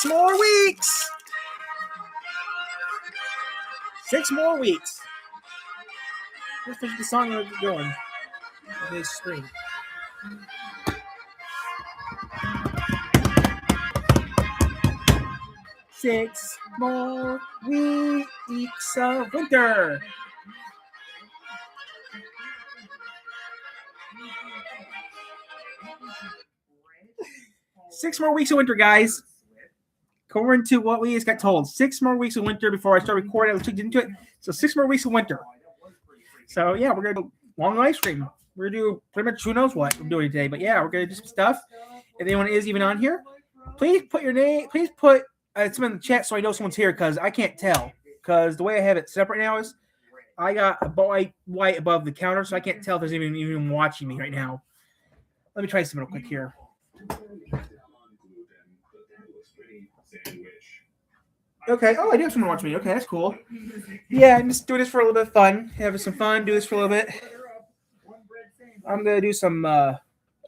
6 more weeks. 6 more weeks. Let's finish the song we're doing. This screen. Six more weeks of winter. Six more weeks of winter, guys. According to what we just got told, 6 more weeks of winter before I start recording. Let's get into it. So 6 more weeks of winter. So yeah, we're gonna do a long live stream. We're gonna do pretty much who knows what I'm doing today. But yeah, we're gonna do some stuff. If anyone is even on here, please put your name. Please put some in the chat so I know someone's here because I can't tell. Because the way I have it set up right now is I got a white above the counter, so I can't tell if there's even watching me right now. Let me try something real quick here. Okay. Oh, I do have someone watching me. Okay, that's cool. Yeah, I'm just doing this for a little bit of fun. Having some fun. Do this for a little bit. I'm going to do some...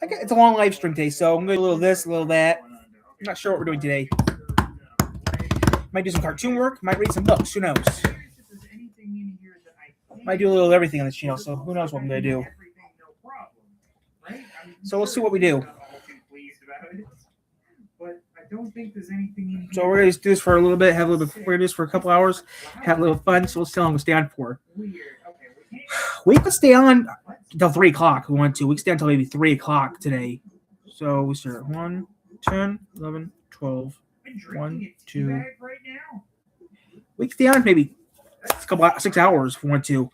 it's a long live stream today, so I'm going to do a little this, a little that. I'm not sure what we're doing today. Might do some cartoon work. Might read some books. Who knows? Might do a little of everything on this channel, so who knows what I'm going to do. So we'll see what we do. Don't think there's anything in here. So we're gonna just do this for a little bit, have a little bit. We're gonna do this for a couple hours, have a little fun. So we'll see how long we'll stay on for. We could stay on until 3 o'clock. If we want to. We could stay until maybe 3 o'clock today. So we start 1, 10, 11, 12, 1, 2. We could stay on maybe 6 hours if we want to.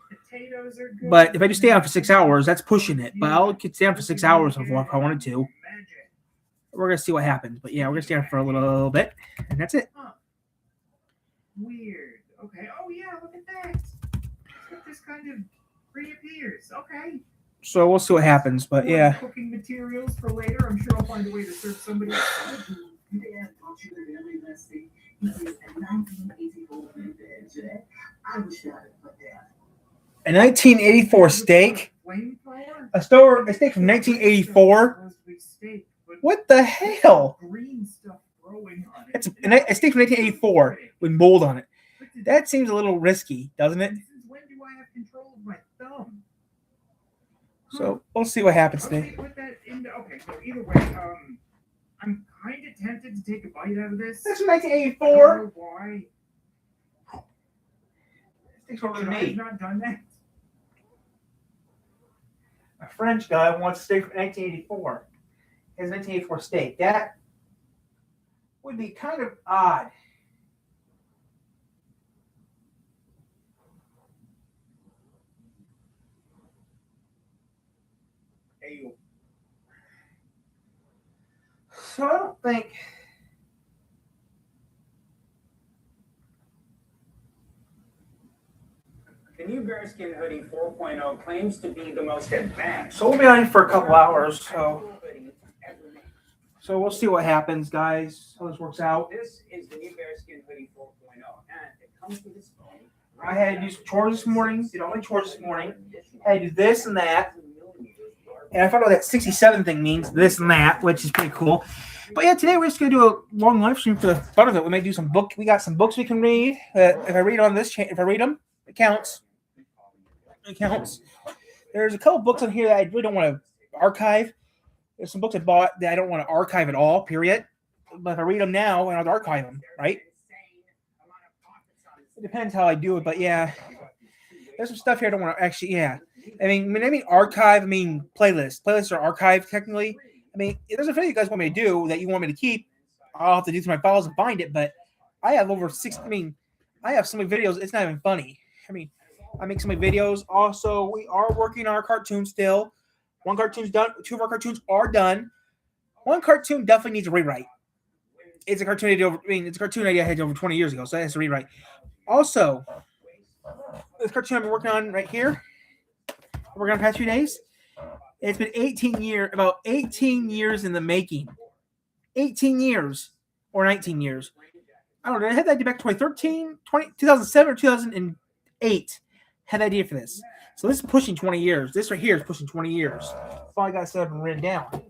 But if I just stay on for 6 hours, that's pushing it. But I'll stay on for 6 hours if I wanted to. We're going to see what happens. But yeah, we're going to stay on for a little bit. And that's it. Weird. Okay. Oh, yeah, look at that. This kind of reappears. Okay. So we'll see what happens. But yeah. Cooking materials for later. I'm sure I'll find a way to serve somebody else. A 1984 steak? A steak from 1984? What the hell? It's a steak from 1984 with mold on it. That seems a little risky, doesn't it? When do I have control of my thumb? So we'll see what happens today. Okay, so either way, I'm kind of tempted to take a bite out of this. That's from 1984. I don't know why. I've not done that. A French guy wants a steak from 1984. His 1984 steak. That would be kind of odd. So I don't think. The new Bearskin Hoodie 4.0 claims to be the most advanced. So we'll be on here for a couple hours. So we'll see what happens, guys. How this works out. This is the new Bearskin Hoodie 4.0, and it comes with this phone. I had to do some chores this morning. Did all my chores this morning. I had to do this and that. And I found out that 67 thing means this and that, which is pretty cool. But yeah, today we're just gonna do a long live stream for the fun of it. We may do some book. We got some books we can read. If I read on this channel, if I read them, it counts. It counts. There's a couple books on here that I really don't want to archive. There's some books I bought that I don't want to archive at all. Period. But if I read them now, I'll archive them. Right. It depends how I do it, but yeah, there's some stuff here I don't want to actually. Yeah. I mean archive. I mean playlists. Playlists are archived technically. I mean, if there's a video you guys want me to do that you want me to keep, I'll have to do through my files and find it. But I have over 6. I mean, I have so many videos. It's not even funny. I mean, I make so many videos. Also, we are working on our cartoon still. One cartoon's done. 2 of our cartoons are done. One cartoon definitely needs a rewrite. It's a cartoon idea. It's a cartoon idea I had over 20 years ago, so it has to rewrite. Also, this cartoon I've been working on right here. We're working on the past few days. It's been 18 years, about 18 years in the making. 18 years or 19 years. I don't know. I had that idea back in 2007 or 2008. Had the idea for this. So this is pushing 20 years. This right here is pushing 20 years. That's all I got set up and written down.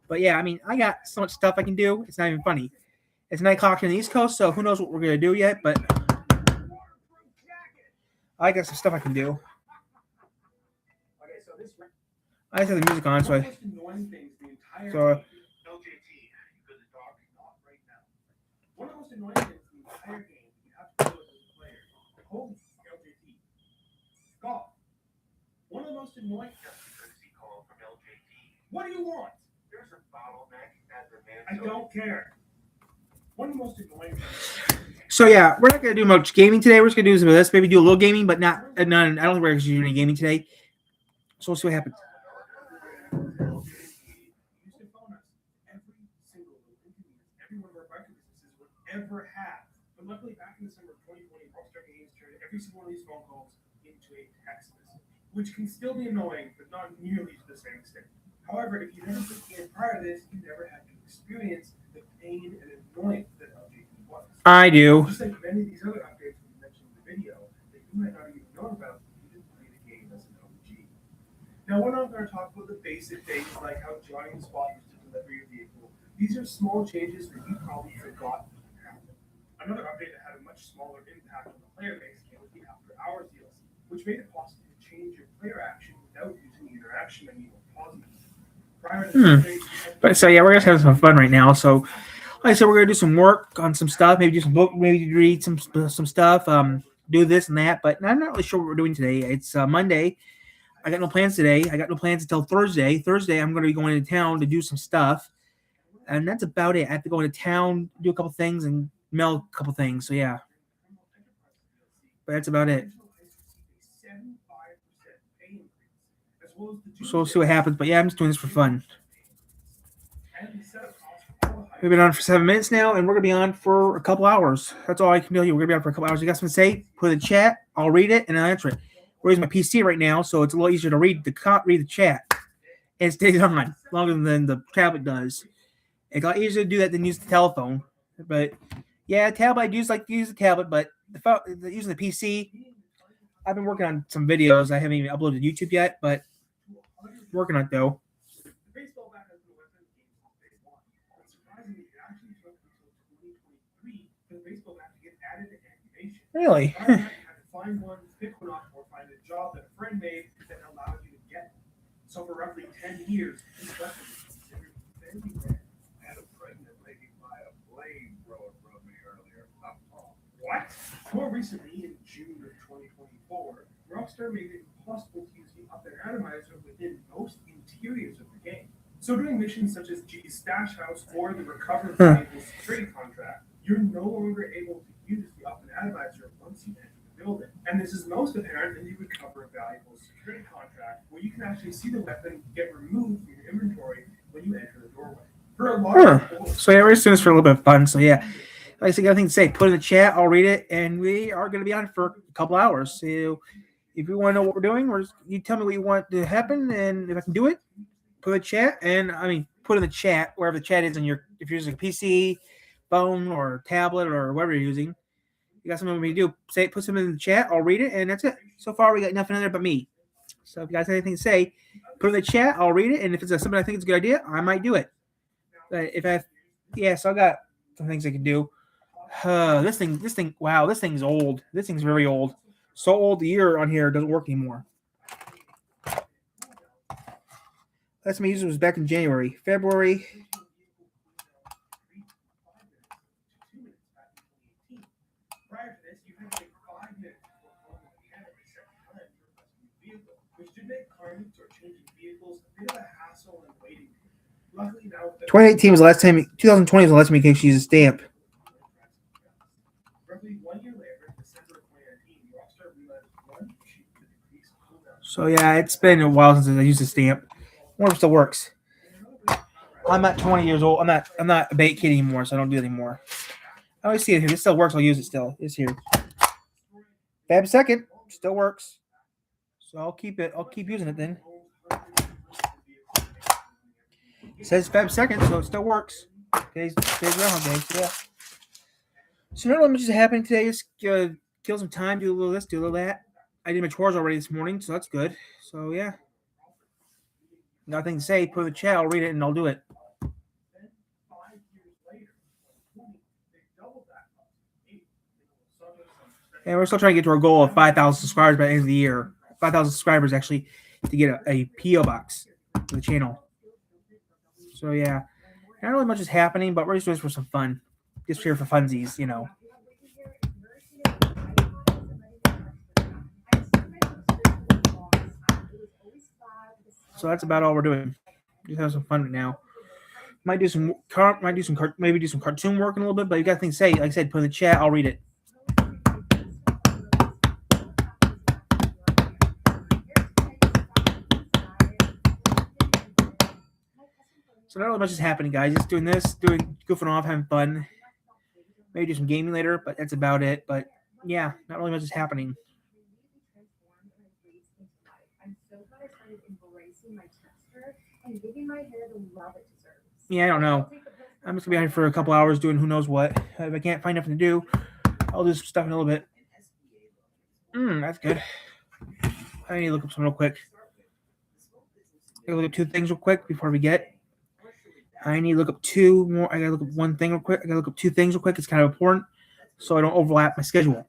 But yeah, I mean, I got so much stuff I can do. It's not even funny. It's 9 o'clock in the East Coast, so who knows what we're gonna do yet? But I got some stuff I can do. Okay, so this I just have the music on, so most annoying things the entire So, game. LJT, good to talk, not right now. One of the most annoying things the entire game you have to deal with as a player. Holy LJT. Golf. One of the most annoying courtesy call from LJT. What do you want? There's a bottleneck at the man. I don't care. One of the most annoying things. so yeah, we're not gonna do much gaming today. We're just gonna do some of this, maybe do a little gaming, but not none. I don't think we're actually doing any gaming today. So we'll see what happens. Used to phone us every single inconvenience every one of our biker businesses would ever have. But luckily, back in December of 2020, Rockstar Games turned every single one of these phone calls into a text message, which can still be annoying, but not nearly to the same extent. However, if you never took the game prior to this, you never had to experience the pain and annoyance that LJT was. I do. Just like many of these other updates we mentioned in the video that you might not even know about if you didn't play the game as an OG. Now, we're not going to talk about the basic things like how joining the spot used to deliver your vehicle. These are small changes that you probably forgot happened. Another update that had a much smaller impact on the player base came with the After Hours DLC, which made it possible to change your player action without using the interaction menu or pausing it. Prior to this update, you had to- But so yeah, we're just having some fun right now. So like I said, we're gonna do some work on some stuff, maybe do some book, maybe read some stuff, do this and that. But I'm not really sure what we're doing today. It's Monday. I got no plans today. I got no plans until Thursday. Thursday, I'm gonna be going to town to do some stuff, and that's about it. I have to go into town, do a couple things, and mail a couple things. So yeah, but that's about it. So we'll see what happens. But yeah, I'm just doing this for fun. We've been on for 7 minutes now, and we're gonna be on for a couple hours. That's all I can tell you. We're gonna be on for a couple hours. You got something to say? Put it in the chat. I'll read it and I'll answer it. We're using my PC right now, so it's a little easier to read the chat. And it stays on longer than the tablet does. It's a lot easier to do that than use the telephone. But yeah, tablet I do like to use the tablet, but using the PC, I've been working on some videos. I haven't even uploaded to YouTube yet, but working on it though. Baseball back has been a weapon game since day one. And surprisingly, it actually took until 2023 for the baseball bat to get added to animation. Really? Prior to that, you had to find one, pick one up, or find a job that a friend made that allowed you to get one. So for roughly 10 years, this weapon was considered very rare. I had a pregnant lady buy a flamethrower from me earlier. What? More recently, in June of 2024, Rockstar made it impossible to use the up and atomizer within most interiors of the game. So doing missions such as G's Stash House or the Recover Valuable Security Contract, you're no longer able to use the up and atomizer once you enter the building. And this is most apparent in the Recover a Valuable Security Contract, where you can actually see the weapon get removed from your inventory when you enter the doorway. For a large So yeah, we're just doing this for a little bit of fun. So yeah, like I said, got nothing to say. Put it in the chat. I'll read it, and we are going to be on for a couple hours. So if you want to know what we're doing, you tell me what you want to happen, and if I can do it, put in the chat. And I mean, put in the chat wherever the chat is on if you're using a PC, phone, or tablet, or whatever you're using. You got something for me to do? Put something in the chat. I'll read it, and that's it. So far, we got nothing in there but me. So if you guys have anything to say, put it in the chat. I'll read it, and if it's something I think is a good idea, I might do it. But so I got some things I can do. This thing. Wow, this thing's old. This thing's very old. So old, the year on here doesn't work anymore. Last time I used it was back in January, February. Prior to this, you had to take 5 minutes before calling the mechanic a second time to request a new vehicle, which did make carnage or changing vehicles a bit of a hassle and waiting. Luckily now, 2018 was the last time. 2020 was the last time you could use a stamp. Roughly 1 year later, in December of 2019, Rockstar realized one issue with the decreased cooldown. So yeah, it's been a while since I used a stamp. I wonder if it still works. I'm not 20 years old. I'm not a bait kid anymore, so I don't do it anymore. I always see it here. It still works. I'll use it still. It's here. Fab second still works. So I'll keep it. I'll keep using it then. It says Feb 2nd, so it still works. Today's Groundhog Day, so yeah. So not much is happening today. Just kill some time, do a little this, do a little that. I did my chores already this morning, so that's good. So yeah. Nothing to say. Put in the chat. I'll read it and I'll do it. And we're still trying to get to our goal of 5,000 subscribers by the end of the year. 5,000 subscribers actually to get a PO box for the channel. So yeah, not really much is happening, but we're just doing this for some fun, just here for funsies, you know. So that's about all we're doing. Just have some fun right now. Maybe do some cartoon work in a little bit, but you got things to say. Like I said, put in the chat. I'll read it. So not really much is happening, guys. Just doing this, goofing off, having fun. Maybe do some gaming later, but that's about it. But yeah, not really much is happening. Yeah, I don't know. I'm just gonna be out here for a couple hours doing who knows what. If I can't find nothing to do, I'll do some stuff in a little bit. That's good. I need to look up some real quick. I gotta look up two things real quick before we get. I need to look up two more. I gotta look up one thing real quick. I gotta look up two things real quick. It's kind of important, so I don't overlap my schedule.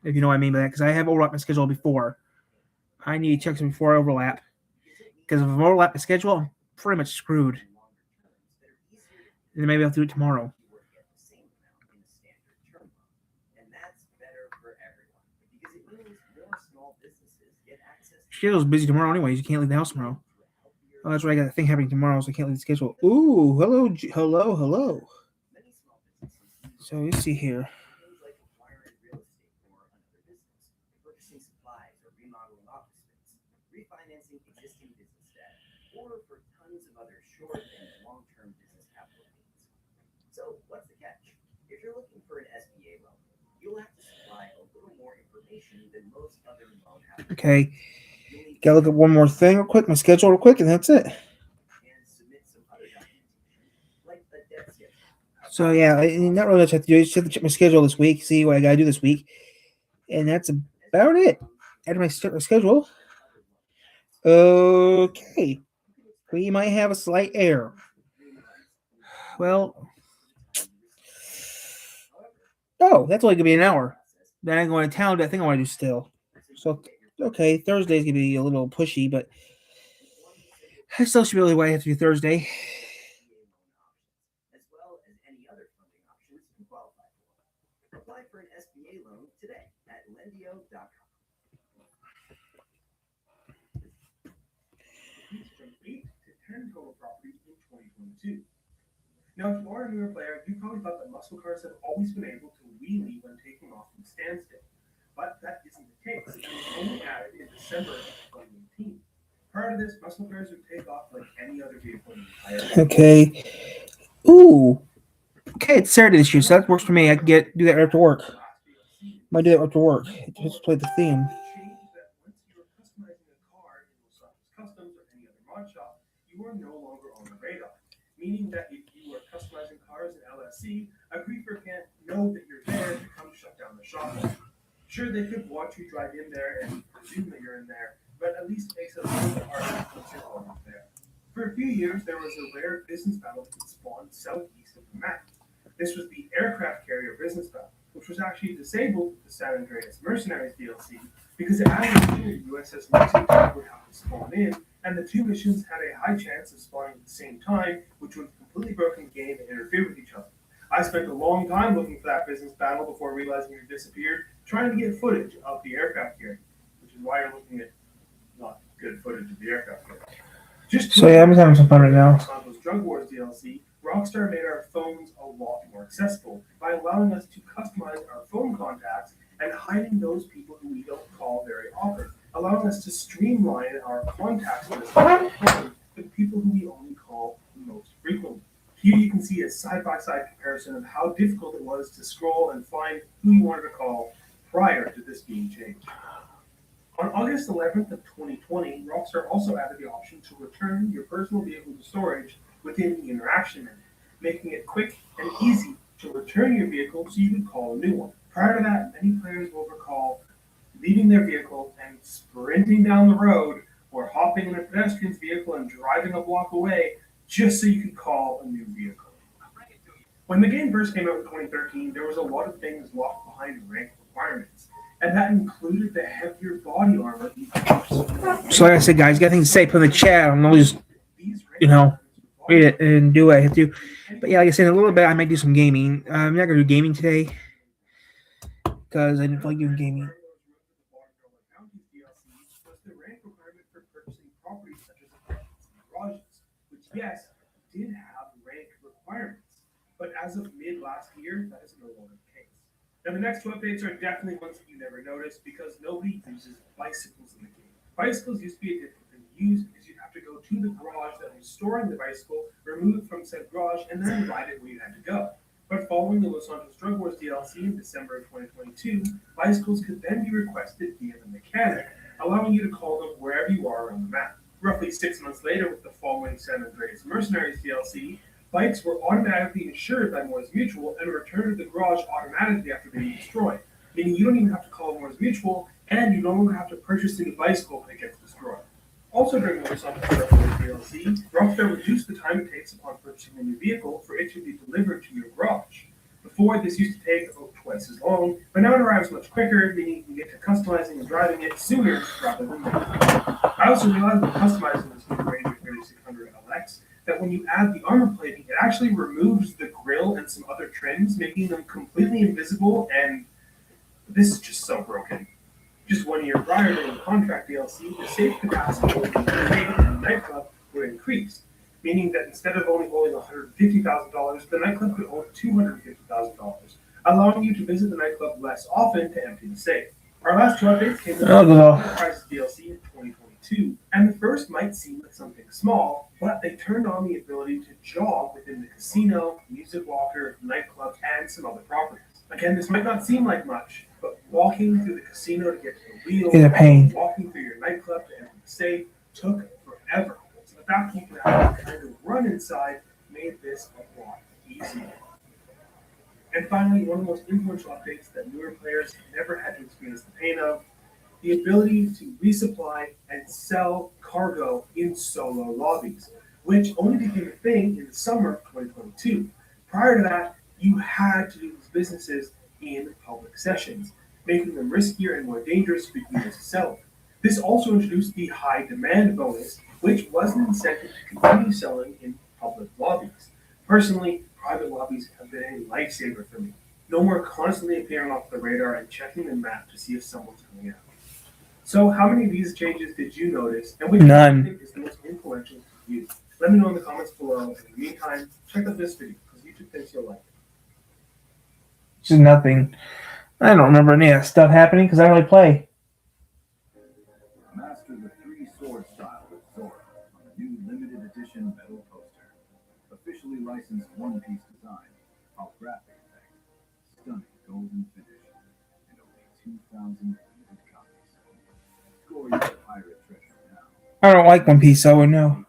If you know what I mean by that, because I have overlapped my schedule before. I need to check some before I overlap. Because if I overlap my schedule, I'm pretty much screwed. And then maybe I'll do it tomorrow. Schedule's busy tomorrow anyways. You can't leave the house tomorrow. Oh, that's right. I got a thing happening tomorrow, so I can't leave the schedule. Ooh, hello. So let's see here. So what's the catch? If you're looking for an SBA loan, you'll have to supply a little more information than most other loan applications. Okay. Gotta look at one more thing real quick, my schedule real quick, and that's it. So yeah, not really much I have to do. I just have to check my schedule this week, see what I gotta do this week, and that's about it. Add my schedule. Okay, we might have a slight error. Well, that's only gonna be an hour. Then I'm going to town. I think I want to do still. So okay, Thursday's gonna be a little pushy, but I still should be able to do what I have to do Thursday. Apply for an SBA loan today at lendio.com. From 8 to 10 total properties in 2022. Now, if you are a newer player, you probably thought that muscle cars have always been able to wheelie when taking off from standstill. But that isn't the case. It was only added in December of 2018. Prior to this, muscle cars would take off like any other vehicle in the entire Okay. Ooh. Okay, it's Saturday this year, so that works for me. I can do that right after work. Might do that after work. Just play the theme. Customs or any other mod shop, you are no longer on the radar. Meaning that if you are customizing cars in LSC, a griefer can't know that you're there to come shut down the shop. Sure, they could watch you drive in there and presume that you're in there, but at least it makes it a little bit harder once you're already there. For a few years, there was a rare business battle that spawned southeast of the map. This was the aircraft carrier business battle, which was actually disabled with the San Andreas Mercenaries DLC because it added to USS Lexington would have to spawn in, and the two missions had a high chance of spawning at the same time, which would have completely broken the game and interfere with each other. I spent a long time looking for that business battle before realizing it disappeared, trying to get footage of the aircraft carrier, which is why you're looking at not good footage of the aircraft carrier. So yeah, I'm just having some fun right now. On Drug Wars DLC, Rockstar made our phones a lot more accessible by allowing us to customize our phone contacts and hiding those people who we don't call very often, allowing us to streamline our contacts list with people who we only call most frequently. Here you can see a side-by-side comparison of how difficult it was to scroll and find who you wanted to call prior to this being changed. On August 11th of 2020, Rockstar also added the option to return your personal vehicle to storage within the interaction menu, making it quick and easy to return your vehicle so you can call a new one. Prior to that, many players will recall leaving their vehicle and sprinting down the road or hopping in a pedestrian's vehicle and driving a block away just so you could call a new vehicle. When the game first came out in 2013, there was a lot of things locked behind ranked requirements. and that included the heavier body armor. So like I said, guys, got things to say, put in the chat. I'm always, read it and do what I have to. But yeah, like I said, in a little bit, I might do some gaming. I'm not gonna do gaming today because I didn't feel like doing gaming. Which, yes, did have rank requirements, but as of mid last year, that is no longer the case. Now, the next two updates are definitely ones that you never noticed because nobody uses bicycles in the game. Bicycles used to be a different thing to use because you'd have to go to the garage that was storing the bicycle, remove it from said garage, and then ride it where you had to go. But following the Los Angeles Drug Wars DLC in December of 2022, bicycles could then be requested via the mechanic, allowing you to call them wherever you are on the map. Roughly 6 months later, with the following San Andreas Mercenaries DLC, bikes were automatically insured by Mors Mutual and returned to the garage automatically after being destroyed, meaning you don't even have to call Mors Mutual, and you no longer have to purchase a new bicycle when it gets destroyed. Also during the Los Angeles Drug Wars DLC, Rockstar reduced the time it takes upon purchasing a new vehicle for it to be delivered to your garage. Before, this used to take about twice as long, but now it arrives much quicker, meaning you can get to customizing and driving it sooner rather than later. I also realized when customizing this new Ranger 3600 LX that when you add the armor plating, it actually removes the grille and some other trims, making them completely invisible, and this is just so broken. Just 1 year prior to the contract DLC, the safe capacity of the nightclub would increase, meaning that instead of only holding $150,000, the nightclub could hold $250,000, allowing you to visit the nightclub less often to empty the safe. Our last two updates came with the Enterprise DLC in 2022, and the first might seem like something small, but they turned on the ability to jog within the casino, music walker, nightclub, and some other properties. Again, this might not seem like much, but walking through the casino to get to the wheel, is a pain. walking through your nightclub to empty the safe took forever. So the fact that you could have to kind of run inside made this a lot easier. And finally, one of the most influential updates that newer players have never had to experience the pain of, the ability to resupply and sell cargo in solo lobbies, which only became a thing in the summer of 2022. Prior to that, you had to do these businesses in public sessions, making them riskier and more dangerous for you to sell. This also introduced the high demand bonus, which was an incentive to continue selling in public lobbies. Personally, private lobbies have been a lifesaver for me. No more constantly appearing off the radar and checking the map to see if someone's coming out. So how many of these changes did you notice, and which one do you think is the most influential to you? Let me know in the comments below. In the meantime, check out this video, because YouTube thinks you'll like it. Just nothing. I don't remember any of that stuff happening because I don't really play. Master the three sword style with Zora on a new limited edition metal poster. Officially licensed One Piece design, holographic effect, stunning golden finish, and only 2,000 limited copies. Score your pirate treasure now. I don't like One Piece, so I would know.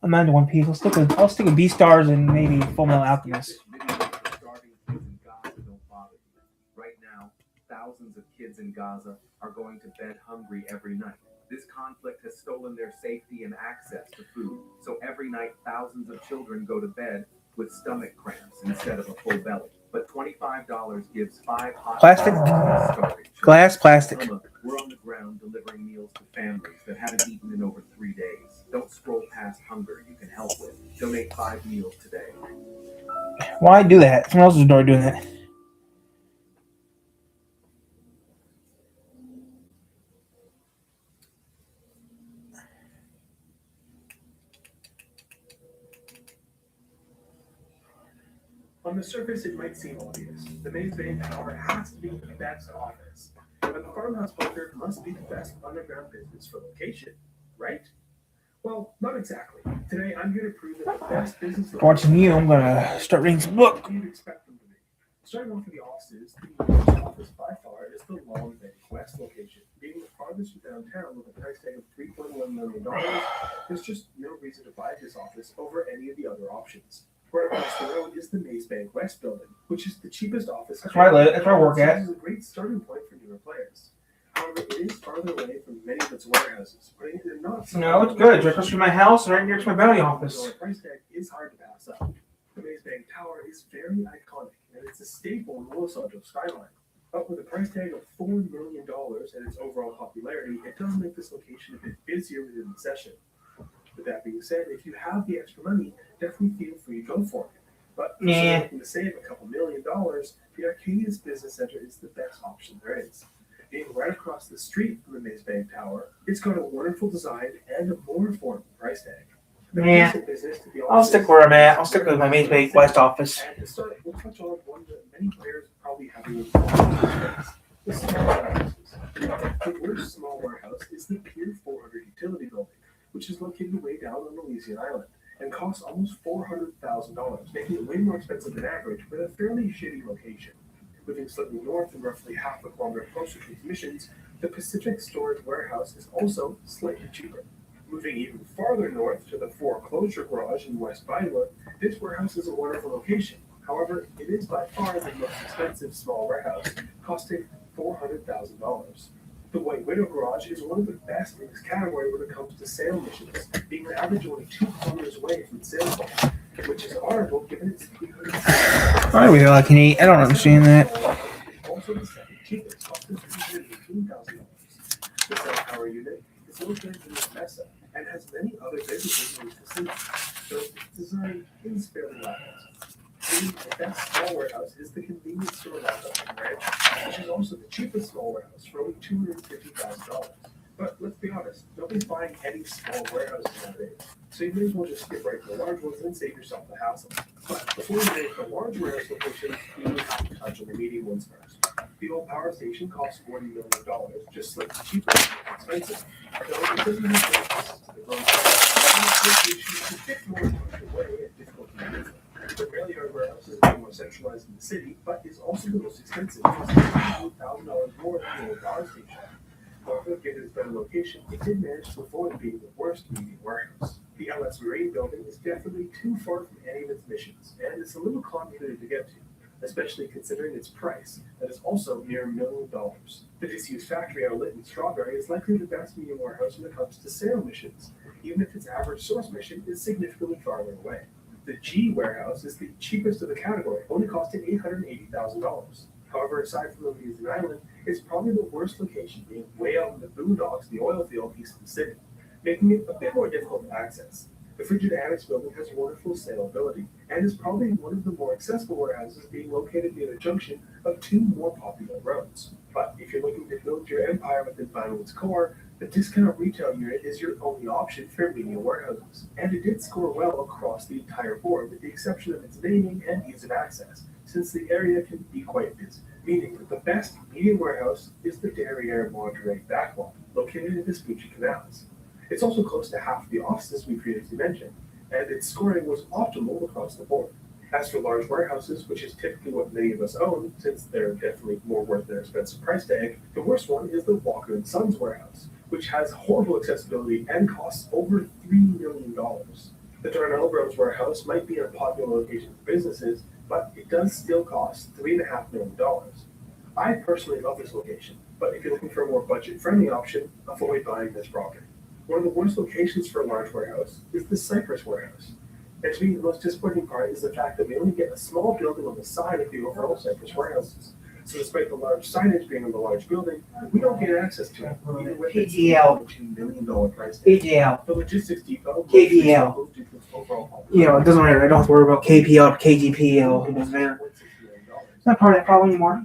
I'm not into One Piece. I'll stick with Beastars and maybe Full Metal Alchemist. Right now, thousands of kids in Gaza are going to bed hungry every night. This conflict has stolen their safety and access to food. So every night, thousands of children go to bed with stomach cramps instead of a full belly. But $25 gives 5 hot Plastic? Glass, plastic. We're on the ground delivering meals to families that haven't eaten in over 3 days. Don't scroll past hunger you can help with. Donate 5 meals today. Why do that? Someone else is doing that. On the surface, it might seem obvious. The Maze Bank Tower has to be the best office. And the Farmhouse Poker must be the best underground business for location, right? Well, not exactly. Today, I'm here to prove that the best business Watching you, I'm gonna start reading some book. you'd expect them to be. Starting off with the offices, the worst office by far is the Long Bay West location. Being the farthest from downtown with a price tag of $3.1 million, there's just no reason to buy this office over any of the other options. Right across the road is the Maze Bank West building, which is the cheapest office. That's where I live. That's where I work at. This is a great starting point for newer players. However, it is farther away from many of its warehouses, putting it in not. No, it's good. It's right across from my house and right near to my bounty office. The price tag is hard to pass up. The Maze Bank Tower is very iconic, and it's a staple in the Los Angeles skyline. But with a price tag of $4 million and its overall popularity, it does make this location a bit busier within the session. With that being said, if you have the extra money, definitely feel free to go for it. But if you're looking to save a couple $1 million, the Arcadius Business Center is the best option there is. Being right across the street from the Maze Bank Tower, it's got a wonderful design and a more affordable price tag. The Yeah. basic business, to be I'll honest, stick where I'm at. I'll stick with my Maze Bank West office. And to start, we'll touch on one that many players probably haven't even thought of. The small warehouses. The worst small warehouse is the Pier 400 utility building, which is located way down on Elysian Island and costs almost $400,000, making it way more expensive than average, but a fairly shitty location. Moving slightly north and roughly half a kilometer closer to its missions, the Pacific Storage Warehouse is also slightly cheaper. Moving even farther north to the Foreclosure Garage in West Vinewood, this warehouse is a wonderful location. However, it is by far the most expensive small warehouse, costing $400,000. The White Widow Garage is one of the best in this category when it comes to sale missions, being an average only 2 kilometers away from the sales point, which is honorable given its 300. Why are we all can eat? I don't understand that. Also the second cheapest, costing $318,000. The cell tower unit is located in Mesa and has many other businesses in its vicinity, so its design is fairly lavish. The best small warehouse is the convenience store lockup in Ranch, which is also the cheapest small warehouse for only $250,000. But let's be honest, nobody's buying any small warehouses nowadays, so you may as well just skip right to the large ones and save yourself the hassle. But before we get into the large warehouse locations, we will have to touch on the medium ones first. The old power station costs $40 million, just slightly cheaper and more expensive. Though it doesn't have access to the road, the location is a bit more away and difficult to use. The Railyard warehouse is a bit more centralized in the city, but is also the most expensive, costing $1,000 more than the old power station. However, given its better location, it did manage to avoid being the worst medium warehouse. The LS Marine building is definitely too far from any of its missions, and it's a little complicated to get to, especially considering its price, that is also near $1 million. The disused factory outlet in Strawberry is likely the best medium warehouse when it comes to sale missions, even if its average source mission is significantly farther away. The G warehouse is the cheapest of the category, only costing $880,000. However, aside from Elysian Island, it's probably the worst location, being way out in the boondocks, the oil field east of the city, making it a bit more difficult to access. The Frigid Annex building has wonderful saleability and is probably one of the more accessible warehouses, being located near the junction of 2 more popular roads. But if you're looking to build your empire within Vinewood's core, the discount retail unit is your only option for medium warehouses. And it did score well across the entire board, with the exception of its naming and ease of access, since the area can be quite busy, meaning that the best medium warehouse is the Derriere Monterey backlot, located in Vespucci Canals. It's also close to half the offices we previously mentioned, and its scoring was optimal across the board. As for large warehouses, which is typically what many of us own, since they're definitely more worth their expensive price tag, the worst one is the Walker & Sons warehouse, which has horrible accessibility and costs over $3 million. The Darnell Bros warehouse might be a popular location for businesses, but it does still cost $3.5 million. I personally love this location, but if you're looking for a more budget-friendly option, avoid buying this property. One of the worst locations for a large warehouse is the Cypress warehouse. And to me, the most disappointing part is the fact that we only get a small building on the side of the overall Cypress warehouses. So despite the large signage being on the large building, we don't get access to it, even with its PGL. $2 million price tag. PGL. The logistics depot, KPL. due to its overall popularity, You know, it doesn't matter. I don't have to worry about KPL or KGPL. It doesn't matter. It's not part of that problem anymore.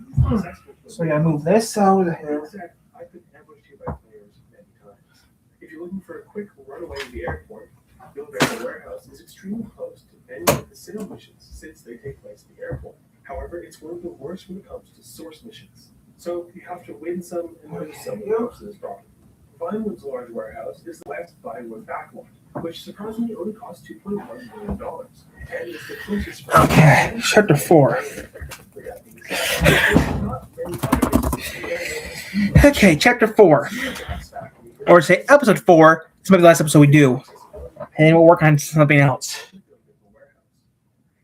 So I gotta move this out of the hair. I've been ambushed here by players many times. If you're looking for a quick runaway to the airport, Gilbert Warehouse is extremely close to many of the sale missions since they take place at the airport. However, it's one of the worst when it comes to source missions. So you have to win some and lose some when it comes to this property. Vinewood's large warehouse is the West Vinewood backlot, which surprisingly only costs $2.1 million. And is the closest. Okay, chapter 4. Okay, chapter 4. Or say episode 4. This might be the last episode we do. And then we'll work on something else.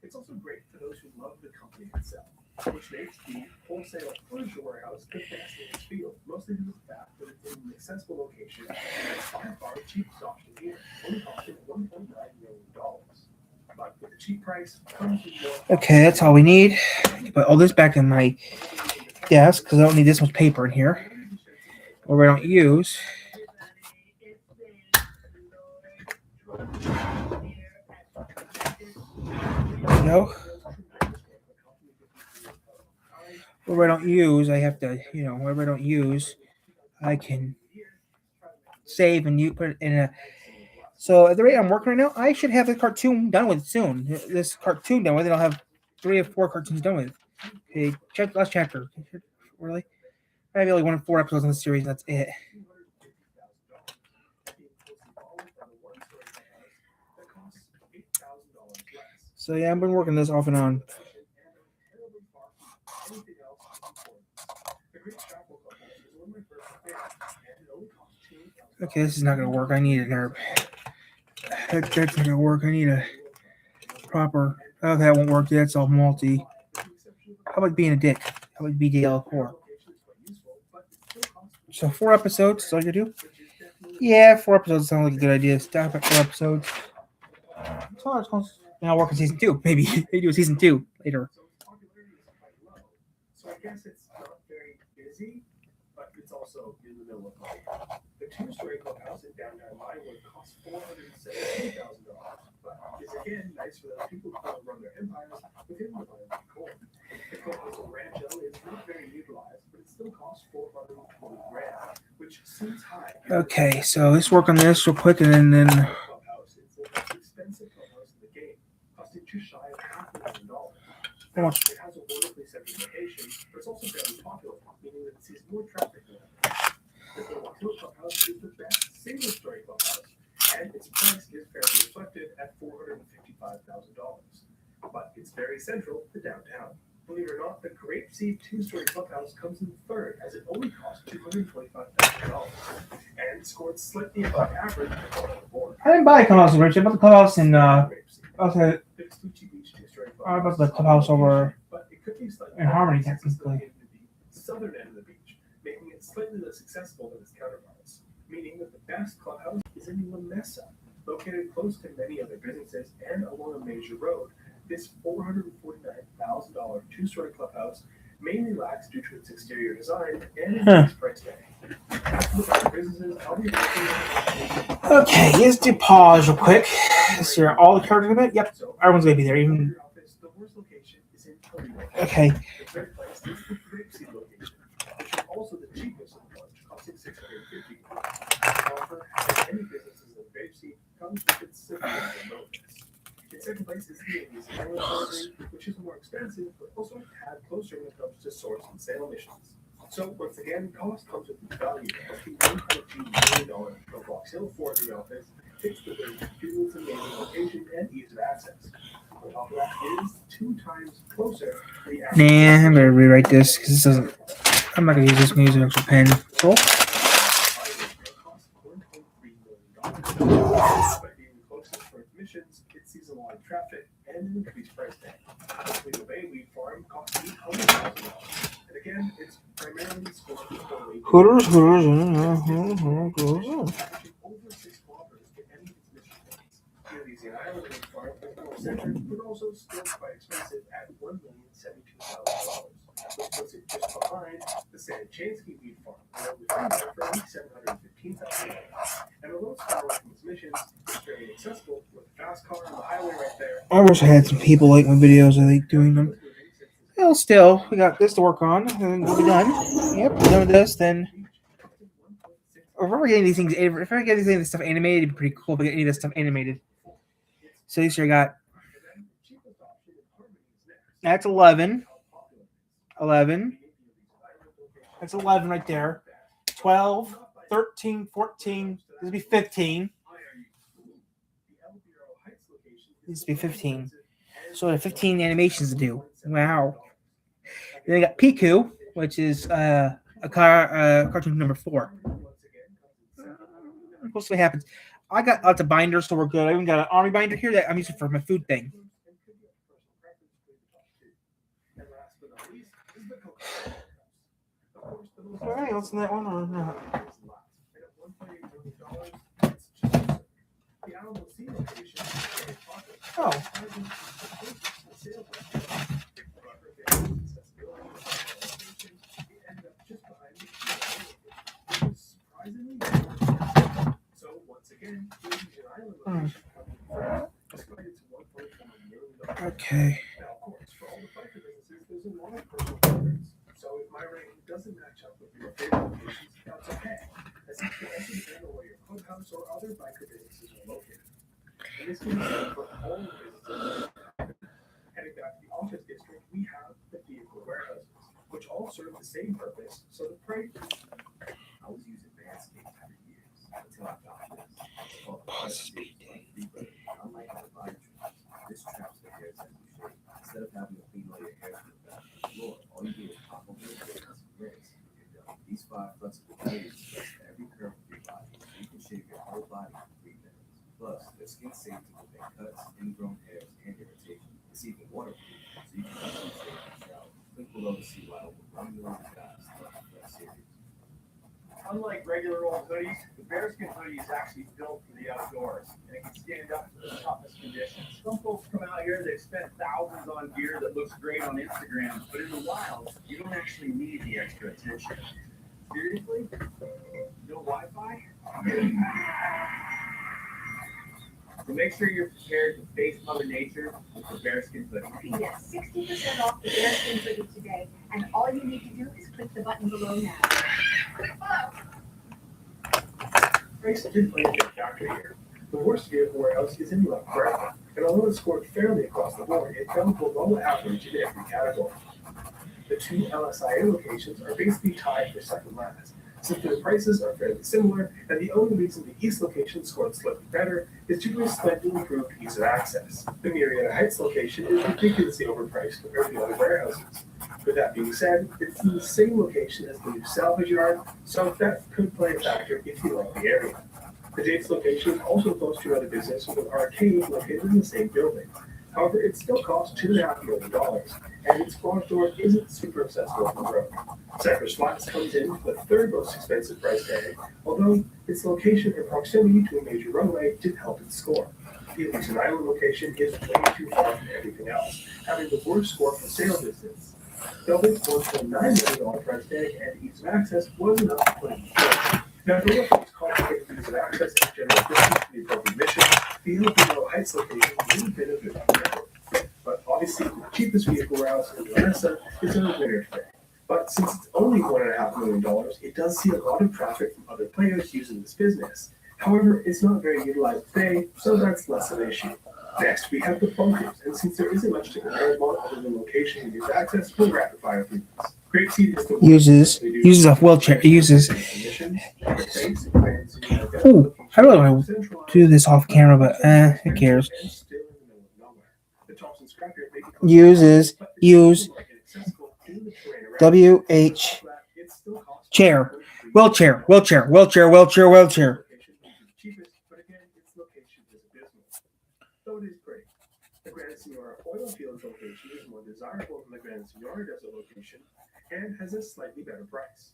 It's also great for those who love the company itself, which makes the wholesale furniture warehouse the best in its field, mostly due to the fact that it's in an accessible location and it's by far the cheapest option here, only costing $1.9 million. But with the cheap price comes with more. Okay, that's all we need. Put all this back in my desk because I don't need this much paper in here. Or I don't use. No. Whatever I don't use, I have to, whatever I don't use, I can save and you put it in a. So at the rate I'm working right now, I should have the cartoon done with soon. This cartoon done with it, I'll have 3 or 4 cartoons done with. Okay, check last chapter. Really? I have only 1 or 4 episodes in the series, and that's it. So yeah, I've been working this off and on. Okay, this is not going to work. I need a nerve. That's not going to work. I need a proper. Oh, that won't work. That's all multi. How about being a dick? How about BDL4? So 4 episodes. Is all you do? Yeah, 4 episodes sounds like a good idea. Stop at 4 episodes. And I'll work on season 2. Maybe they do a season 2 later. So I guess it's not very busy, but it's also in the middle of life. The 2-story clubhouse in downtown Iowa costs $417,000, but it's again nice for those people who want to run their empires within the Iowa core. The clubhouse in Rancho is not very utilized, but it still costs $420,000, which seems high. Okay, so let's work on this real quick, and then Clubhouse is the most expensive clubhouse in the game, costing just shy of $500,000. how much? It has a wonderfully centered location, but it's also very popular, meaning that it sees more traffic than others. The Philmont Hill Clubhouse is the best single-story clubhouse, and its price is fairly reflected at $455,000. But it's very central to downtown. Believe it or not, the Grapeseed 2-story clubhouse comes in third, as it only costs $225,000, and scored slightly above average across the board. I didn't buy a clubhouse, Rich. I bought the clubhouse in Grapeseed. about the clubhouse over But it could be slightly in Harmony, more technically. in the southern end of the beach, making it slightly less accessible than its counterparts. Meaning that the best clubhouse is in La Mesa, located close to many other businesses and along a major road. This $449,000 2-story clubhouse mainly lacks due to its exterior design and its price tag. After the other businesses, I'll be Okay, let's do pause real quick. Let's hear all the characters in it. Yep, everyone's gonna be there. Even the worst location is in Toledo. okay. The third place is the Grapeseed location, which is also the cheapest of the bunch, costing $650,000. However, as any businesses in Grapeseed comes with its significant remoteness. In second place is the Amy's Island building, which is more expensive, but also a tad closer when it comes to source and sale emissions. So once again, cost comes with the value of the $1.2 million Roblox Hill forgery office fits the building's amazing location and ease of access. On top of that, it is 2 times closer to the actual Nah, I'm gonna rewrite this because this doesn't. I'm not gonna use this. I'm gonna use an extra pen. Cool. By being the closest for its missions, it sees a lot of traffic and an increased price tag. The Toledo Bay Weed Farm costs $800,000. And again, it's primarily scored for weight. Hooters. Averaging over 6 kilometers to any of its mission points. Elysian Island Weed Farm is more centered, but also still quite expensive at $1,072,000, which puts it just behind the Sanchansky Weed Farm, for only $715,000. And although it's far away from its missions, it's very accessible with a fast car on the highway right there. I wish I had some people like my videos. I like doing them. Well, still, we got this to work on, and we'll be done. Yep, we're done with this. Then, if I get anything, if I get anything of this stuff animated, it'd be pretty cool if I get any of this stuff animated. So this year I got that's 11. 11. That's 11 right there. 12, 13, 14. This would be 15. This would be 15. So I have 15 animations to do. Wow. Then I got Piku, which is cartoon number 4. We'll see what happens. I got lots of binders, so we're good. I even got an army binder here that I'm using for my food thing. All right, what's in that one or not? Oh. Okay. Now, of course, for all the biker businesses, there's a lot of personal preference. So if my rating doesn't match up with your favorite locations, that's okay, as it can also depend on where your clubhouse or other biker businesses are located. And this can be said for all the businesses. Heading back to the office district, we have the vehicle warehouses, which all serve the same purpose. So the price. I was using Manscaped for years until I found this. It's called the Prestige Rebirth. Unlike other body trimmers, this traps the hairs as you shave. Instead of having to clean all your hair from the back to the floor, all you do is pop over the hair and some rinse. You're done. These 5 flexible blades adjust to every curve of your body, so you can shave your whole body in 3 minutes. Plus, they're skin safe to prevent cuts, ingrown hairs, and irritation. It's even waterproof, so you can easily shave in the shower. Click below to see why over 1 million guys love the Fresh series. Unlike regular old hoodies, the bearskin hoodie is actually built for the outdoors, and it can stand up to the toughest conditions. Some folks come out here, they've spent thousands on gear that looks great on Instagram, but in the wild, you don't actually need the extra attention. Seriously? No Wi-Fi? So make sure you're prepared to face Mother Nature with the bearskin hoodie. You can get 60% off the Bearskin hoodie today, and all you need to do is click the button below now. Price did play a big factor here. The worst vehicle warehouse is in Love Forever, and although it scored fairly across the board, it fell below average in every category. The 2 LSIA locations are basically tied for second last, since their prices are fairly similar, and the only reason the East location scored slightly better is due to a slightly improved ease of access. The Marietta Heights location is ridiculously overpriced compared to other warehouses. With that being said, it's in the same location as the new salvage yard, so that could play a factor if you like the area. The Dates location is also close to another business with an arcade located in the same building. However, it still costs $2.5 million, and its garage door isn't super accessible from the road. Cypress Flats comes in with the 3rd most expensive price tag, although its location and proximity to a major runway did help its score. The Elysian Island location is way too far from everything else, having the worst score for sale distance. Belvin's $1.9 million price tag and ease of access was enough to put it in the floor. Now, if you're looking at complicated ease of access and general distance to the appropriate mission, the Hillsborough Heights location would have been a good example. But obviously, the cheapest vehicle warehouse in Vanessa is in the winner today. But since it's only $1.5 million, it does see a lot of traffic from other players using this business. However, it's not very utilized today, so that's less of an issue. Next, we have the bunkers, and since there isn't much to compare about other than location and use access, we'll rapid fire through this. Grapeseed is the Uses a wheelchair. Uses. Ooh, I really want to do this off camera, but who cares? Uses. Use. WH. Chair. Wheelchair. Wheelchair. Wheelchair. Wheelchair. Wheelchair. Though it is great. The Grand Senora Oil Fields location is more desirable than the Grand Senora Desert location and has a slightly better price.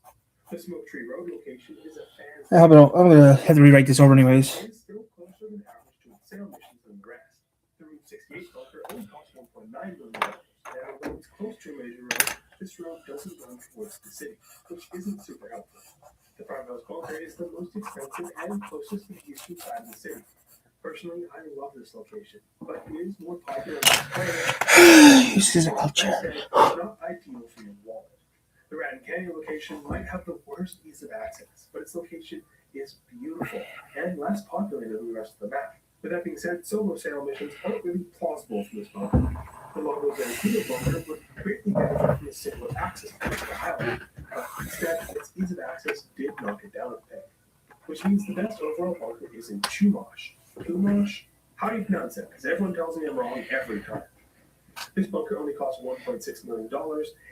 The Smoke Tree Road location is a fancy. I'm gonna have to rewrite this over anyways. It's still closer than average to its sale missions than the rest. The Route 68 bunker only costs $1.9 million, and although it's close to a major road, this road doesn't run towards the city, which isn't super helpful. The Farmhouse bunker is the most expensive and closest to the eastern side of the city. Personally, I love this location, but it is more popular than players. This is a wheelchair. It's not ideal for your wallet. The Radon Canyon location might have the worst ease of access, but its location is beautiful and less populated than the rest of the map. With that being said, solo sale missions aren't really plausible from this bunker. The Logo Zancudo bunker would greatly benefit from a single access point to the island, but instead, its ease of access did knock it down a peg, which means the best overall bunker is in Chumash. Chumash? How do you pronounce that? Because everyone tells me I'm wrong every time. This bunker only costs $1.6 million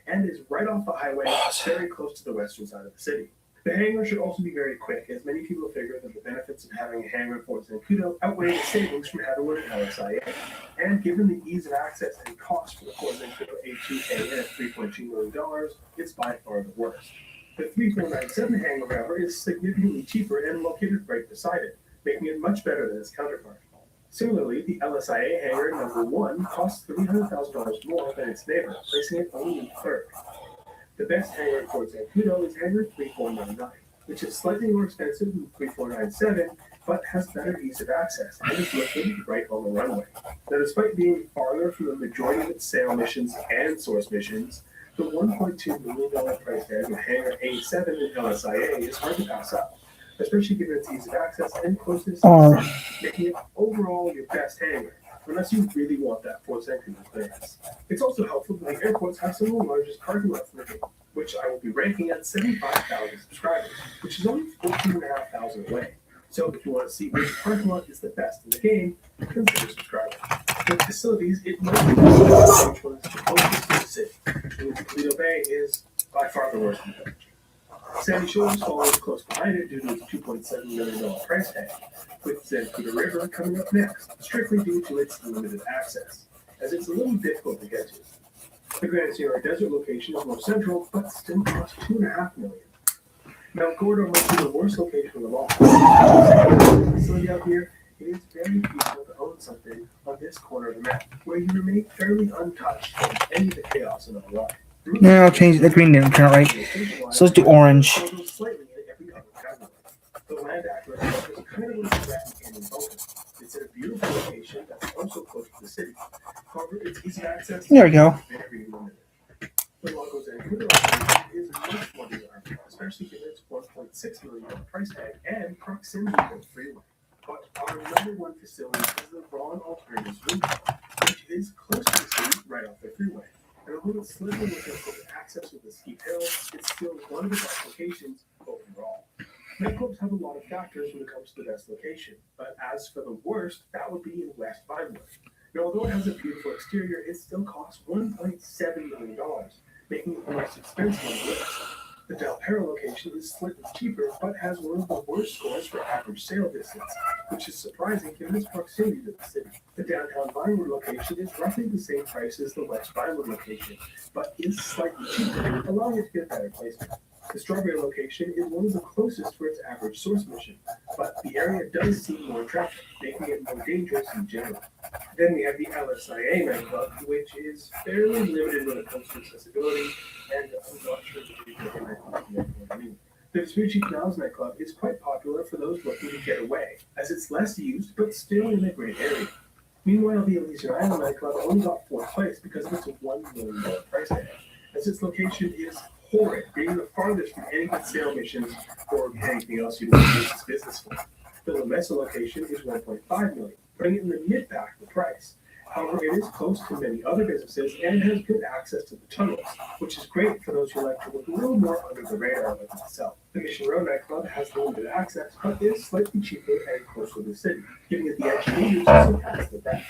and is right off the highway, very close to the western side of the city. The hangar should also be very quick, as many people figure that the benefits of having a hangar in Fort Zancudo outweigh the savings from having one at LSIA. And given the ease of access and cost for the Fort Zancudo A2A at $3.2 million, it's by far the worst. The 3497 hangar, however, is significantly cheaper and located right beside it, making it much better than its counterpart. Similarly, the LSIA hangar number 1 costs $300,000 more than its neighbor, placing it only in third. The best hangar in Fort Zancudo is hangar 3499. which is slightly more expensive than 3497, but has better ease of access and is located right on the runway. Now, despite being farther from the majority of its sail missions and source missions, the $1.2 million price tag of Hangar A7 in LSIA is hard to pass up, especially given its ease of access and closeness to the city, making it overall your best hangar, unless you really want that force entry with clearance. It's also helpful that the airports have some of the largest parking lots in the game, which I will be ranking at 75,000 subscribers, which is only 14,500 away. So if you want to see which parking lot is the best in the game, consider subscribing. With facilities, it might be possible which one is the closest to the city. And Toledo Bay is by far the worst in the country. Sandy Shores follows close behind it due to its $2.7 million price tag, with Zancudo River coming up next, strictly due to its limited access, as it's a little difficult to get to. The Grand Sierra Desert location is more central, but still costs $2.5 million. Mount Gordo might be the worst location of all. The facility out here, it is very peaceful to own something on this corner of the map, where you remain fairly untouched from any of the chaos in our life. No, I'll change the green didn't turn out right. So let's do orange. The land acquisition is kind of like that in focus. It's in a beautiful location that's also close to the city. However, its easy access There we go. is very limited. The Lagos and Cuda operation is much more desirable, especially given its $1.6 million price tag and proximity to the freeway. But our number one facility is the Ron Alternatives Route, which is close to the city right off the freeway. And although it's slightly with difficult access with the steep hill, it's still one of the best locations overall. Nightclubs have a lot of factors when it comes to the best location, but as for the worst, that would be in West Vinewood. Now, although it has a beautiful exterior, it still costs $1.7 million, making it the most expensive on the list. The Del Perro location is slightly cheaper, but has one of the worst scores for average sail distance, which is surprising given its proximity to the city. The downtown Vinewood location is roughly the same price as the West Vinewood location, but is slightly cheaper, allowing it to get better placement. The Strawberry location is one of the closest for its average source mission, but the area does see more traffic, making it more dangerous in general. Then we have the LSIA nightclub, which is fairly limited when it comes to accessibility, and I'm not sure what the Vespucci Canals nightclub is quite popular for those looking to get away, as it's less used but still in a great area. Meanwhile, the Elysian Island nightclub only got fourth place because of its $1 million price tag, as its location is horrid, being the farthest from any good sail missions or anything else you'd want to use this business for. The La Mesa location is $1.5 million, putting it in the mid-back of the price. However, it is close to many other businesses and has good access to the tunnels, which is great for those who like to look a little more under the radar like myself. The Mission Row nightclub has limited access, but is slightly cheaper and closer to the city, giving it the edge needed to surpass the best.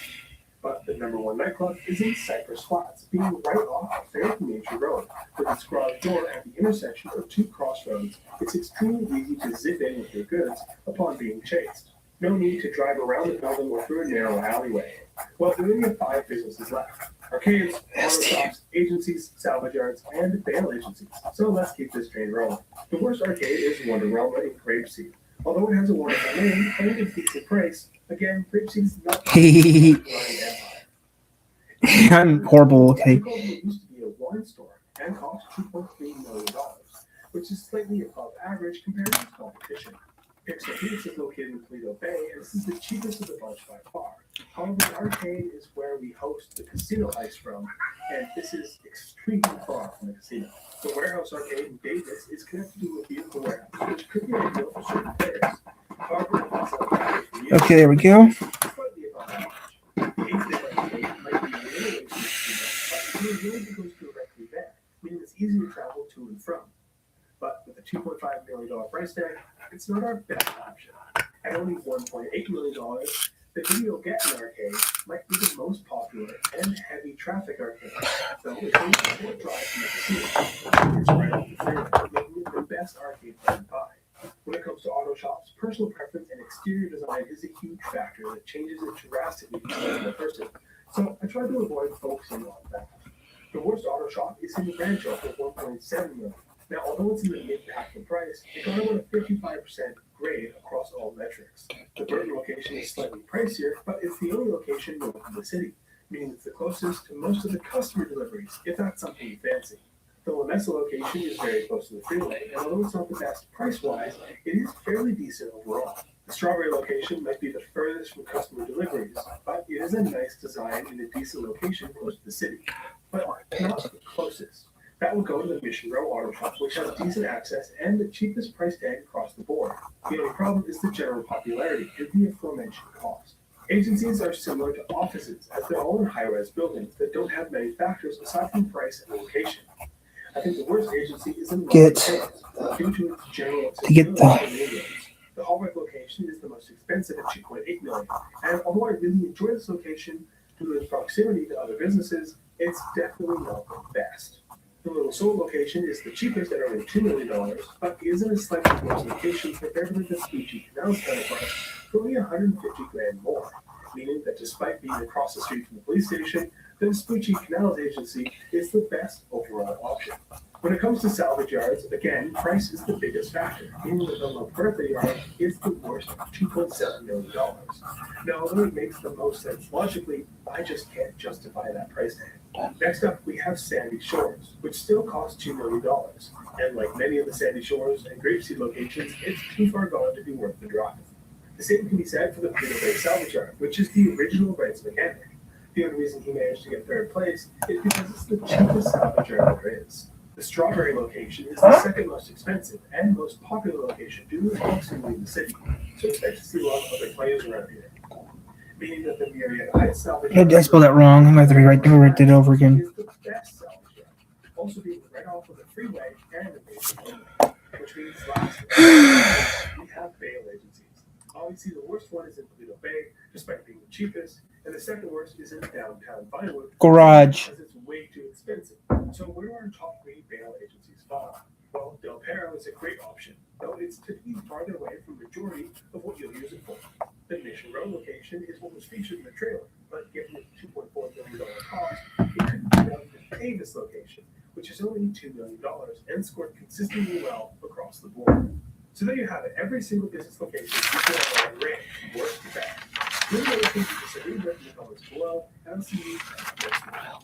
But the number one nightclub is in Cypress Flats, being right off Fairview Nature Road, with its garage door at the intersection of two crossroads. It's extremely easy to zip in with your goods upon being chased. No need to drive around the building or through a narrow alleyway. Well, we only have 5 businesses left: arcades, auto shops, agencies, salvage yards, and bail agencies. So let's keep this train rolling. The worst arcade is Wonderama in Grapeseed. Although it has a wonderful name and a decent price, again, Grapeseed is not I'm horrible. Okay. It used to be a wine store and cost $2.3 million, which is slightly above average compared to its competition. Pixel Phoenix is located in Toledo Bay, and this is the cheapest of the bunch by far. However, the arcade is where we host the casino heist from, and this is extremely far from the casino. The Warehouse Arcade in Davis is connected to a vehicle warehouse, which could be ideal for certain players. However, if it's not ideal for you, Okay, there we go. it's slightly above average. The Apex Arcade might be a little away from the casino, but the road goes directly there, meaning it's easy to travel to and from. But with a $2.5 million price tag, it's not our best option. At only $1.8 million, the Video Getting Arcade might be the most popular and heavy traffic arcade, though it's only a short drive from the casino. It's right off the freeway, making it the best arcade to buy. When it comes to auto shops, personal preference and exterior design is a huge factor that changes it drastically depending on the person. So I try to avoid focusing on that. The worst auto shop is in Rancho for $1.7 million. Now, although it's in the mid-pack in price, it got about a 55% grade across all metrics. The Burton location is slightly pricier, but it's the only location north of the city, meaning it's the closest to most of the customer deliveries, if that's something you fancy. The La Mesa location is very close to the freeway, and although it's not the best price-wise, it is fairly decent overall. The Strawberry location might be the furthest from customer deliveries, but it is a nice design in a decent location close to the city, but not the closest. That will go to the Mission Row Auto Shop, which has decent access and the cheapest price tag across the board. The only problem is the general popularity and the aforementioned cost. Agencies are similar to offices, as they're all in high-rise buildings that don't have many factors aside from price and location. I think the worst agency is in Get- due to its general to get the- accessibility. The Hallmark location is the most expensive at $2.8 million, and although I really enjoy this location due to its proximity to other businesses, it's definitely not the best. The Little Seoul location is the cheapest at only $2 million, but is in a slightly worse location compared to the Vespucci Canals counterpart for only $150,000 more, meaning that despite being across the street from the police station, the Vespucci Canals Agency is the best overall option. When it comes to salvage yards, again, price is the biggest factor, meaning that the La Puerta yard is the worst at $2.7 million. Now, although it makes the most sense logically, I just can't justify that price tag. Next up, we have Sandy Shores, which still costs $2 million. And like many of the Sandy Shores and Grapeseed locations, it's too far gone to be worth the drive. The same can be said for the Paleto Bay Salvage Yard, which is the original Brent's mechanic. The only reason he managed to get third place is because it's the cheapest salvage yard there is. The Strawberry location is the second most expensive and most popular location due to its proximity to the city, so expect to see a lot of other players around here. Meaning that the Murrieta Heights salvage yard I spelled that wrong. I'm going to have to rewrite it over again. is the best salvage yard, also being right off of the freeway and the basic roadway, which means last we have bail agencies. Obviously, the worst one is in Paleto Bay, despite being the cheapest, and the second worst is in downtown Vinewood. Garage. Because it's way too expensive. So where do our top 3 bail agencies fall? Well, Del Perro is a great option, though it's typically farther away from the majority of what you'll use it for. The Mission Row location is what was featured in the trailer, but given its $2.4 million cost, it couldn't be done to pay this location, which is only $2 million and scored consistently well across the board. So there you have it. Every single business location is on a rank from worst to best. Let me know if you disagree with in the comments below, and I'll see you next time.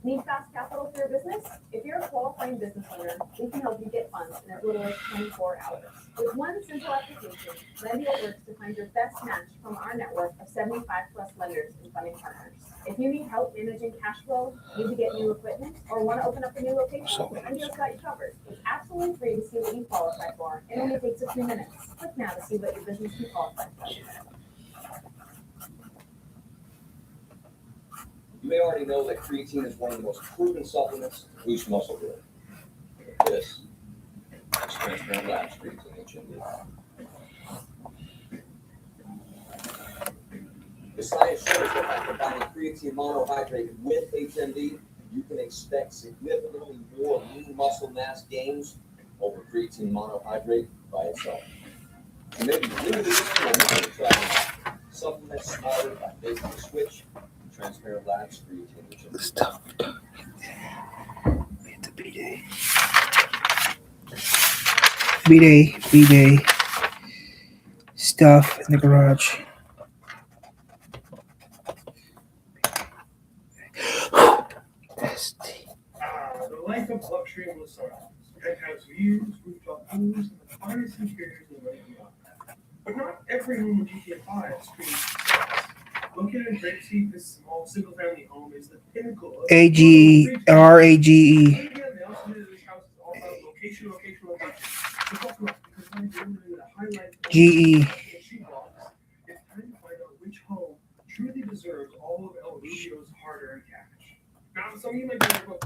Need fast capital for your business? If you're a qualifying business owner, we can help you get funds in as little as 24 hours. With one simple application, Lendio works to find your best match from our network of 75 plus lenders and funding partners. If you need help managing cash flow, need to get new equipment, or want to open up a new location, Lendio's got you covered. It's absolutely free to see what you qualify for. It only takes a few minutes. Click now to see what your business can qualify for. You may already know that creatine is one of the most proven supplements to boost muscle growth. This is Transparent Labs Creatine HMB. The science shows that by combining creatine monohydrate with HMB, you can expect significantly more lean muscle mass gains over creatine monohydrate by itself. You may be new to this tool, but try supplement smarter by making the switch. Transparent Labs Creatine HMB. Stuff. It's a B-Day. B-Day. Stuff in the garage. The life of luxury in Los Angeles. Penthouse views, rooftop pools, and the finest interiors in the way beyond that. But not every home in GTA 5 screams success. Located in Grapeseed, this small single-family home is the pinnacle of A-G-R-A-G-E. Again, they also know this house is all about location. So buckle up, because when you're in the highlight of G-E. the sheet box, it's time to find out which home truly deserves all of El Rubio's hard-earned cash. Now, some of you might be like,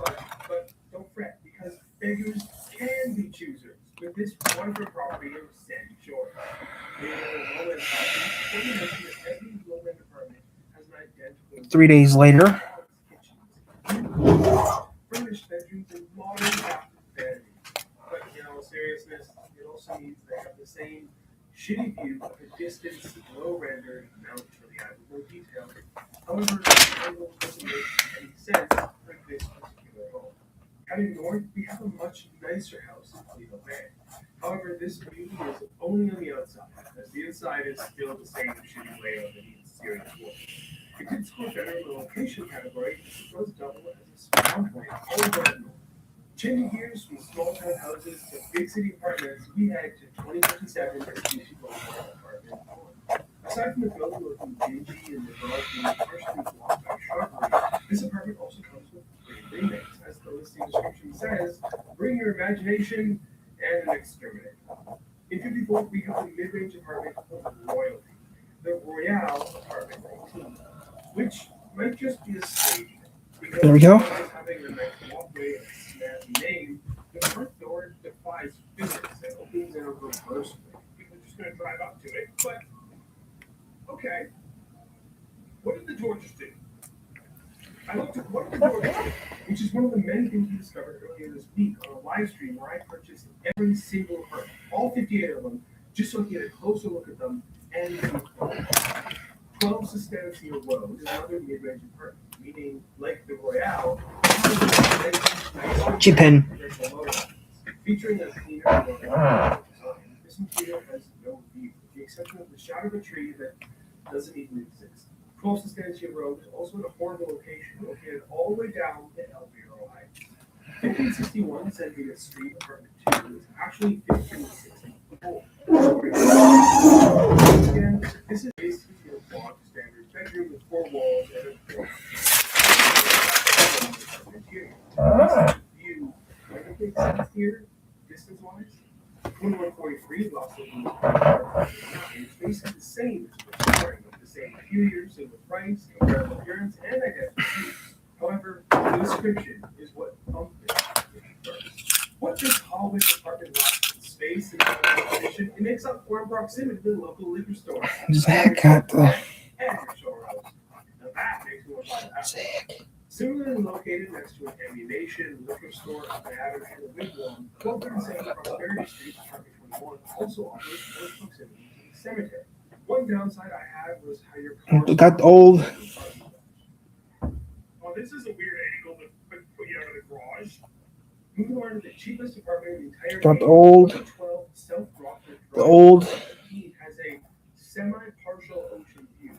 but don't fret, because beggars can be choosers with this wonderful property in Sandy Shores. They are low-end properties, so you mentioned that every low-end apartment has an identical 3 days later. furnished bedrooms and modern bathroom amenities. But in all seriousness, it also means they have the same shitty view of a distant, low-rendered mountain for the eye with no detail. However, the angle doesn't make any sense for this particular home. Heading north, we have a much nicer house in Paleto Bay. However, this view is only on the outside. is still the same shitty layout that needs serious work. It did score better in the location category because it was double as a spawn point all over the north. Changing gears from small town houses to big city apartments, we head to 2057 Mitsubishi Boulevard apartment 1. Aside from the building looking dingy and the garage being partially blocked by shrubbery, this apartment also comes with great remakes. As the listing description says, bring your imagination and an exterminator. In 54th, we have the mid-range apartment called Royalty, the Royale Apartment 19, which might just be a stage. There we go. Having a nice walkway and a snazzy name, the front door defies physics and opens in a reverse way. People are just going to drive up to it, but okay. What did the Georges do? I looked at what did the Georges do, which is one of the many things we discovered earlier this week on a live stream where I purchased every single apartment, all 58 of them, just so I could get a closer look at them and 12 Sustancia Road is another mid-range apartment, meaning like the Royale, G-Pen. featuring a cleaner design. This interior has no view, with the exception of the shadow of a tree that doesn't even exist. 12 Sustancia Road is also in a horrible location, located all the way down to El Bureau Heights. 1561 San Diego Street, apartment 2, is actually 1564. Again, this is basically your bog standard bedroom with 4 walls and a floor. View might make sense here, distance-wise. 2143 is also it's basically the same as the story, with the same interior, similar price, comparable appearance, and identical use. However, the description is what pumped it first. What this hallway apartment lacks in space and competition, it makes up for in proximity to the local liquor store. Zach got the And your showrooms. Now that makes me want to buy that. Similarly located next to an ammunition, liquor store, and avenue and a wigwam, 1237 Prosperity Street, apartment 21, also offers close proximity to the cemetery. One downside I had was how your car got old. Oh, this is a weird angle to put you out of the garage. Moving on to the cheapest apartment in the entire Got the game, old. 12 South Rockford The Drive. old. It has a semi-partial ocean view.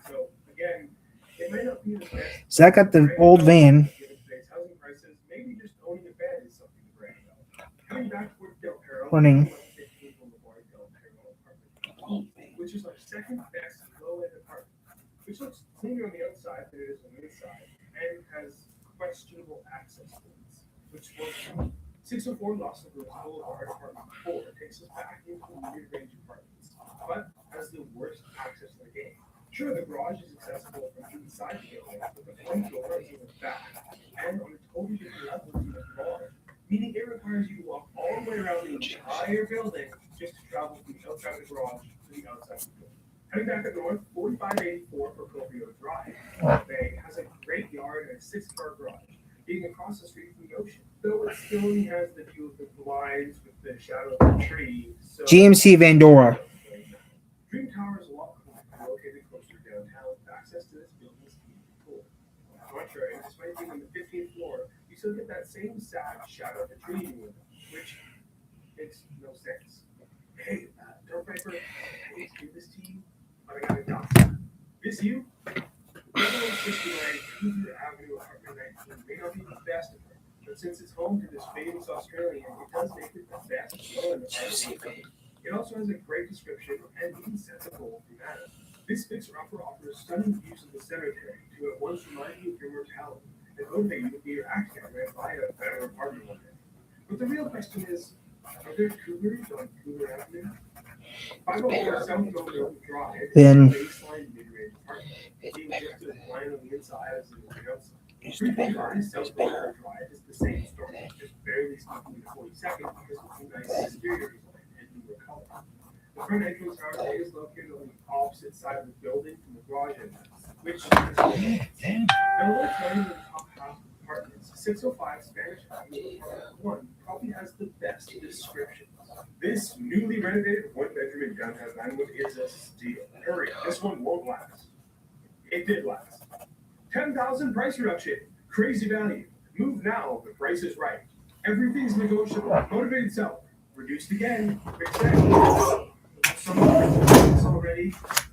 So again, it may not be the best. Zach got the old van. Given today's housing prices, maybe just owning a bed is something to brag about. Coming back towards Del Perro, Running. 15 Boulevard, Del Perro apartment, which is our second best low-end apartment, which looks cleaner on the outside than it is on the inside, and has questionable access points, which was 604 Los Angeles Boulevard, apartment 4, takes us back into the mid-range apartments, but has the worst access in the game. Sure, the garage is accessible from inside the building, but the front door is in the back, and on a totally different level to the bar, meaning it requires you to walk all the way around the entire building just to travel from the outside of the garage to the outside of the building. Heading back up north, 4584 Procopio Drive Bay has a great yard and a 6-car garage, being across the street from the ocean, though it still only has the view of the blinds with the shadow of the tree. So GMC Vandora. Dream Tower is a lot cooler, located closer to downtown. Access to this building is cool. On the contrary, despite being on the 15th floor, you still get that same sad shadow of the tree view, which makes no sense. Hey, Dark Viper, I hate to give this to you, but I gotta die. This you? 1169 Cougar Avenue, apartment 19 may not be the best apartment, but since it's home to this famous Australian, it does make it the best low-end apartment. It also has a great description and even sensible thematic. This fixer-upper offers stunning views of the cemetery to at once remind you of your mortality and motivate you to be your acting and buy a better apartment one day. But the real question is, are there cougars on Cougar Avenue? 504 South Road Drive is Then- a baseline mid-range apartment, being just as blind on the inside as on the outside. 345 South Road Drive is the same story, just barely sneaking to 42nd because of the nice exterior design and newer color. The front entrance hardware is located on the opposite side of the building from the garage entrance, which is now let's turn to the top half of the apartments. 605 Spanish Avenue, apartment 1 probably has the best description. This newly renovated one-bedroom in downtown Vinewood is a steal. Hurry, this one won't last. It did last. 10,000 price reduction. Crazy value. Move now. The price is right. Everything's negotiable. Motivated self. Reduced again. Quick sale. Some already,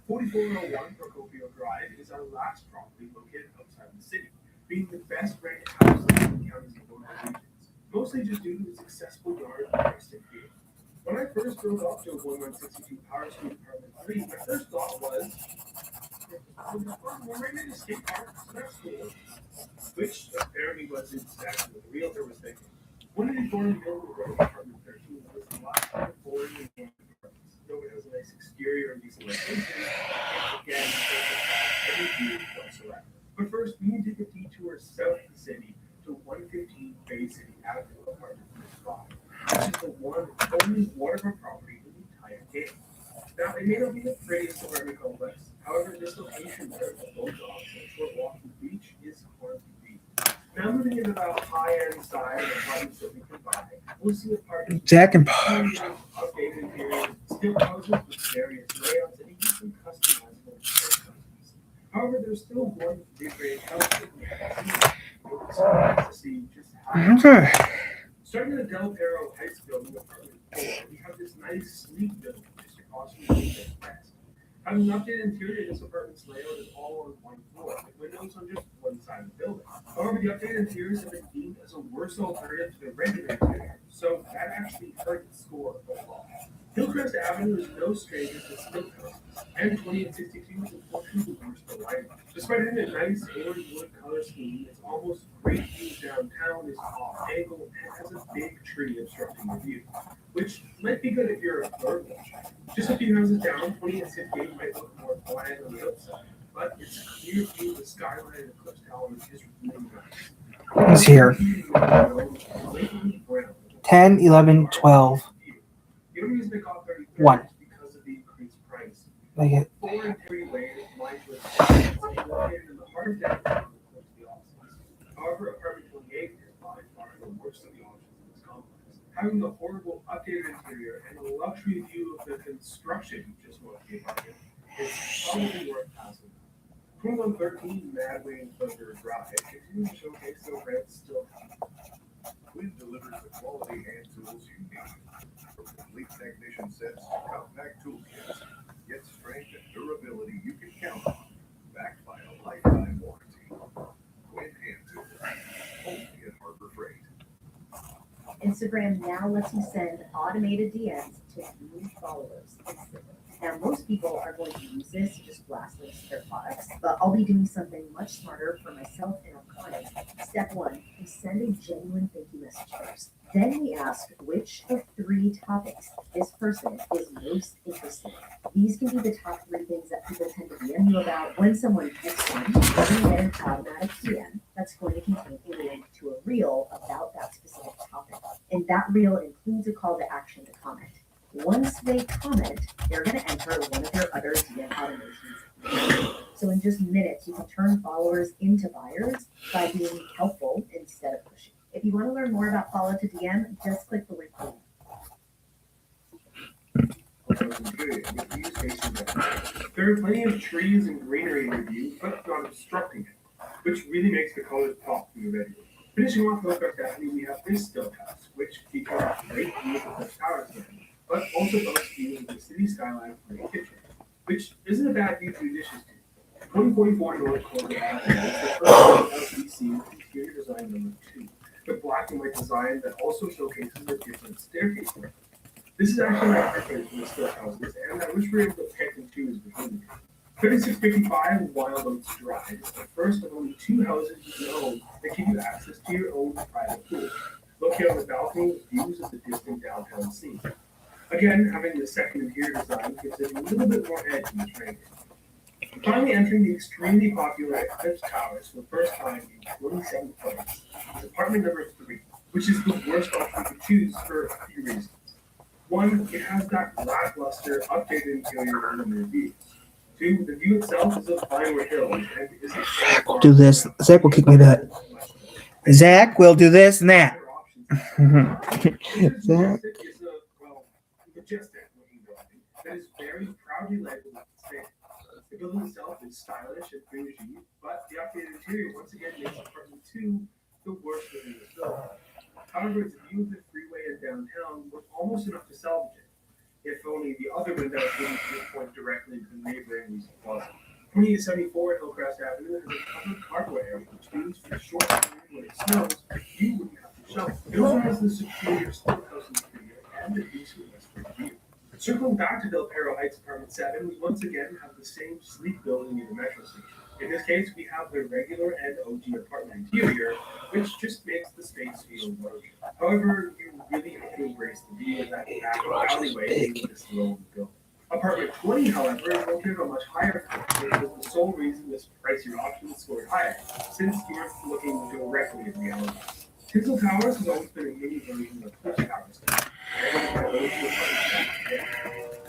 4401 Procopio Drive is our last property located outside the city, being the best rented house in the county's northern regions, mostly just due to its accessible yard and rustic view. When I first drove up to 1162 Power Street, Apartment 3, my first thought was, we're right near the skate park, so that's cool. Which apparently wasn't exactly what the realtor was thinking. 184 Millwood Road, Apartment 13, was the last of the boring and warm apartments. Though it has a nice exterior and decent location, and again, every view whatsoever. But first, we need to take a detour south of the city to 115 Bay City Avenue, Apartment 35, which is the one and only waterfront property in the entire game. Now, it may not be the prettiest apartment complex. However, this location there for both dogs and a short walk from the beach is hard to beat. Now, moving into the high-end side of apartments that we can buy, we'll see apartments Zach and updated interiors, still houses with various layouts, and even some customizable customs. However, there's still one big house that we haven't seen. We'll be surprised to see just how. Okay. Starting at the Del Perro Heights building, apartment 4, we have this nice, sleek building just across from the west. Having an updated interior, this apartment's layout is all on one floor, with windows on just one side of the building. However, the updated interiors have been deemed as a worse alternative to the regular interior, so that actually hurt the score overall. Hillcrest Avenue is no stranger to split houses, and 2062 is unfortunately the worst for lighting. Despite having a nice orange wood color scheme, it's almost great view downtown, is off angle, and has a big tree obstructing the view, which might be good if you're a bird watcher. Just a few houses down, 20 and 68 might look more quiet on the outside, but its clear view of the skyline and Eclipse Tower is really nice. It's here. 10, 11, 12. The only reason they got 33 One. is because of the increased price. Like it. 4 and 3 layers, lined with located in the heart of downtown and close to the offices. However, apartment 28 is by far the worst of the options in this complex. Having the horrible updated interior and the luxury view of the construction just what came out of it, it's probably worth passing. 2113 Mad Wayne Pleasure Drive continues to showcase the reds still have. Quinn delivers the quality hand tools you need. From complete technician sets to compact toolkits, get strength and durability you can count on, backed by a lifetime warranty. Quinn Hand Tools, only at Harbor Freight. Instagram now lets you send automated DMs to new followers instantly. Now, most people are going to use this to just blast links to their products, but I'll be doing something much smarter for myself and our clients. Step 1, we send a genuine thank you message first. Then we ask which of 3 topics this person is most interested in. These can be the top 3 things that people tend to DM you about. When someone picks one, you're going to get an automatic DM that's going to contain a link to a reel about that specific topic. And that reel includes a call to action to comment. Once they comment, they're going to enter one of their other DM automations. So in just minutes, you can turn followers into buyers by being helpful instead of pushing. If you want to learn more about follow to DM, just click the link below. There are plenty of trees and greenery in the view, but not obstructing it, which really makes the colors pop from the red. Finishing off Hillcrest Avenue, we have this still house, which features a great view of the tower again, but also boasts views of the city skyline from the kitchen, which isn't a bad view to do dishes to. 2044 North Corner Avenue is the first LCC interior design number 2, the black and white design that also showcases a different staircase layout. This is actually my preference for the still houses, and I wish we were able to pick and choose between them. 3655 Wild Oats Drive is the first of only 2 houses you can own that give you access to your own private pool, located on the balcony with views of the distant downtown scene. Again, having the second interior design gives it a little bit more edge in the training. Finally entering the extremely popular Eclipse Towers for the first time in 27th place is apartment number 3, which is the worst option to choose for a few reasons. 1, it has that lackluster, updated interior in the reviews. 2, the view itself is of Vinewood Hill and isn't. Zach will do this. Zach will kick me that. Zach will do this and that. Zach. Is a, well, majestic looking building that is very proudly labeled with the state. The building itself is stylish and bougie, but the updated interior once again makes apartment 2 the worst within the building. However, its view of the freeway and downtown was almost enough to salvage it. if only the other windows wouldn't point directly to the neighboring Lisa Plaza. 2874 Hillcrest Avenue has a covered carport area, which means for short period when it snows, you wouldn't have to shovel. It also has the superior stilt house interior and the decent western view. Circling back to Del Perro Heights Apartment 7, we once again have the same sleek building in the metro station. In this case, we have the regular and OG apartment interior, which just makes the space feel larger. However, you really have to embrace the view of that back alleyway with this low building. Apartment 20, however, is located on a much higher floor, which is the sole reason this pricier option is scored higher, since you're looking directly at the alleyway. Tinsel Towers has always been a mini version of Push Towers.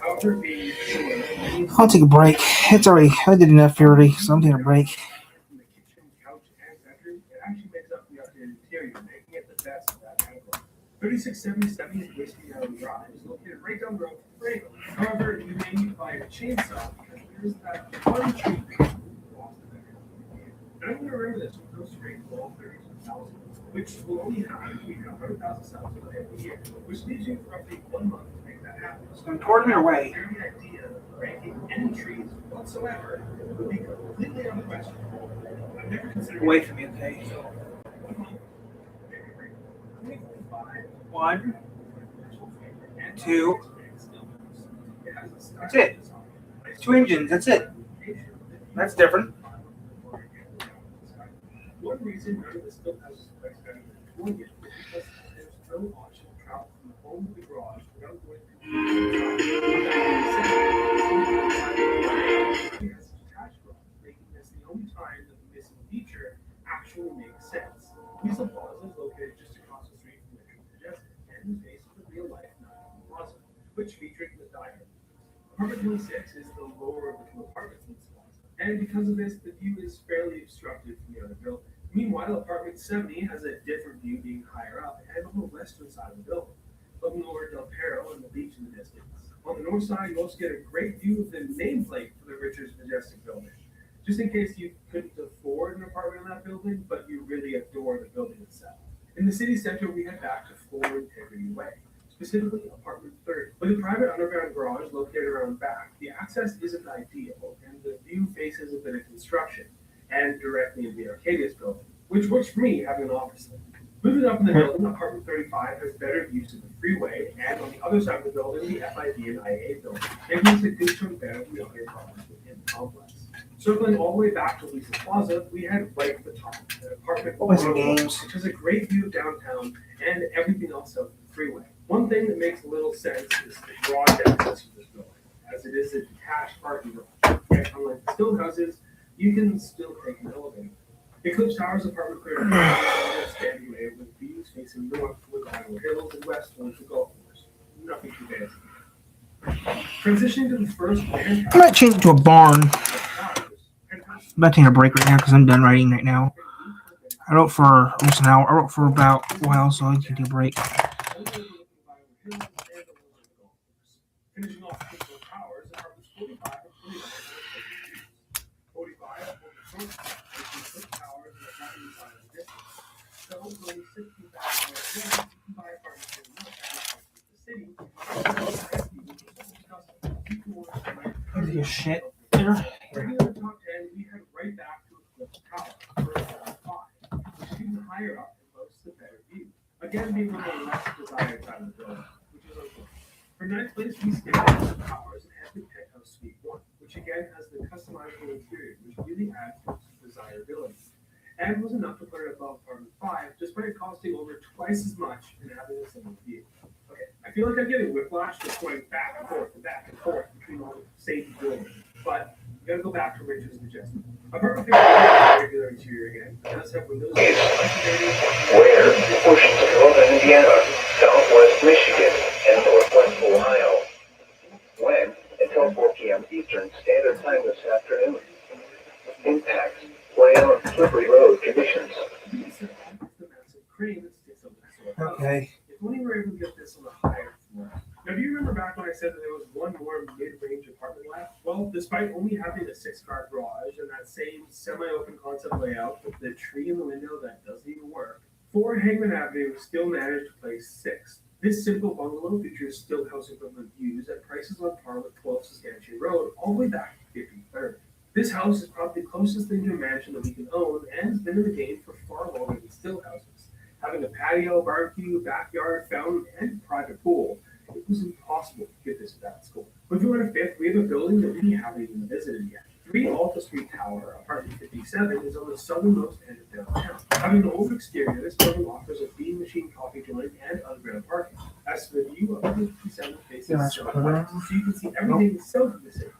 However, being similar, I'll take a break. It's already, I did enough already, so I'm taking a break. from the kitchen, couch, and bedroom, it actually makes up the updated interior, making it the best of that category. 3677 is Whiskey Island Drive, is located right down the road from Frago. However, you may need to buy a chainsaw because there's that one tree that lost the bedroom. And I'm going to remember this with no straight goal 32,000, which will only happen if we have 100,000 cells every year, which leaves you roughly 1 month to make that happen. So toward me or away? The very idea of ranking any trees whatsoever would be completely out of question. I've never considered Away from me, okay? So, 1, 2. That's it. 2 engines. That's it. That's different. One reason none of this still has specs better than 20 is because there's no option to travel from the home to the garage without going through it has a detached garage, making this the only time that the missing feature actually makes sense. Lisa Plaza is located just across the street from Metro Majestic and is based on the real-life 9 Plaza, which featured the diner. Apartment 26 is the lower of the 2 apartments in this plaza, and because of this, the view is fairly obstructed from the other building. Meanwhile, apartment 70 has a different view being higher up and on the western side of the building, looking over Del Perro and the beach in the distance. On the north side, you also get a great view of the nameplate for the Richards Majestic building. Just in case you couldn't afford an apartment in that building, but you really adore the building itself. In the city center, we head back to 4 Integrity Way, specifically apartment 30. With a private underground garage located around back, the access isn't ideal, and the view faces a bit of construction, and directly into the Arcadius building, which works for me having an office there. Moving up in the building, apartment 35 has better views of the freeway, and on the other side of the building, the FID and IA building, making it a good chunk better than the other apartments within the complex. Circling all the way back to Lisa Plaza, we head right at the top, at apartment Always in 101, games. which has a great view of downtown and everything else of the freeway. One thing that makes little sense is the garage access to this building, as it is a detached parking garage. Yet, unlike the still houses, you can still take an elevator. Eclipse Towers apartment 35 is a standing way with views facing north toward the Iowa Hills and west towards the golf course. Nothing too fancy. Transitioning to the first I might change it to a barn. I'm about to take a break right now because I'm done writing right now. I wrote for almost an hour. I wrote for about a while, so I can take a break. Finishing off Crystal Towers, apartments 45 and 45 on the north side, which is towers and the southern side of the district. So, only 16,000 by apartments in the north, the city. Where's your shit? Regular top 10, we head right back to Eclipse Tower for a 5, which is even higher up and boasts a better view. Again, being on the less desired side of the building, which is unfortunate. For ninth place, we skip Eclipse Towers and head to Penthouse Suite 1, which again has the customizable interior, which really adds to its desirability. And was enough to put it above apartment 5, despite it costing over twice as much and having a similar view. Okay, I feel like I'm getting whiplash just going back and forth between all the same buildings. But you gotta go back to Richards Majestic. Apartment 50 has a regular interior again. It does have windows. Where? Portions of northern Indiana, southwest Michigan, and northwest Ohio. When? Until 4 p.m. Eastern Standard Time this afternoon. Impacts. Layout, slippery road conditions. It's the massive crane that sticks up next to it. Okay. If only we were able to get this on the higher floor. Now, do you remember back when I said that there was one more mid-range apartment left? Well, despite only having a 6-car garage and that same semi-open concept layout with the tree in the window that doesn't even work, 4 Hangman Avenue still managed to place 6th. This simple bungalow features still house equivalent views at prices on par with 12 Saskatchewan Road, all the way back to 53rd. This house is probably the closest thing to a mansion that we can own and has been in the game for far longer than still houses. Having a patio, barbecue, backyard, fountain, and private pool, it was impossible to get this without school. Moving on to 5th, we have a building that we haven't even visited yet. 3 Alta Street Tower, apartment 57, is on the southernmost end of downtown. Having an old exterior, this building offers a Bean Machine coffee joint and underground parking. As for the view, apartment 57 faces southwest, so you can see everything south of the city.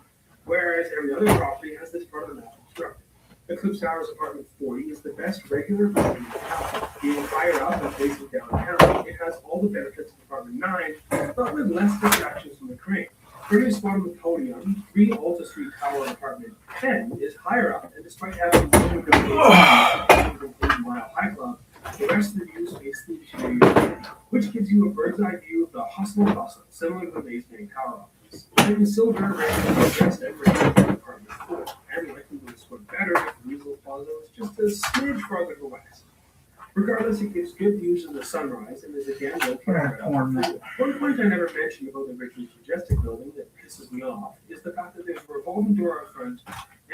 Whereas every other property has this part of the map obstructed. Eclipse Towers apartment 40 is the best regular building in town. Being higher up and facing downtown, it has all the benefits of apartment 9, but with less distractions from the crane. Further spot on the podium, 3 Alta Street Tower apartment 10 is higher up, and despite having a 180-mile high club, the rest of the views face the interior, which gives you a bird's eye view of the hustle and bustle, similar to the Maze Main Tower office. And the silver ranks the best ever in apartment 4, and likely would score better if Weasel Plaza was just a smidge farther to the west. Regardless, it gives good views of the sunrise and is again located right off the freeway. One point I never mentioned about the Richards Majestic building that pisses me off is the fact that there's a revolving door out front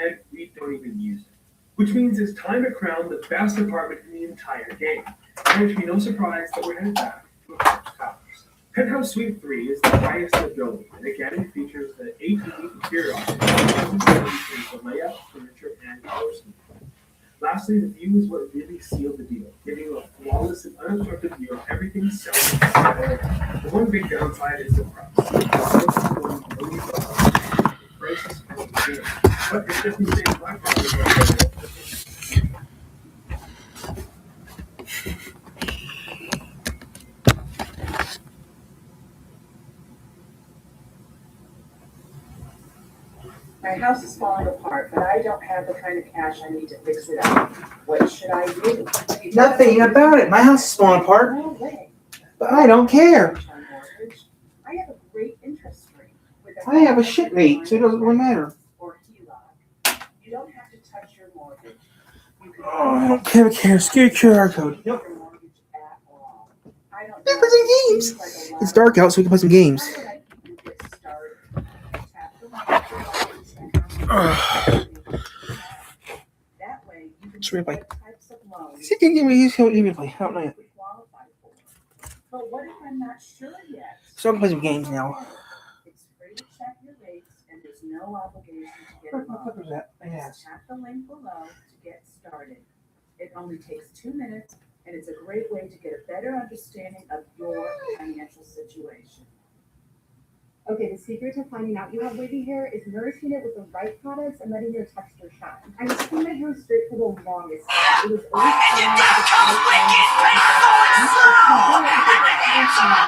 and we don't even use it. Which means it's time to crown the best apartment in the entire game. And it should be no surprise that we're headed back to Eclipse Towers. Penthouse Suite 3 is the highest in the building, and again it features the 8 unique interior options for layout, furniture, and color scheme. Lastly, the view is what really sealed the deal, giving you a flawless and unobstructed view of everything south of the city. The one big downside is the price. The price is good, but it's just the same black property. My house is falling apart, but I don't have the kind of cash I need to fix it up. What should I do? Nothing about it. My house is falling apart, No way. but I don't care. I have a great interest rate. with I have a shit rate, so it doesn't really matter. Or HELOC. You don't have to touch your mortgage. You can Oh, I don't care. Screw QR code. your mortgage at all. I don't Yeah, know. play some games. Seems like a lot It's dark out, so we can play some games. How would I get started? Tap the That way you can Should see we play? what types of loans See, give me play. I don't know yet. you qualify for. But what if I'm not sure yet? So I can play some games now. It's free to check your rates and there's no obligation to get Where a the fuck loan. was that? Yes. Just tap the link below to get started. It only takes 2 minutes and it's a great way to get a better understanding of your financial situation. Okay, the secret to finding out you have wavy hair is nourishing it with the right products and letting your texture shine. I was keeping my hair straight for the longest time. It was always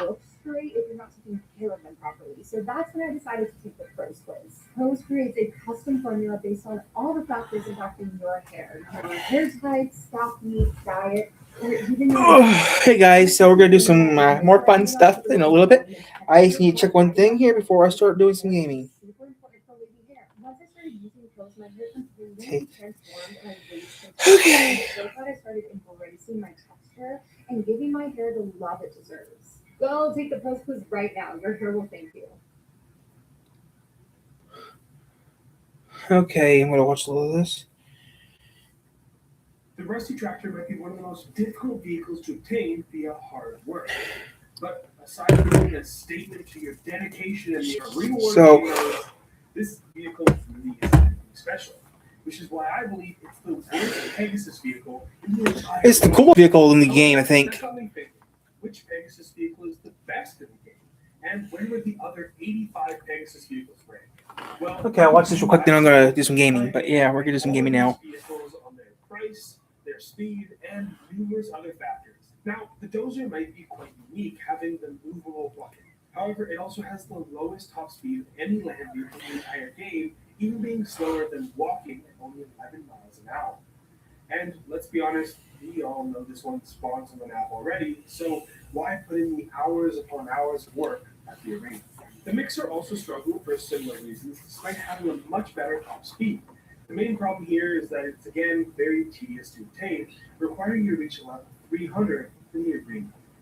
look straight if you're not taking care of them properly. So that's when I decided to take the Pros quiz. Pros creates a custom formula based on all the factors impacting your hair. Your hair type, scalp heat, diet, or even Hey guys, so we're gonna do some more fun stuff in a little bit. I just need to check one thing here before I start doing some gaming. super important for wavy hair. Once I started using Pros, my hair completely Okay. transformed and I wasted. Okay. So I thought I started embracing my texture and giving my hair the love it deserves. Go take the Pros quiz right now. Your hair will thank you. Okay, I'm gonna watch a little of this. The Rusty Tractor might be one of the most difficult vehicles to obtain via hard work. But aside from being a statement to your dedication and your reward, So- this vehicle really is something special. Which is why I believe it's the worst Pegasus vehicle in the entire It's the coolest vehicle in the game, I think. That's only thinking. Which Pegasus vehicle is the best in the game? And when were the other 85 Pegasus vehicles ranked? Well, Okay, I'll watch this real quick, then I'm gonna do some gaming. But yeah, we're gonna do some gaming now. Vehicles on their price, their speed, and numerous other factors. Now, the Dozer might be quite unique, having the movable bucket. However, it also has the lowest top speed of any land vehicle in the entire game, even being slower than walking at only 11 miles an hour. And let's be honest, we all know this one spawns on the map already, so why put in the hours upon hours of work at the arena? The Mixer also struggled for similar reasons, despite having a much better top speed. The main problem here is that it's again very tedious to obtain, requiring you to reach level 300 in the arena.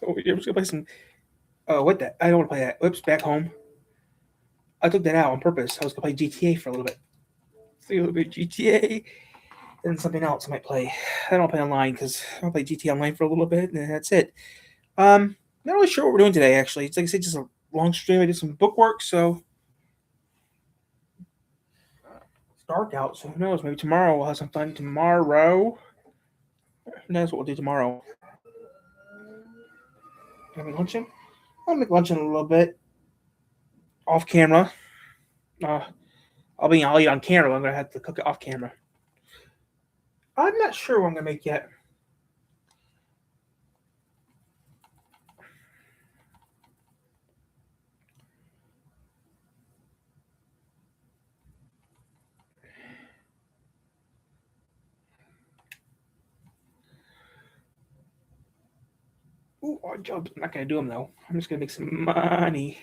So we're just gonna play some. Oh, what that? I don't want to play that. Whoops, back home. I took that out on purpose. I was gonna play GTA for a little bit. So a little bit of GTA and something else I might play. I don't play online because I'll play GTA online for a little bit and that's it. Not really sure what we're doing today. Actually, it's like I said, just a long stream. I did some bookwork, so it's dark out. So who knows? Maybe tomorrow we'll have some fun. Tomorrow, who knows what we'll do tomorrow? Having luncheon. I'll make luncheon a little bit off camera. I'll eat on camera. I'm gonna have to cook it off camera. I'm not sure what I'm gonna make yet. Ooh, odd jobs. I'm not gonna do them though. I'm just gonna make some money.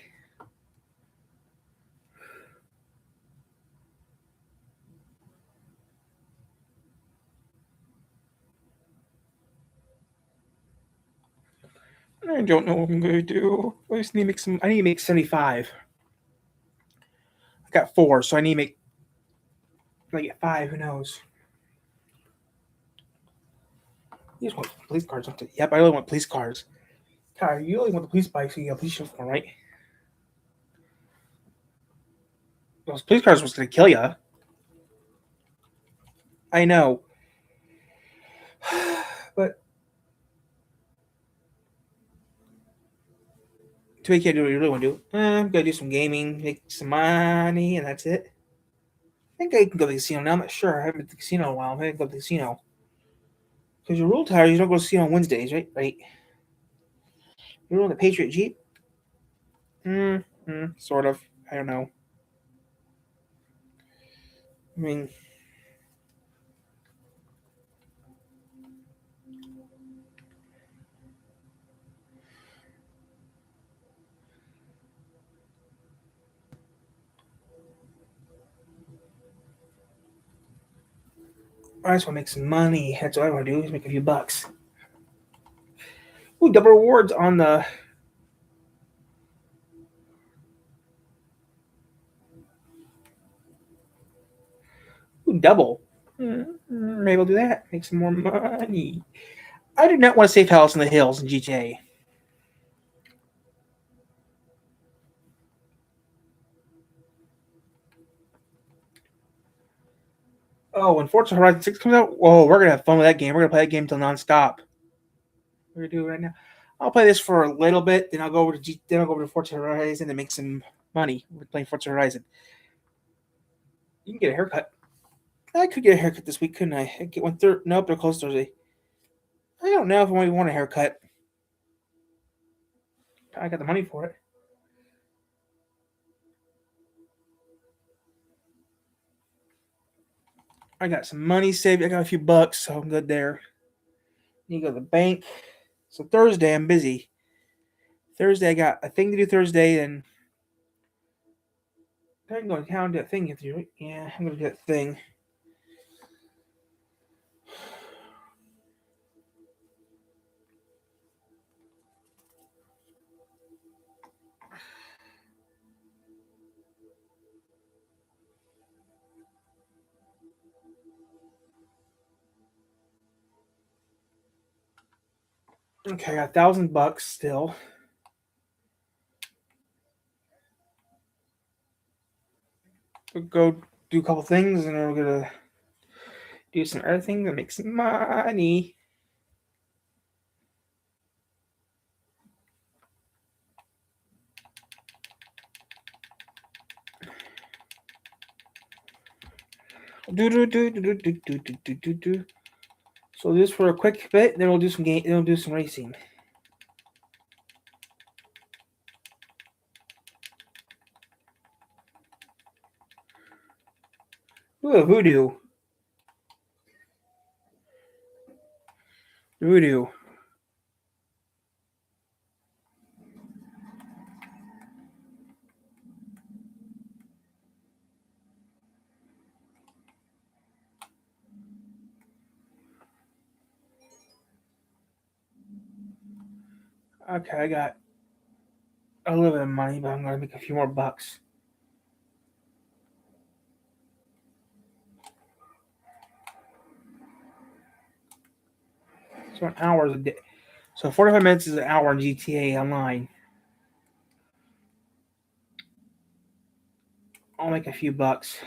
I don't know what I'm gonna do. I just need to make some. I need to make 75. I got 4, so I need to make. If I get 5, who knows? You just want police cards, don't you? Yep, I really want police cards. God, you really want the police bike so you get a police uniform, right? Those police cars was gonna kill you. I know. But to make you do what you really want to do, I'm gonna do some gaming, make some money, and that's it. I think I can go to the casino now. I'm not sure. I haven't been to the casino in a while. I'm gonna go to the casino. Because your rule tires, you don't go to the casino on Wednesdays, right? Right. You're on the Patriot Jeep? Sort of. I don't know. I mean, I just want to make some money. That's what I want to do, is make a few bucks. Ooh, double rewards on the. Ooh, double. Maybe I'll do that. Make some more money. I do not want a safe house in the hills in GTA. Oh, when Forza Horizon 6 comes out, whoa, we're going to have fun with that game. We're going to play that game till nonstop. We're going to do it right now. I'll play this for a little bit, then I'll go over to Forza Horizon and make some money with playing Forza Horizon. You can get a haircut. I could get a haircut this week, couldn't I? I get one nope, they're closed Thursday. I don't know if I want a haircut. I got the money for it. I got some money saved. I got a few bucks, so I'm good there. Need to go to the bank. So Thursday, I'm busy. Thursday, I got a thing to do Thursday, and I can go to town and do that thing. Yeah, I'm going to do that thing. Okay, I got $1,000 still. We'll go do a couple things, and then we're gonna do some other things and make some money. Do. So this for a quick bit, then we'll do some game. Then we'll do some racing. Ooh, voodoo. Voodoo. Okay, I got a little bit of money, but I'm gonna make a few more bucks. So an hour is a day. So 45 minutes is an hour in GTA Online. I'll make a few bucks.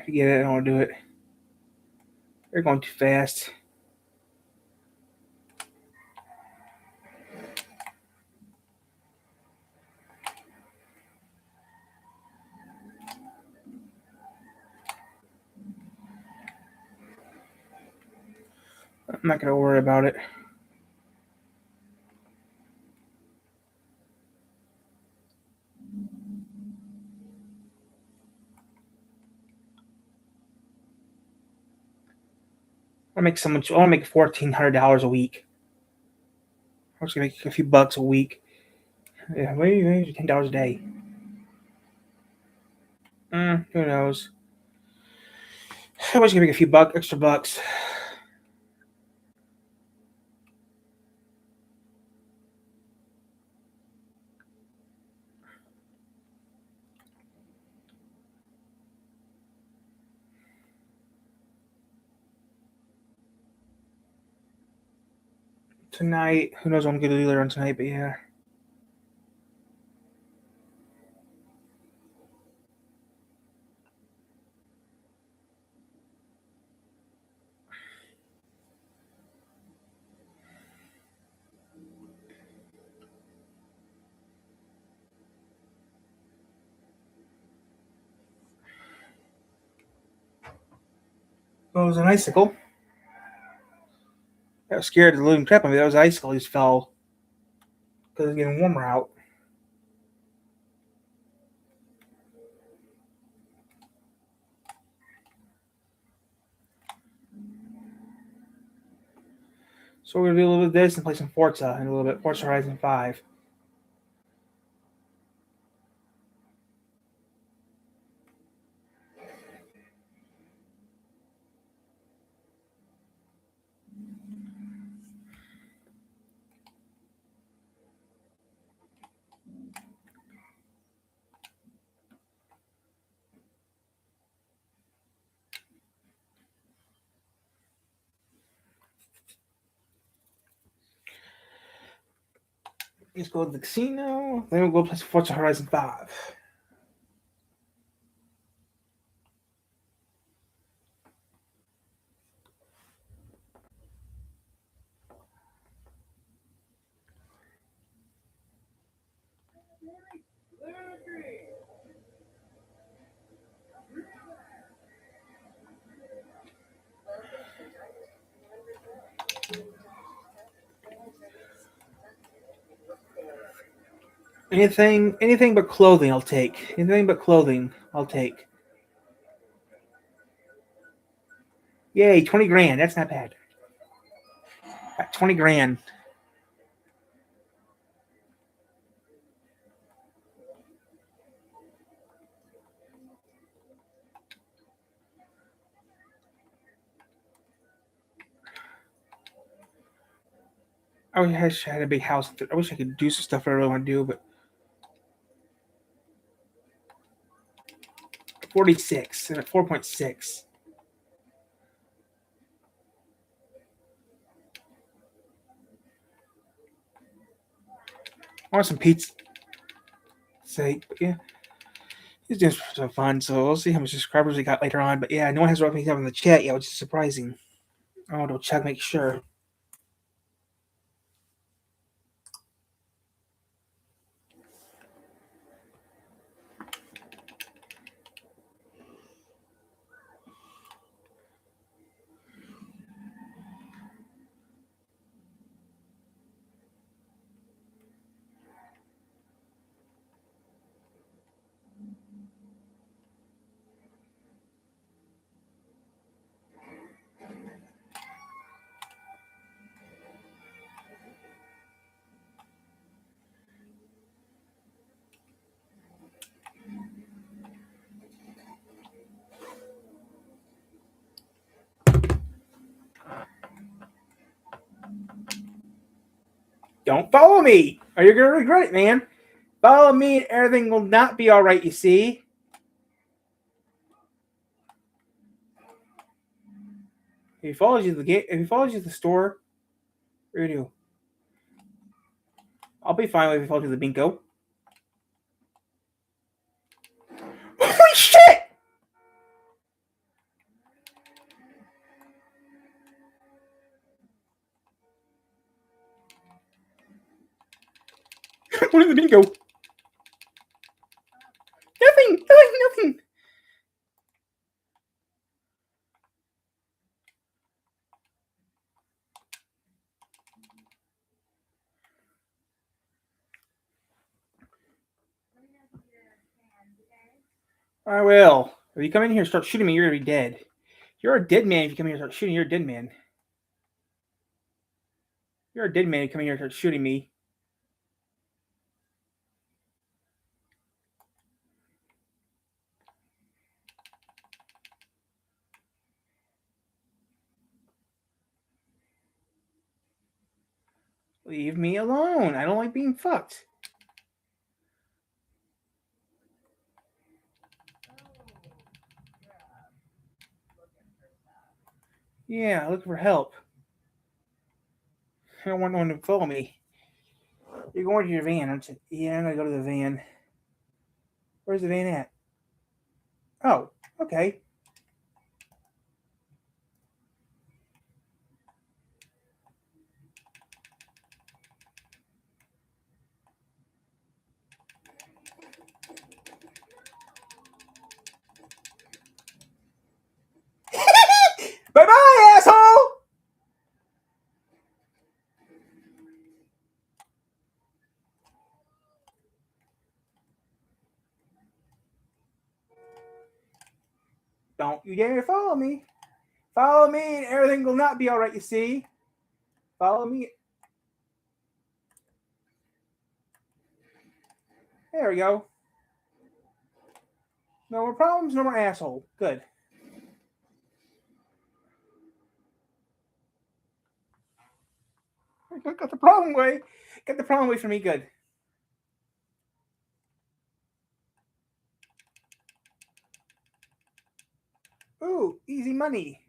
Forget it. I don't want to do it. They're going too fast. I'm not going to worry about it. I make so much. I want to make $1,400 a week. I'm just gonna make a few bucks a week. Yeah, maybe $10 a day. Who knows? I'm just gonna make a few extra bucks. Tonight, who knows what I'm gonna do later on tonight, but yeah. Oh, it was an icicle. I was scared of the living crap. I mean, that was an icicle. He just fell because it's getting warmer out. So we're gonna do a little bit of this and play some Forza and a little bit Forza Horizon 5. Let's go to the casino. Then we'll go play some Forza Horizon 5. Anything but clothing, I'll take. Anything but clothing, I'll take. Yay, 20 grand. That's not bad. Got 20 grand. I wish I had a big house. I wish I could do some stuff I really want to do, but 46 and at 4.6. I want some pizza. Say, but yeah, it's just for fun. So we'll see how much subscribers we got later on. But yeah, no one has anything up in the chat yet, which is surprising. Oh, to check, make sure. Don't follow me, or you're gonna regret it, man. Follow me, and everything will not be all right. You see. If he follows you to the gate, if he follows you to the store, what do you do? I'll be fine if he follows you to the bingo. Holy shit! What is the bingo? Nothing. I will. If you come in here and start shooting me, you're gonna be dead. You're a dead man if you come here and start shooting. You're a dead man. You're a dead man if you come in here and start shooting me. Leave me alone. I don't like being fucked. Yeah, looking for help. I don't want no one to follow me. You're going to your van, aren't you? Yeah, I'm gonna go to the van. Where's the van at? Oh, okay. Bye-bye, asshole! Don't you dare follow me. Follow me and everything will not be all right, you see. Follow me. There we go. No more problems, no more asshole. Good. Got the problem away. Get the problem away from me. Good. Ooh, easy money.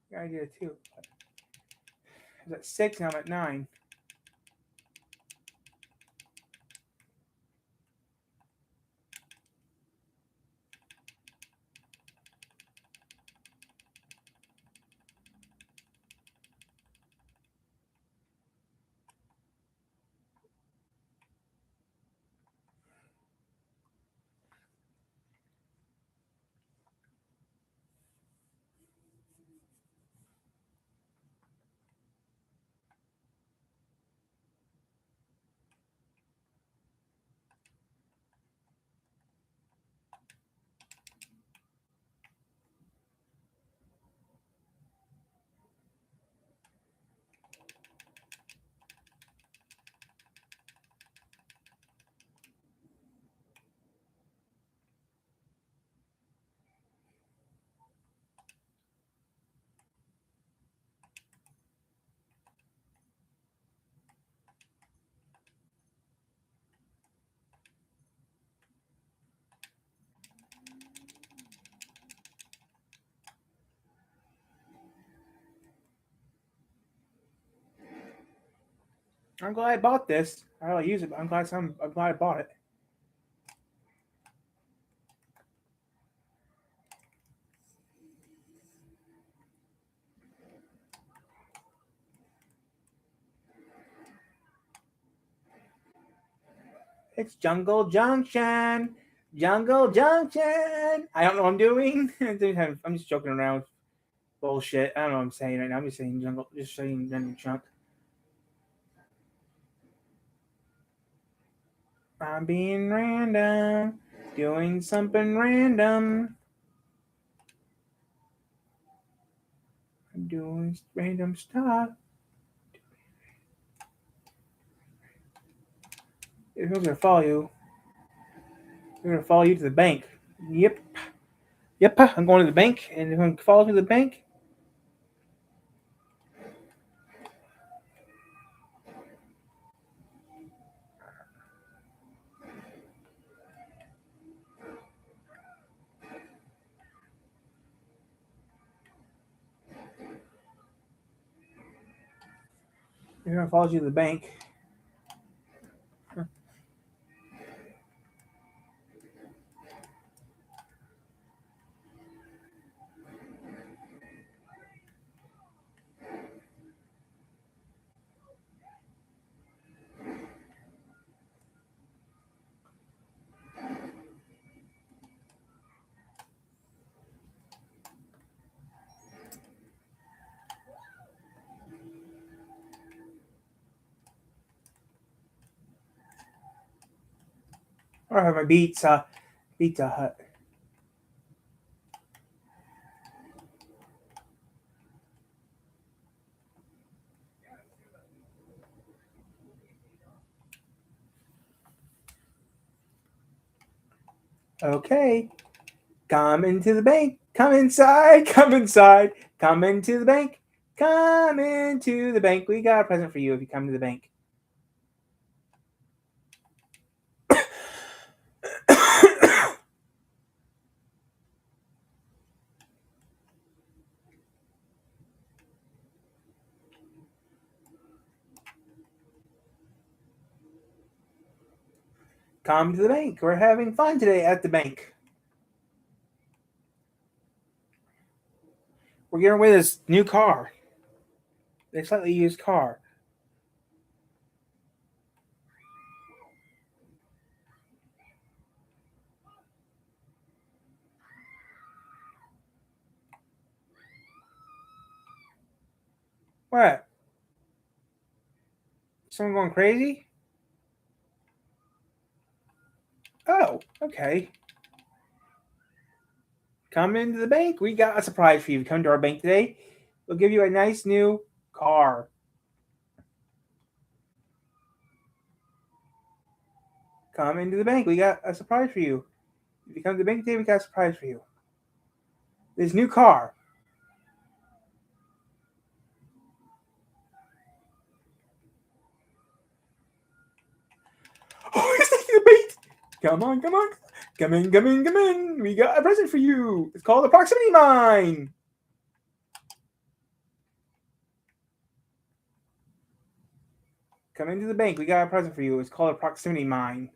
Good idea too. I was at 6, now I'm at 9. I'm glad I bought this. I don't use it, but I'm glad I bought it. It's Jungle Junction. Jungle Junction. I don't know what I'm doing. I'm just joking around with bullshit. I don't know what I'm saying right now. I'm just saying Jungle Chunk. I'm being random. Doing something random. I'm doing random stuff. Who's gonna follow you? They're gonna follow you to the bank. Yep. Yep. I'm going to the bank, and they're gonna follow me to the bank. They're gonna follow you to the bank. Or have my pizza hut. Okay. Come into the bank. Come inside. Come inside. Come into the bank. Come into the bank. We got a present for you if you come to the bank. Come to the bank. We're having fun today at the bank. We're getting away this new car. A slightly used car. What? Someone going crazy? Oh, okay. Come into the bank. We got a surprise for you. Come to our bank today. We'll give you a nice new car. Come into the bank. We got a surprise for you. If you come to the bank today, we got a surprise for you. This new car. Oh, he's taking the bait. Come on, come on. Come in, come in, come in. We got a present for you. It's called the Proximity Mine. Come into the bank. We got a present for you. It's called a Proximity Mine.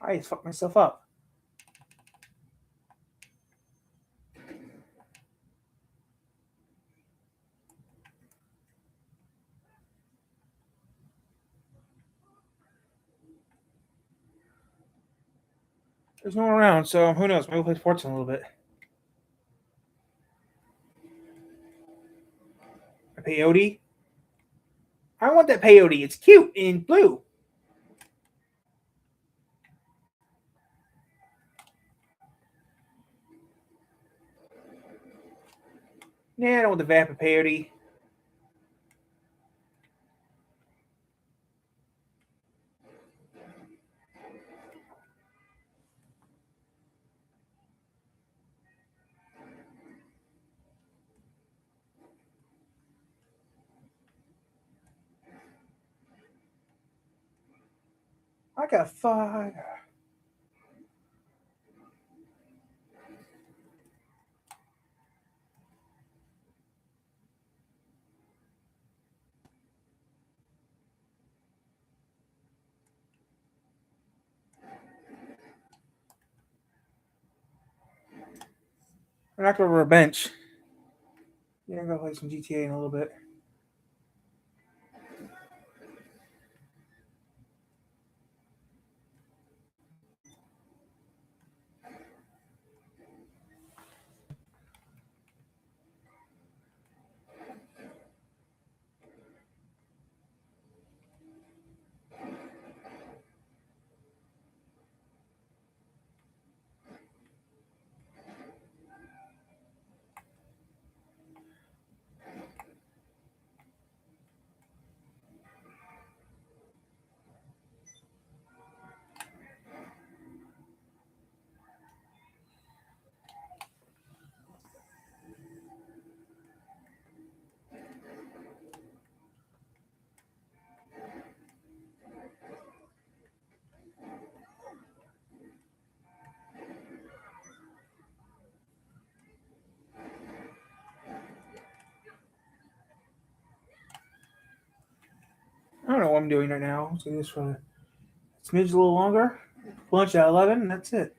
I just fucked myself up. There's no one around, so who knows? Maybe we'll play Fortune a little bit. A peyote? I want that peyote. It's cute in blue. Nah, I don't want the vapor peyote. I got fire. I knocked over a bench. Yeah, I'm gonna play some GTA in a little bit. I don't know what I'm doing right now. Let's do this for a smidge a little longer. Lunch at 11, and that's it.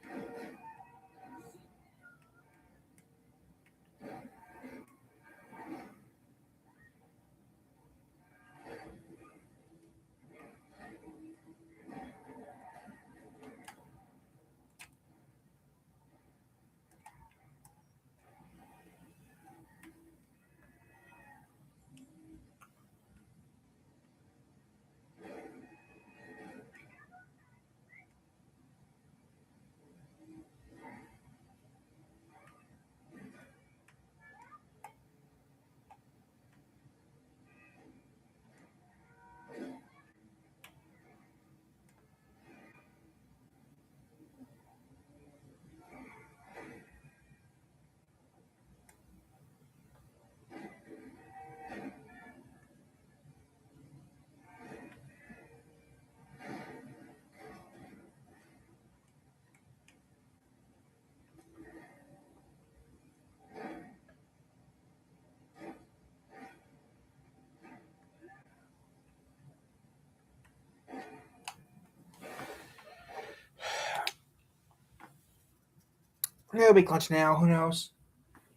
It'll be lunch now. Who knows?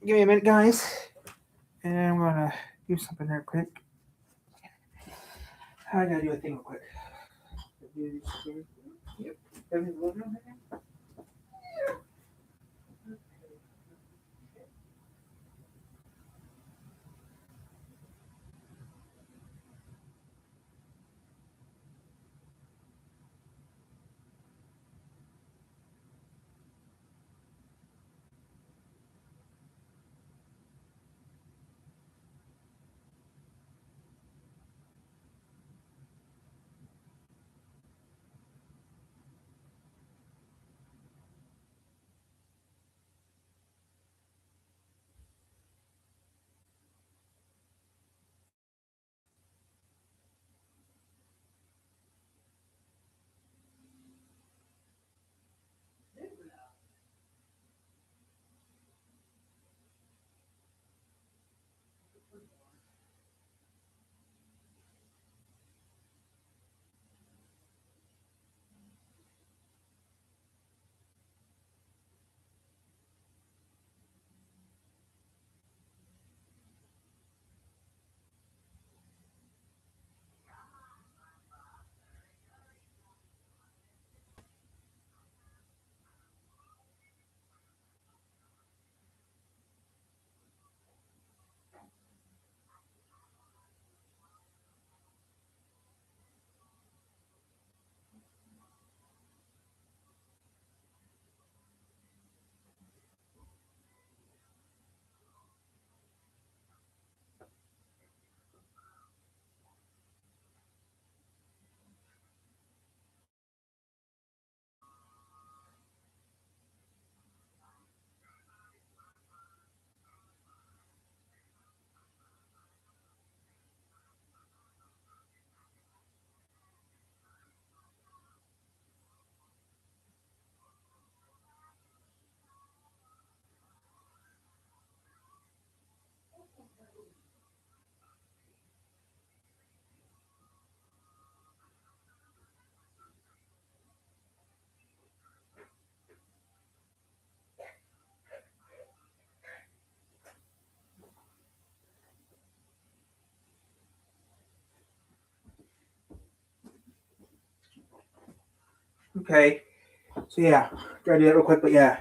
Give me a minute, guys. And I'm gonna do something there quick. I gotta do a thing real quick. Yep. Everything's loaded on there? Okay. So yeah, gotta do that real quick, but yeah.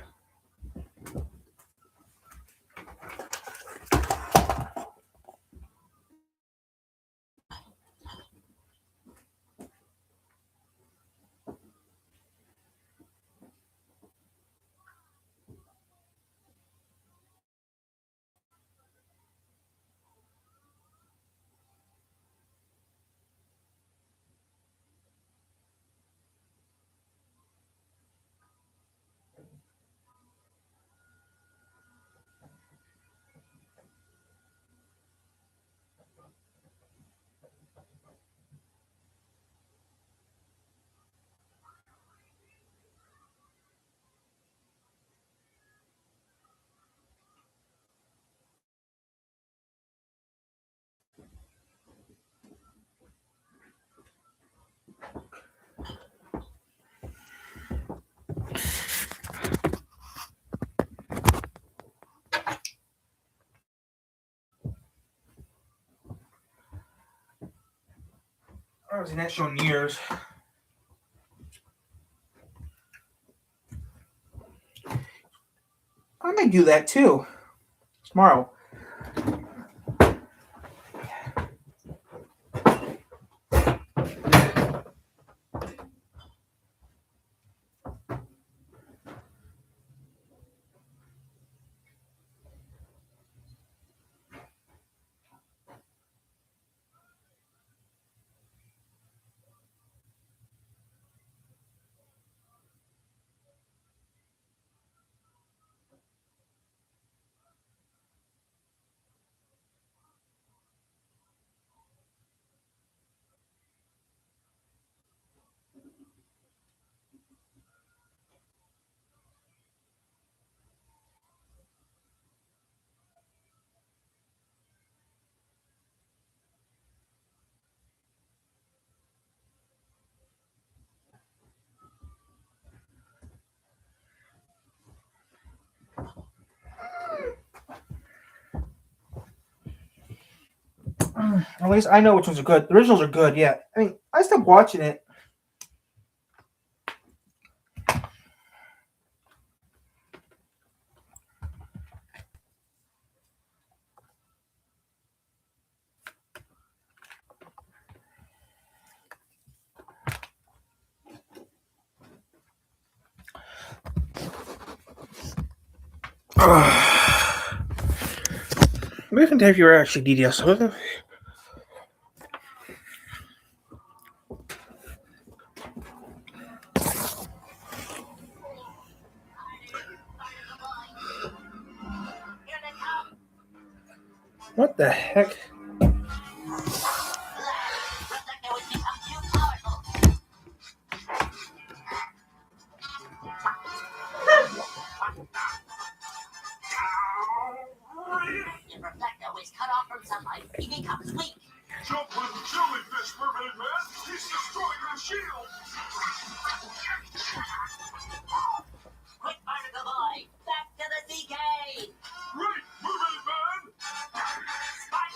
I haven't seen that show in years. I might do that too tomorrow. At least I know which ones are good. The originals are good, yeah. I mean, I stopped watching it. We haven't have your actually details. What the heck? If Reflecto is cut off from sunlight, he becomes weak. Jump with the jellyfish, mermaid man! He's destroying her shield! Quick, Barnacle Boy! Back to the sea cave! Right, mermaid man! Spot!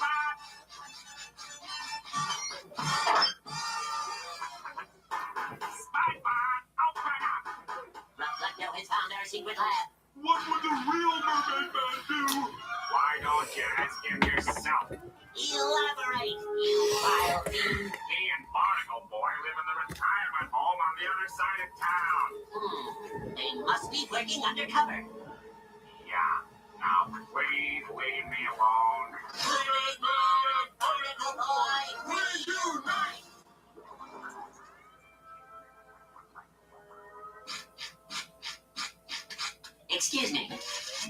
Spot, open up! Reflecto has found our secret lab. What would the real mermaid man do? Why don't you ask him yourself? Elaborate, you vile fiend. Me and Barnacle Boy live in the retirement home on the other side of town. They must be working undercover. Yeah. Now, please leave me alone. Mermaid Man, Barnacle Boy, reunite! Excuse me.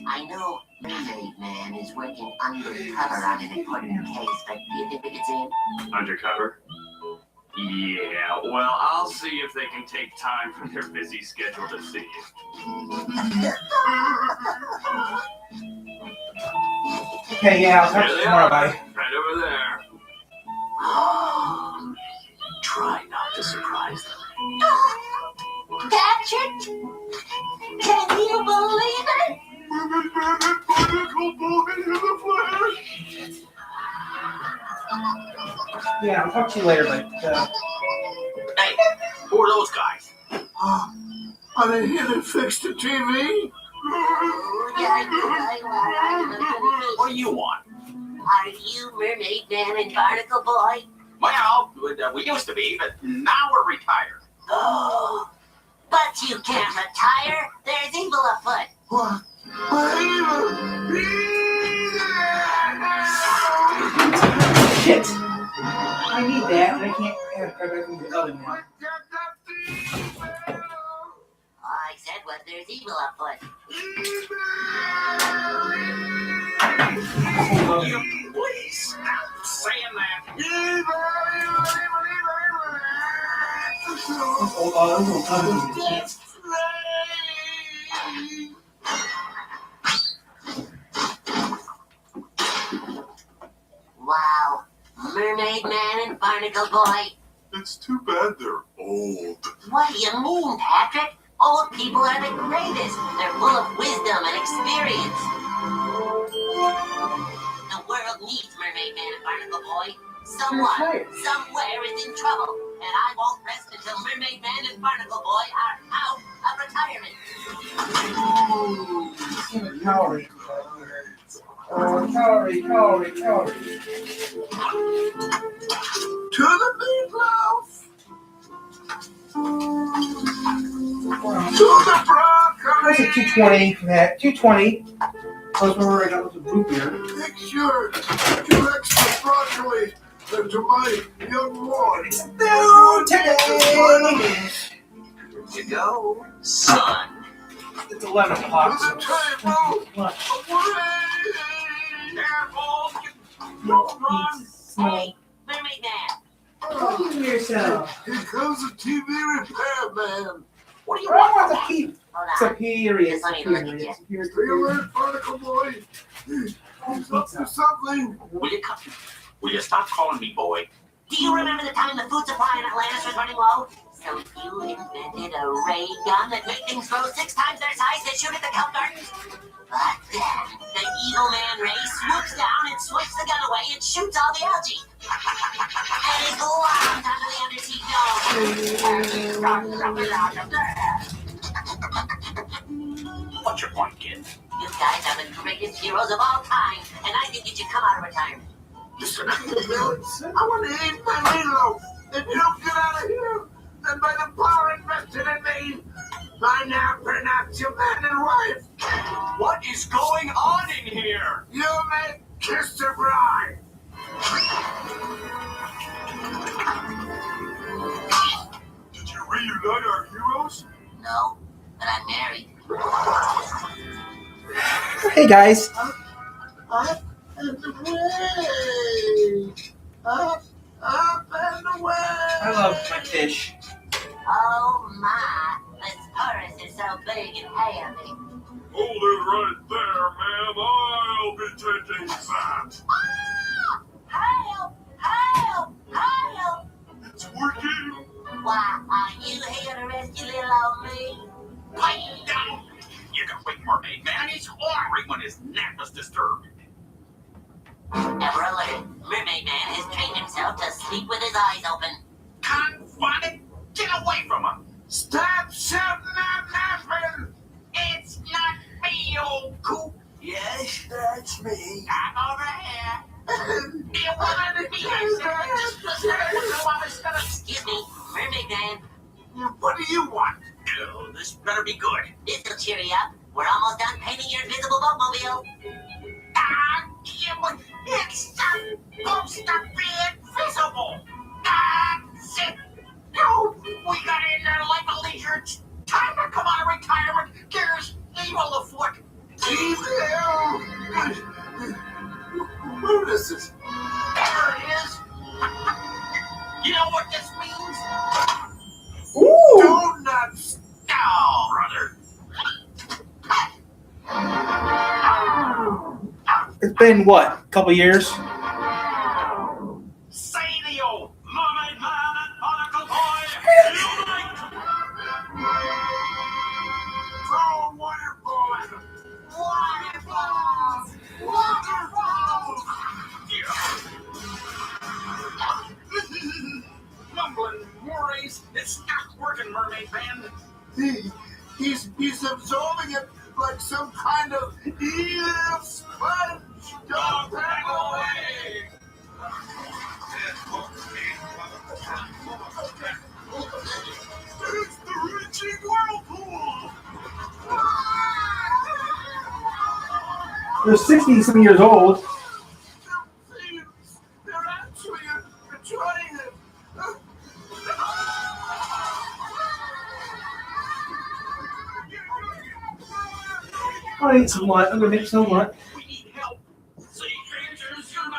I know Mermaid Man is working undercover on an important case, but do you think we could see him? Undercover? Yeah, well, I'll see if they can take time from their busy schedule to see you. Okay, yeah, I'll talk to you tomorrow. Bye. Right over there. Try not to surprise them. Catch it? Can you believe it? Mermaid Man and Barnacle Boy in the flesh! Yeah, I'll talk to you later, but Hey, who are those guys? Are they here to fix the TV? What do you want? Are you Mermaid Man and Barnacle Boy? Well, we used to be, but now we're retired. Oh, but you can't retire. There's evil afoot. What? Shit! I need that, but I can't have it back in the oven now. All I said was there's evil afoot. Please stop saying that. Wow, Mermaid Man and Barnacle Boy. It's too bad they're old. What do you mean, Patrick? Old people are the greatest. They're full of wisdom and experience. The world needs Mermaid Man and Barnacle Boy. Someone, somewhere is in trouble, and I won't rest until Mermaid Man and Barnacle Boy are out of retirement. Calorie. Calorie. To the meatloaf! To the broccoli! That's a 220 for that. 220. Plus we're right up with the root beer. Make sure 2 extra broccoli to my young boy. No, today. Here you go, son. It's 11 o'clock. To the table! Lunch. Careful! Don't run! Hey, Mermaid Man. Look at yourself. Here comes the TV repair man. What do you I want? want to keep. Hold It's on. a period. Just let me look at you. Stay alert, Barnacle Boy. He's up to something. Will you stop calling me boy? Do you remember the time the food supply in Atlantis was running low? So you invented a ray gun that made things grow 6 times their size to shoot at the kelp gardens? But then, the evil man Ray swoops down and swipes the gun away and shoots all the algae. And it globs onto the undersea dome. What's your point, kid? You guys are the greatest heroes of all time, and I think you should come out of retirement. Listen, I want to eat my meatloaf. If you don't get out of here, then by the power invested in me, I now pronounce you man and wife. What is going on in here? You may kiss the bride. Did you reunite our heroes? No, but I'm married. Hey guys. Up and away. Up and away. I love my fish. Oh my, this Taurus is so big and heavy. Hold it right there, ma'am. I'll be taking that. Ah! Help! Help! Help! It's working. Why, are you here to rescue little old me? Pipe down! You can wake Mermaid Man. He's ornery when his nap is disturbed. Ever alert, Mermaid Man has trained himself to sleep with his eyes open. Confound it! Get away from him! Stop shouting at nothing. It's not me, old coot. Yes, that's me. I'm over here. You want to be Excuse me, Mermaid Man. What do you want? Oh, this better be good. This'll cheer you up. We're almost done painting your invisible boatmobile. Ah, yeah, but it's supposed to be invisible. That's it. No, we got in there like a leisure. It's time to come out of retirement. There's evil afoot. Evil. Where is this? There it is. You know what this means? Ooh. Donuts. Oh, brother. It's been what? A couple years? Say the old Mermaid Man and Barnacle Boy unite! Throw a waterfall at him. Waterfalls! Waterfalls! Mumbling Murrays, it's not working, Mermaid Man. He's absorbing it like some kind of evil sponge. Don't back away! It's the reaching whirlpool! They're 60-some years old. They're actually trying it. I'll eat some what? I'm gonna make some what? We need help. Sea creatures unite!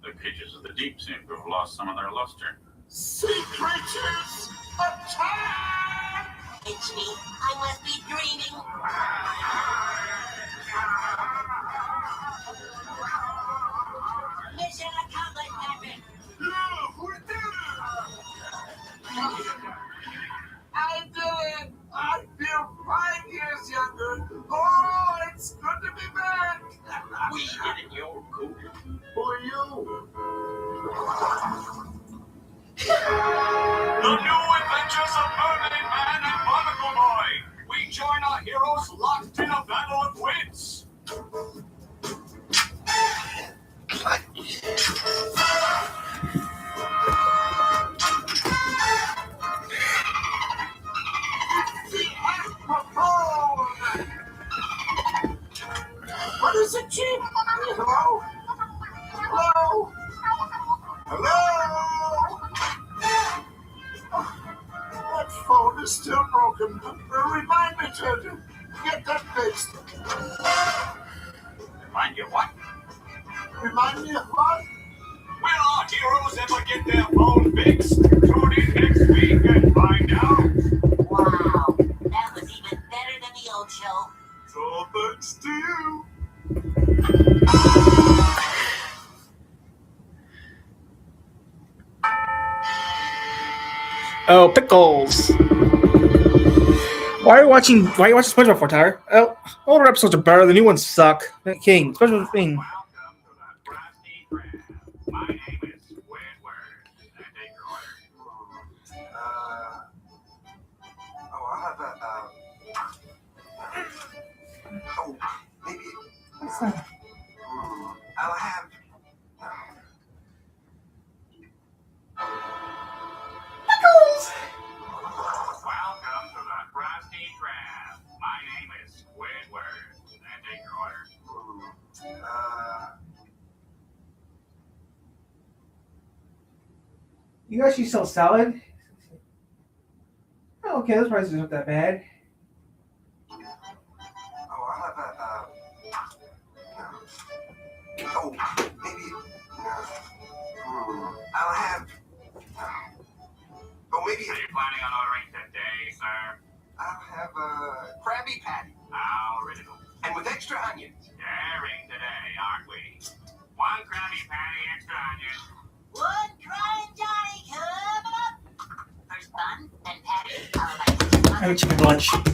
The creatures of the deep seem to have lost some of their luster. Sea creatures attack! It's me. I must be dreaming. Mission accomplished, Patrick. Yeah, we did it! I did it! I feel 5 years younger. Oh, it's good to be back! We did it, you're cool. Who are you? The new adventures of Mermaid Man and Barnacle Boy. We join our heroes locked in a battle of wits. What is it, Chief? Hello? Hello? Hello? That phone is still broken. Remind me to get that fixed. Remind you what? Remind me of what? Will our heroes ever get their phone fixed? Tune in next week and find out. Wow, that was even better than the old show. It's all thanks to you. Oh, pickles. Why are you watching SpongeBob for, Tyler? Oh, older episodes are better. The new ones suck. King, SpongeBob thing. Welcome to the Krusty Krab. My name is Squidward. I take your order. I'll have a, oh, maybe. What's that? I'll have. Pickles! Welcome to the Krusty Krab. My name is Squidward. I take your order. You actually sell salad? Oh, okay, those prices aren't that bad. Oh, I'll have a, oh, maybe. I'll have. Oh, maybe. Are you planning on ordering today, sir? I'll have a Krabby Patty. How original. And with extra onions. Daring today, aren't we? One Krabby Patty, extra onion. One crying Johnny coming up. First bun, then patty, followed by I have a chicken lunch. bun,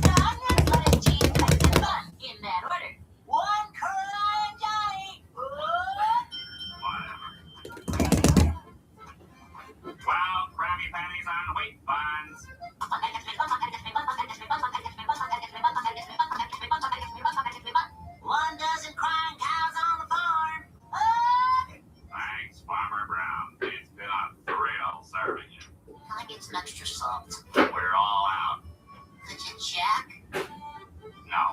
lettuce, cheese, and bun. In that order. One crying Johnny. Whatever. 12 Krabby Patties on wheat buns. One dozen crying cows on the farm. Thanks, Farmer Brown. It's been a thrill serving you. Can I get some extra salt? We're all out. Could you check? No.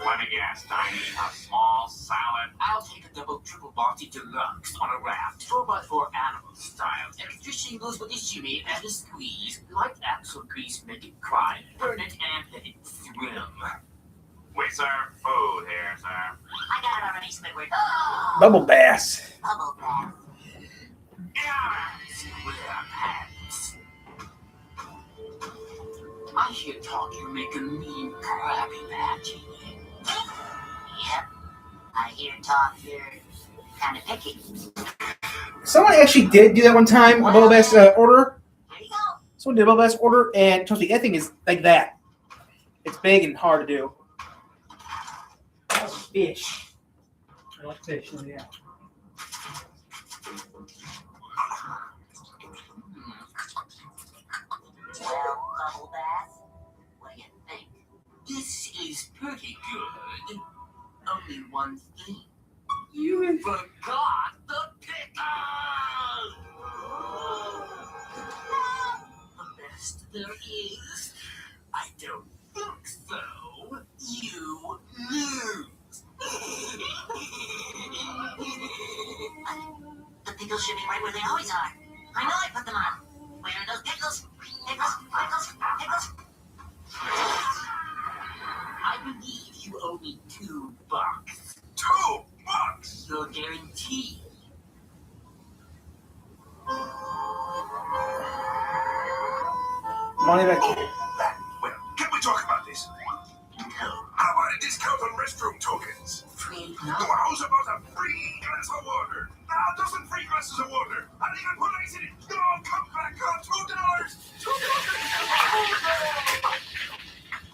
Let me guess, Tiny. A small salad. I'll take a double triple bounty deluxe on a raft, 4x4 animal style. Extra shingles with a shimmy and a squeeze. Light axle grease, make it cry. Burn it and let it thrill. We serve food here, sir. I got it already, Squidward. Bubble bass. Bubble bath. Yeah, square pants. I hear talk you make a mean Krabby Patty. Yep. I hear talk you're kind of picky. Someone actually did do that one time. A Bubble Bass order. Someone did a Bubble Bass order, and trust me, that thing is like that. It's big and hard to do. Fish. I like fish. Yeah. Well, Bubble Bass, what do you think? This is pretty good. Only one thing. You forgot the pickle! The best there is. I don't think so. You lose. The pickles should be right where they always are. I know I put them on. Where are those pickles? Pickles, pickles, pickles. I believe you owe me $2. $2? Your guarantee. Money back. Well, can we talk about this? No. How about a discount on restroom tokens? Free? No. How's about a free glass of water? A dozen free glasses of water. I didn't even put ice in it. No, come back on $2. $2.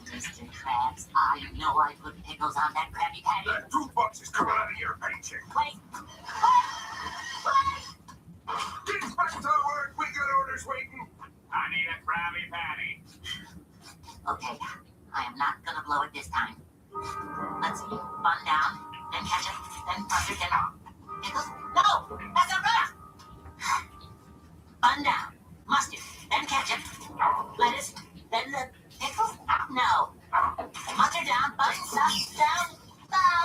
Mr. Krabs, I know I put pickles on that Krabby Patty. That $2 is coming out of your paycheck. Wait. Get back to work. We got orders waiting. I need a Krabby Patty. Okay, I am not gonna blow it this time. Let's see. Bun down, then ketchup, then mustard, then pickles. No, that's not right. Bun down, mustard, then ketchup, lettuce, then the pickles. No, mustard down, bun stuff down.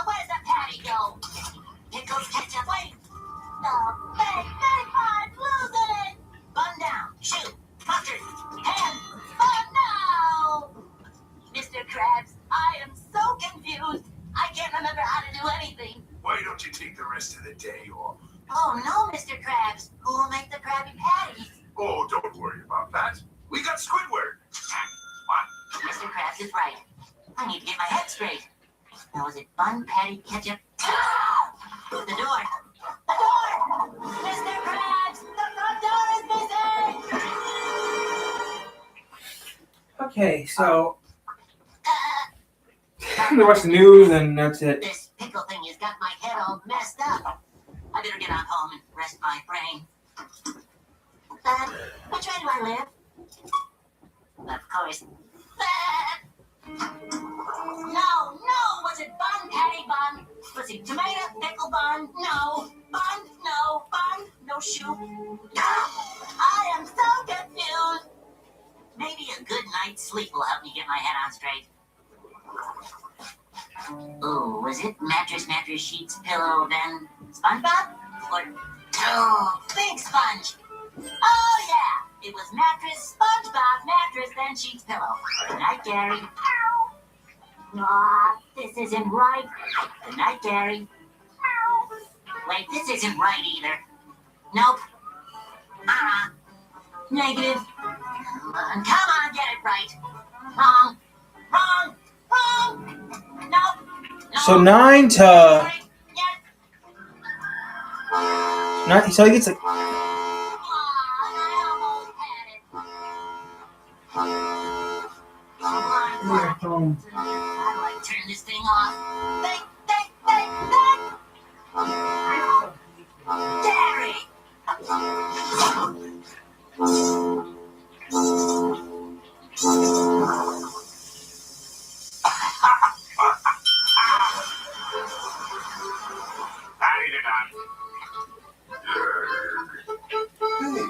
Where's the patty go? Pickles, ketchup. Wait. I'm losing it. Bun down, shoot, mustard, and no. Mr. Krabs, I am so confused. I can't remember how to do anything. Why don't you take the rest of the day off? Oh no, Mr. Krabs. Who will make the Krabby Patties? Oh, don't worry about that. We got Squidward. What? Mr. Krabs is right. I need to get my head straight. Now is it bun, patty, ketchup? The door. The door! Mr. Krabs, the front door is missing! Okay, so we watch the news and that's it. This pickle thing has got my head all messed up. I better get on home and rest my brain. Which way do I live? Of course. No, was it bun, patty bun? Was it tomato, pickle bun? No, no shoe. I am so confused. Maybe a good night's sleep will help me get my head on straight. Oh, was it mattress, sheets, pillow, then SpongeBob? Or Big Sponge? Oh yeah, it was mattress, SpongeBob, mattress, then sheets, pillow. Good night, Gary. Aw, this isn't right. Good night, Gary. Wait, this isn't right either. Nope. Negative. Come on, get it right. Wrong. Nope. So 9 to 9. So he gets like. How do I turn this thing off? Think. Gary! Hey,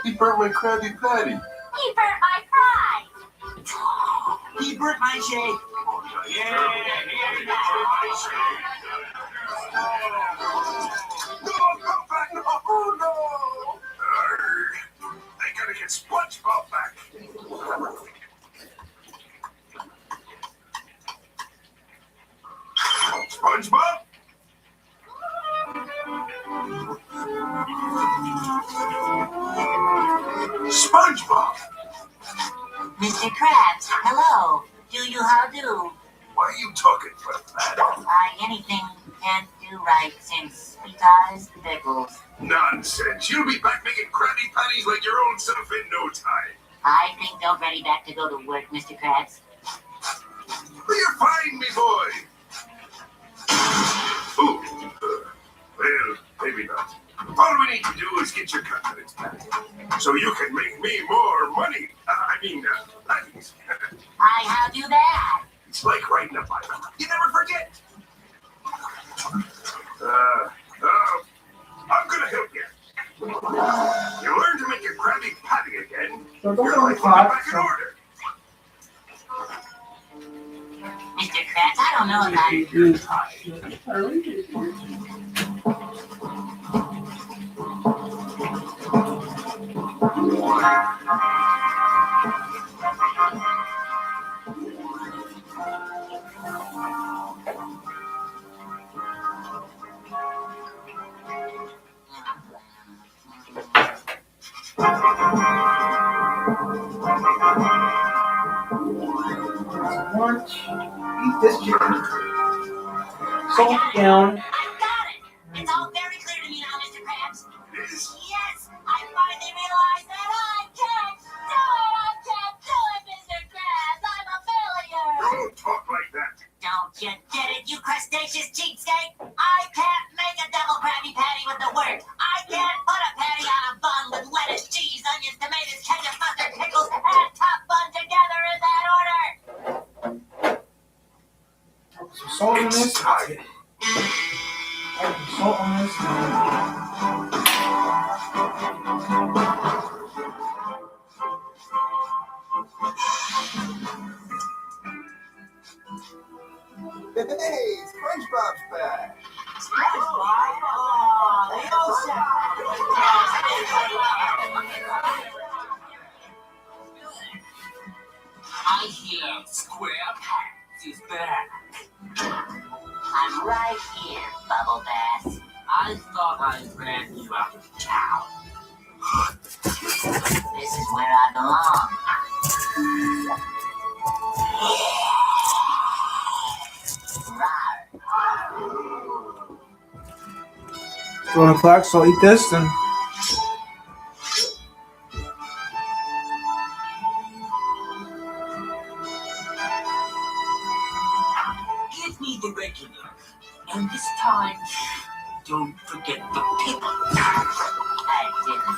he burnt my Krabby Patty. He burnt my fry! He burnt my shake. Yeah, he burnt my shake. No, come back! Oh no! They gotta get SpongeBob back. SpongeBob? SpongeBob! Mr. Krabs, hello. Do you how do? Why are you talking like that? Anything can't do right since Sweet Eyes Pickles. Nonsense. You'll be back making Krabby Patties like your old self in no time. I think they're ready back to go to work, Mr. Krabs. You're fine, me boy. Ooh. Well, maybe not. All we need to do is get your confidence back. So you can make me more money. Patties. How do that? It's like riding a bike. You never forget. I'm gonna help you. You learn to make your Krabby Patty again. So don't Your go life will be hot. back in order. Mr. Krabs, I don't know Lunch. Eat this chicken. Salt down. I got it! It's all very clear to me now, Mr. Krabs. Yes? Yes! I finally realized that I can't do it! I can't do it, Mr. Krabs! I'm a failure! Don't talk like that. Don't you get it, you crustaceous cheapskate? I can't make a double Krabby Patty with the word. I can't put a patty on a bun with lettuce, cheese, onions, tomatoes, ketchup, mustard, pickles, and top bun together in that order! Some salt on It's this. time. Salt on this. Hey, SpongeBob's back. I hear SquarePants is back. I'm right here, Bubble Bass. I thought I ran you out of town. This is where I belong. It's 1 o'clock, so I'll eat this and. Give me the regular. And this time, don't forget the pickle. I didn't.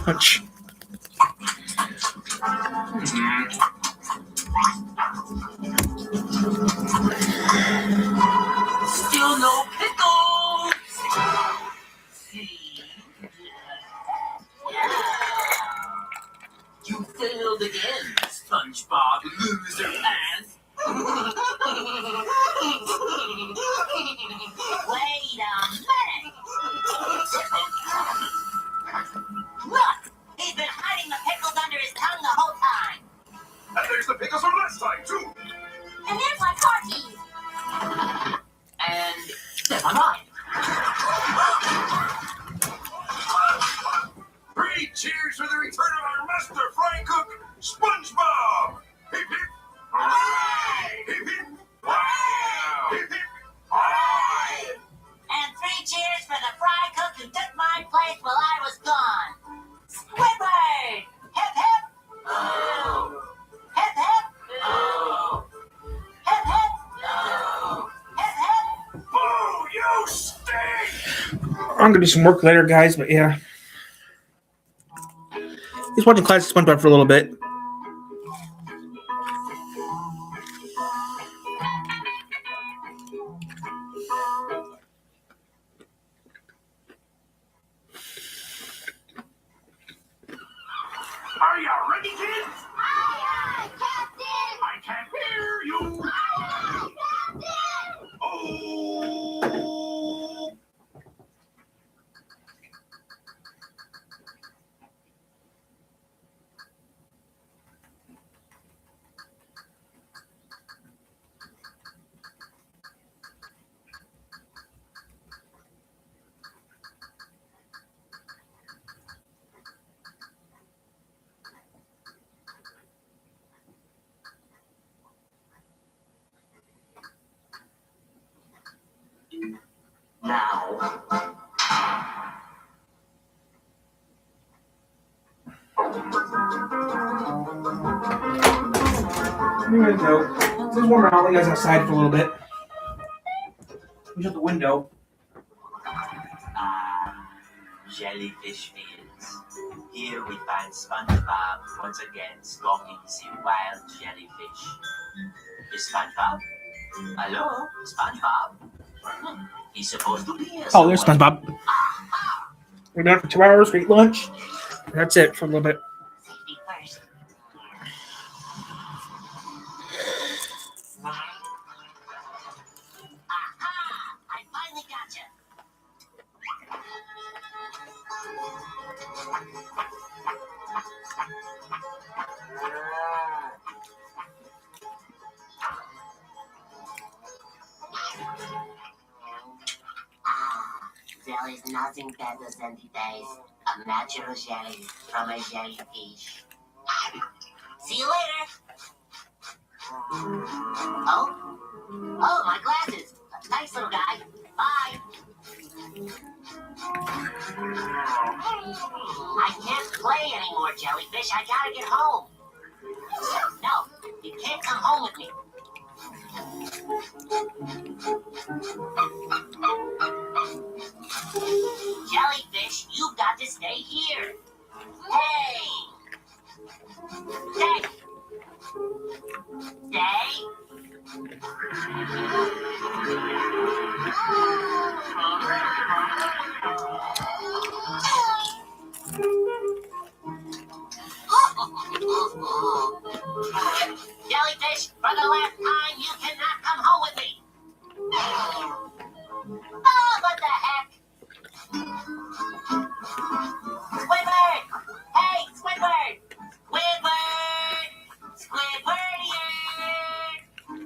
Punch. Still no pickles! You failed again, SpongeBob loser pants. Wait a minute! Look! He's been hiding the pickles under his tongue the whole time. And there's the pickles from last time, too. And there's my car keys. And never mind. 3 cheers for the return of our master fry cook, SpongeBob! Hip hip! Hooray! Hip hip! Hooray! Hip hip! Hooray! And 3 cheers for the fry cook who took my place while I was gone. Squidward! Hip hip! Oh. Hip hip! Oh. Hip hip! No. Hip hip! Boo! You stink! I'm gonna do some work later, guys, but yeah. Just watching Classic SpongeBob for a little bit. Are you ready, kids? Aye, Captain! I can't hear you! Aye, Captain! Oh! There you go. It's warmer out. You guys outside for a little bit. We shut the window. Jellyfish fields. Here we find SpongeBob once again stalking the wild jellyfish. Is SpongeBob? Hello, SpongeBob. He's supposed to be here. Oh, there's SpongeBob. We're done for 2 hours. We eat lunch. That's it for a little bit. Safety first. Aha! I finally got you. There is nothing better than the taste of natural jelly from a jellyfish. See you later. Oh, my glasses. Thanks, little guy. Bye. I can't play anymore, jellyfish. I gotta get home. No, you can't come home with me. Jellyfish, you've got to stay here. Hey! Stay! Stay! Jellyfish, for the last time, you cannot come home with me. Oh, what the heck? Squidward! Hey, Squidward! Squidward! Squidward!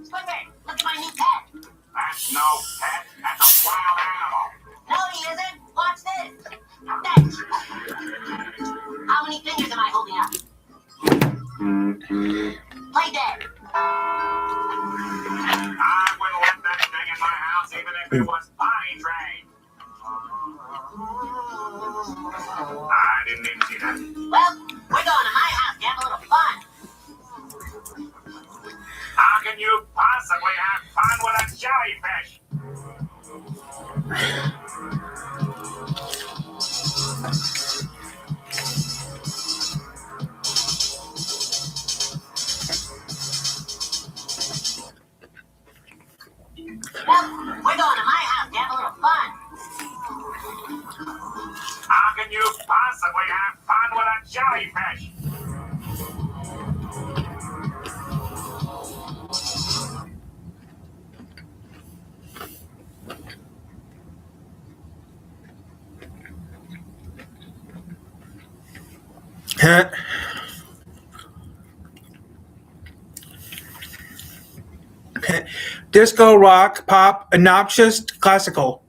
Squidward, look at my new pet. That's no pet. That's a wild animal. No, he isn't. Watch this. Fetch. How many fingers am I holding up? Play dead. I wouldn't let that thing in my house even if it was potty trained. I didn't even see that. Well, we're going to my house to have a little fun. How can you possibly have fun with a jellyfish? Well, we're going to my house to have a little fun. How can you possibly have fun with a jellyfish? Disco, rock, pop, obnoxious, classical.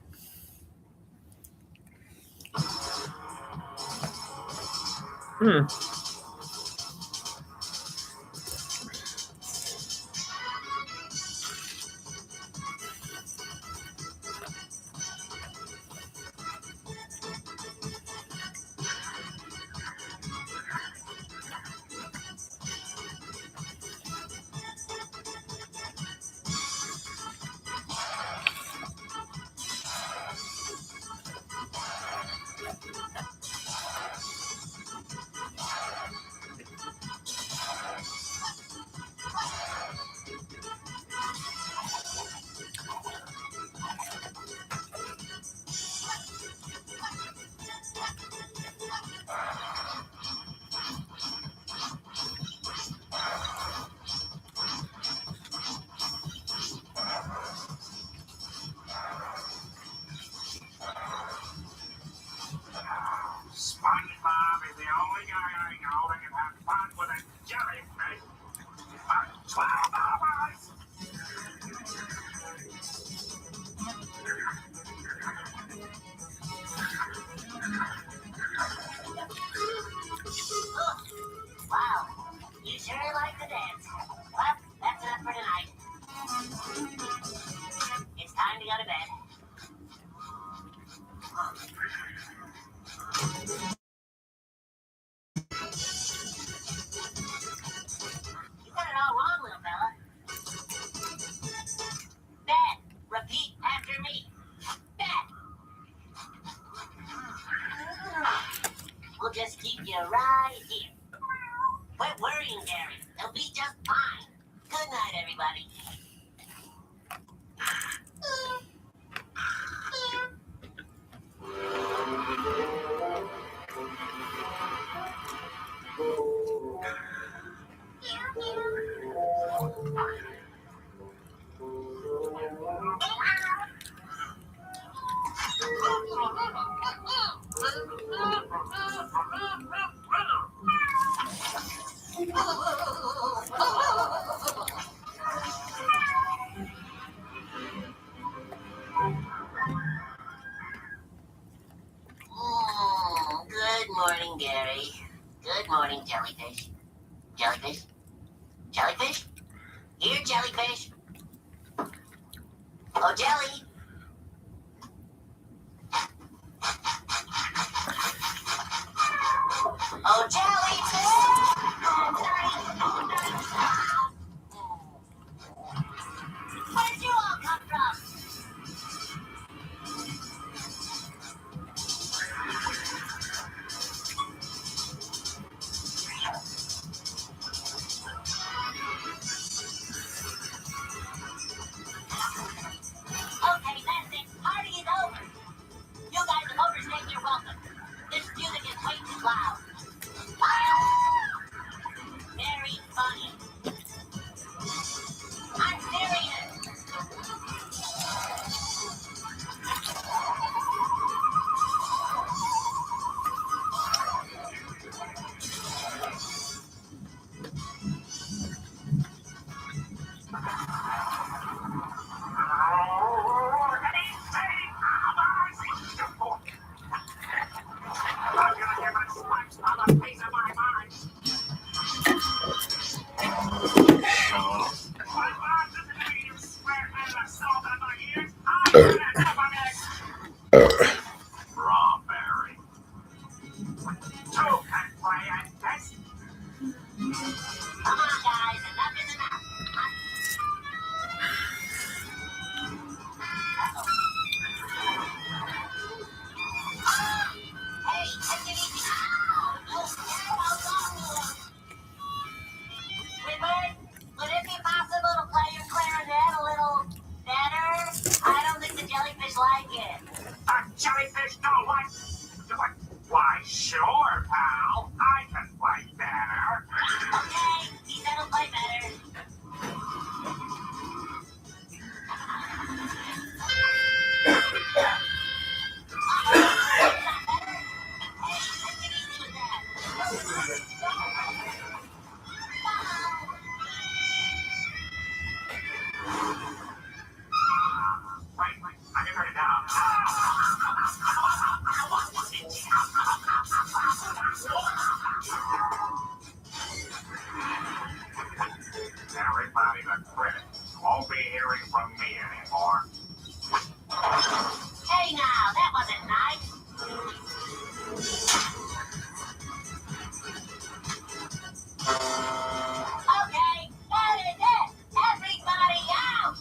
Quit worrying, Gary. They'll be just fine. Good night, everybody. Good morning, Gary. Good morning, jellyfish. Jellyfish? Jellyfish? Here, jellyfish. Oh, jelly. Oh, jellyfish! Where'd you all come from? Okay, that's it. Party is over. You guys have overstayed your welcome. This music is way too loud. Very funny. I'm serious. Strawberry. Two can play at this. Come on, guys. Enough is enough. Hey, take it easy. Whitbird, would it be possible to play your clarinet a little better? I don't think the jellyfish like it. Jellyfish don't like. Why, sure, pal. I can play better. Okay, he said he'll play better. Wait, I can turn it down. Everybody but Chris won't be hearing from me anymore. Hey now, that wasn't nice. Okay, that is it. Everybody out.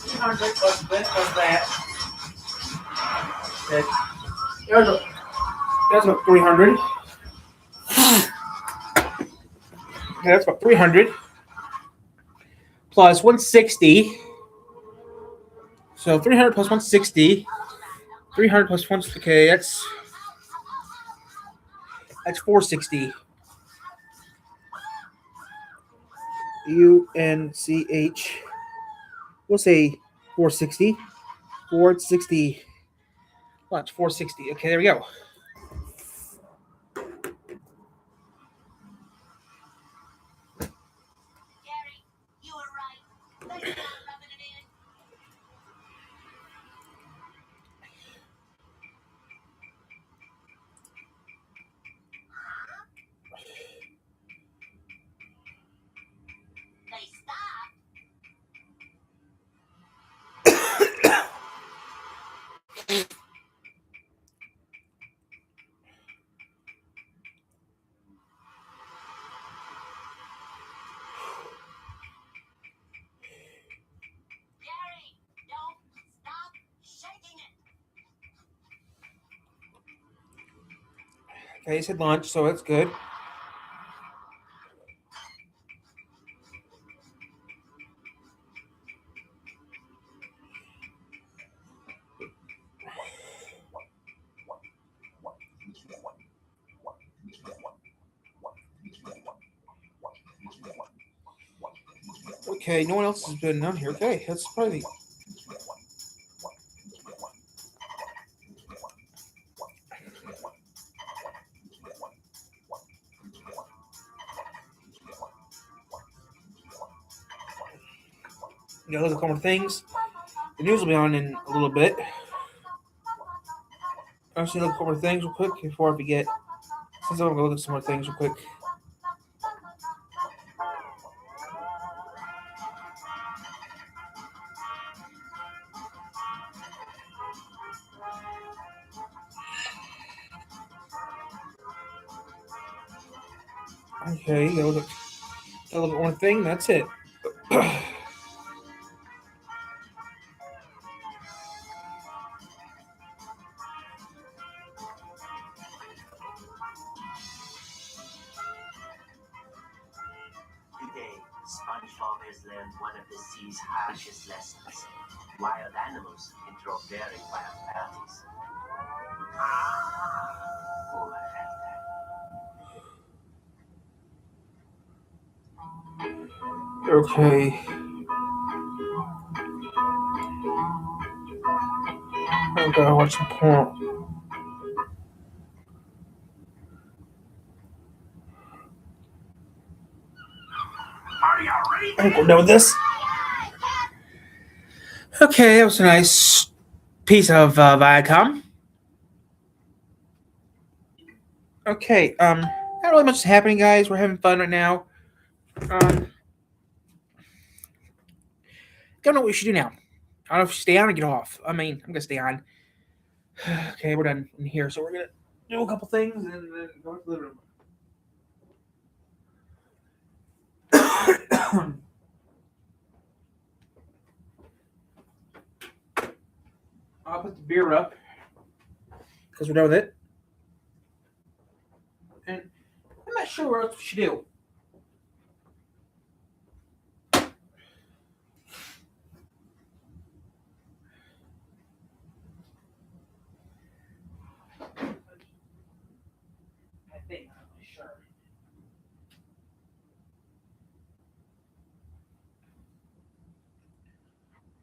200 plus this plus that. That's about 300. Okay, that's about 300 plus 160. So 300 plus 160. 300 plus 1. Okay, that's 460. UNCH. We'll say 460. 460. Well, that's 460. Okay, there we go. Gary, you were right. Thanks for rubbing it in. They stopped. Gary, don't stop shaking it. Okay, he said lunch, so that's good. Okay, no one else has been on here. Okay, that's probably. Look at a couple more things. The news will be on in a little bit. I'm just gonna look at a couple more things real quick before I forget. Since I'm gonna go look at some more things real quick. Okay, gotta look at one thing. That's it. Today, SpongeBob has learned one of the sea's harshest lessons. Wild animals can throw very wild parties. Okay. I gotta watch some porn. Are you ready? I think we're done with this. Okay, that was a nice piece of Viacom. Okay, not really much is happening, guys. We're having fun right now. Don't know what we should do now. I don't know if we should stay on or get off. I mean, I'm gonna stay on. Okay, we're done in here, so we're gonna do a couple things and then go to the living room. I'll put the beer up because we're done with it. And I'm not sure what else we should do. I think I'm not sure.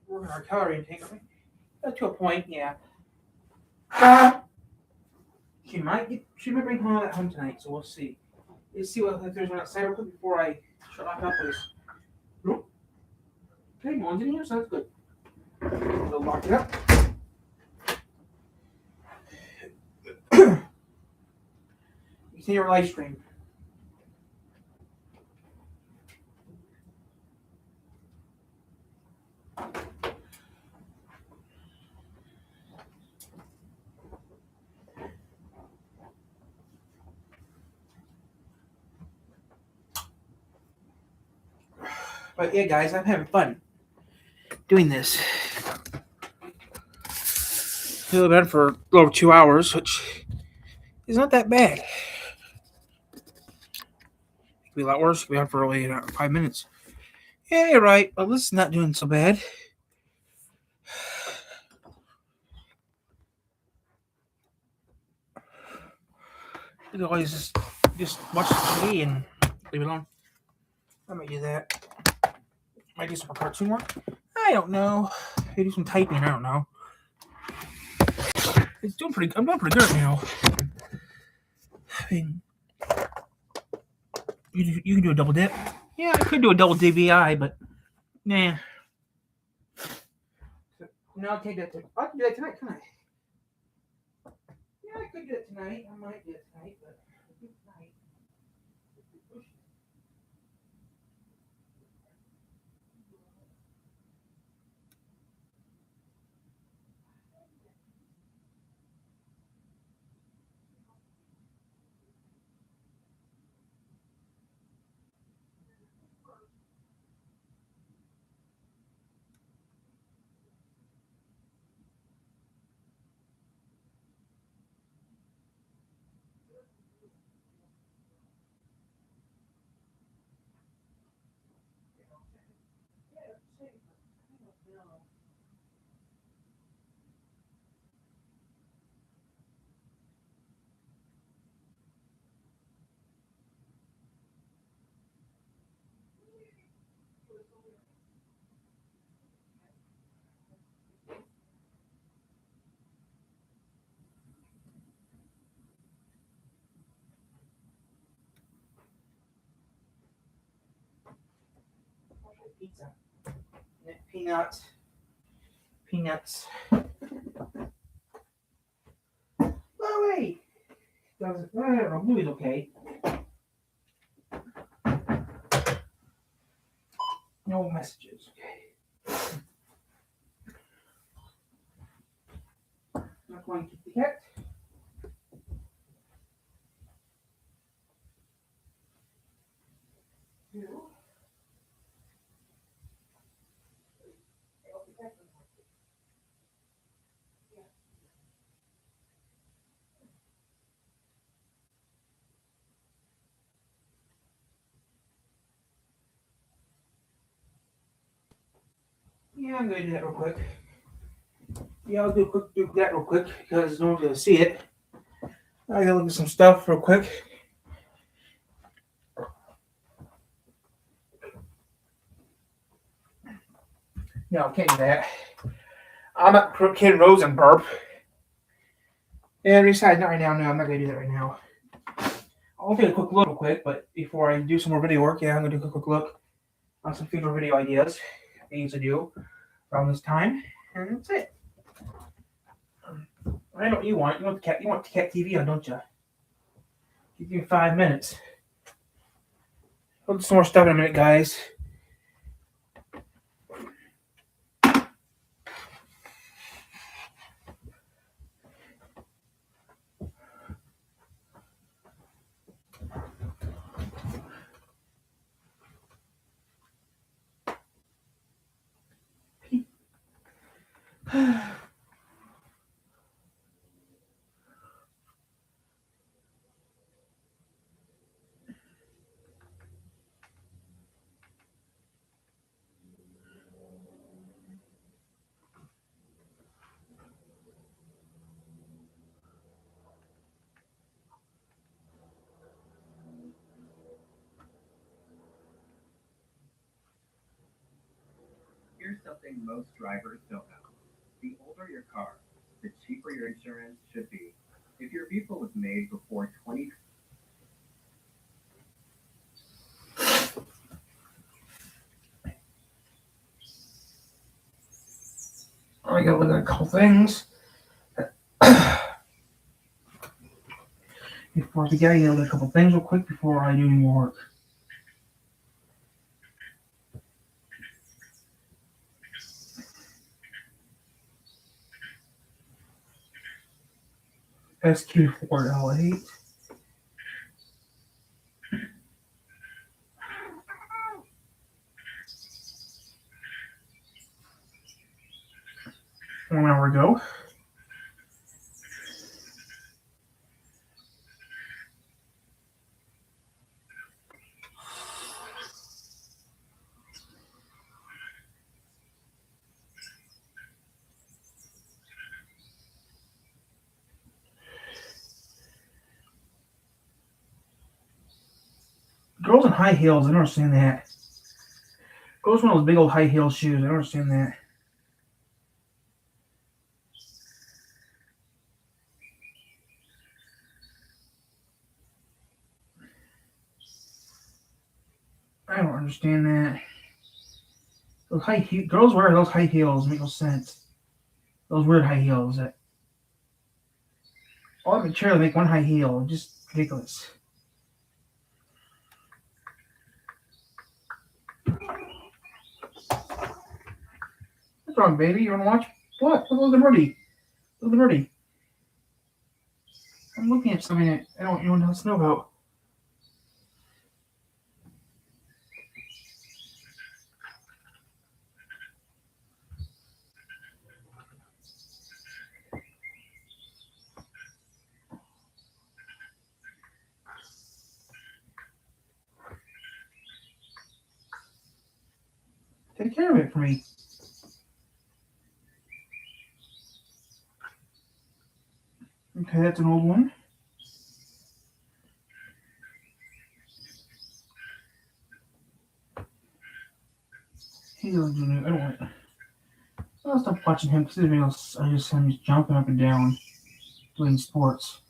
We're in our calorie intake, aren't we? To a point, yeah. She might bring home at home tonight, so we'll see. Let's see if there's one outside real quick before I shut off that place. Nope. Okay, no one's in here, so that's good. We'll lock it up. Continue our live stream. But yeah, guys, I'm having fun doing this. We've been for a little over 2 hours, which is not that bad. It could be a lot worse. It could be on for only 5 minutes. Yeah, you're right. But this is not doing so bad. You can always just watch TV and leave it alone. I might do that. Might do some cartoon work. I don't know. Maybe do some typing. I don't know. It's doing pretty. I'm doing pretty good now. I mean, you can do a double dip. Yeah, I could do a double DVI, but nah. No, I'll take that. I can do that tonight, couldn't I? Yeah, I could do it tonight. I might do it tonight, but I'll do it tonight. Pizza. Peanuts. Peanuts. Oh, wait. Whatever. Movie's okay. No messages. Okay. Not going to keep the cat. Yeah, I'm gonna do that real quick. Yeah, I'll do that real quick because no one's gonna see it. I gotta look at some stuff real quick. No, I can't do that. I'm at Kid Rosenberg. And besides, not right now. No, I'm not gonna do that right now. I'll take a quick look real quick, but before I do some more video work, yeah, I'm gonna do a quick look on some future video ideas I need to do around this time, and that's it. I know what you want. You want the cat TV on, don't you? Give you 5 minutes. We'll do some more stuff in a minute, guys. Here's something most drivers don't know. The older your car, the cheaper your insurance should be. If your vehicle was made before 20... I gotta look at a couple things. Before I begin, I gotta look at a couple things real quick before I do any more work. SQ4L8. One hour ago. Girls in high heels, I don't understand that. Girls in those big old high heel shoes, I don't understand that. I don't understand that. Those girls wearing those high heels make no sense. Those weird high heels that all that material to make one high heel, just ridiculous. What's wrong, baby? You wanna watch what? Look at Birdie. Look at Birdie. I'm looking at something that I don't want anyone else to know about. Take care of it for me. Okay, that's an old one. He's doing it. I don't want it. I'll stop watching him because I just him jumping up and down doing sports.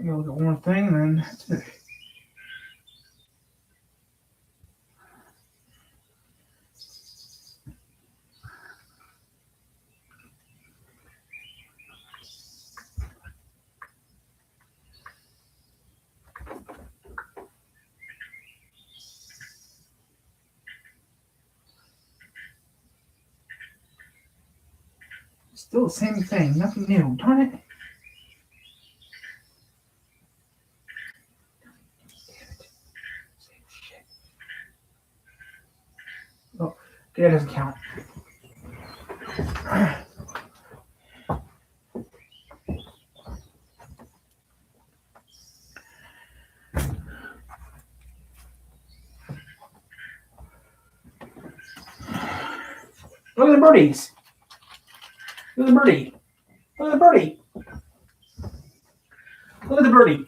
I'm gonna look at one more thing and then that's it. Still the same thing, nothing new. Darn it. Oh, okay, that doesn't count. Look at the birdies. Look at the birdie. Look at the birdie. Look at the birdie.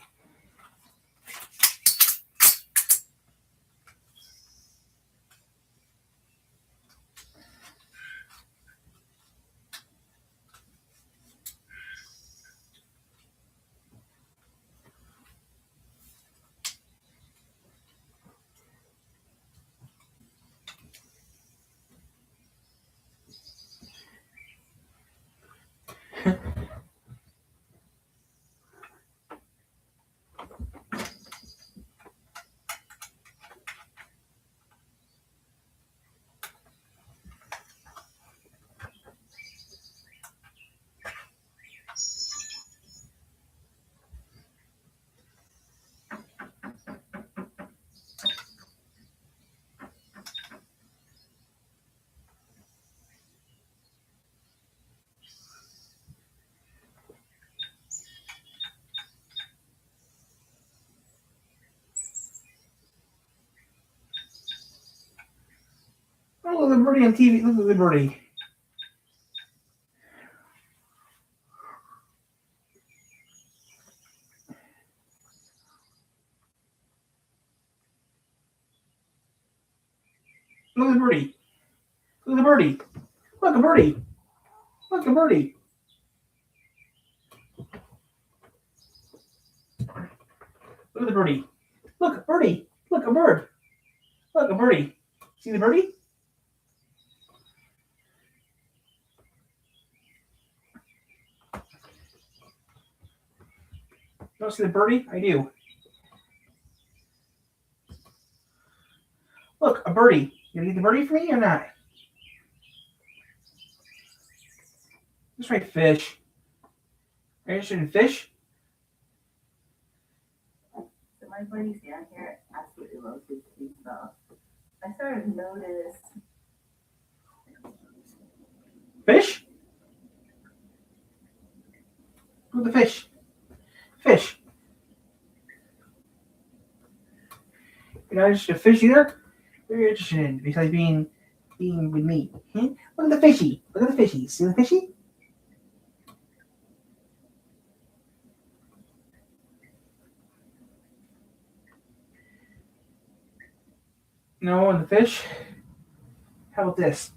Oh, look at the birdie on TV. Look at the birdie. Look at the birdie. Look at the birdie. Look, a birdie. Look, a birdie. Look at the birdie. Look, a birdie. Look, a bird. Look, a birdie. See the birdie? Don't see the birdie? I do. Look, a birdie. You gonna get the birdie for me or not? That's right, fish. Are you interested in fish? So my buddies down here absolutely love big stuff. I started to notice Fish? Look at the fish. Fish. You're not interested in fish either? What are you interested in besides being with me? Hmm? Look at the fishy. Look at the fishy. See the fishy? No, and the fish? How about this?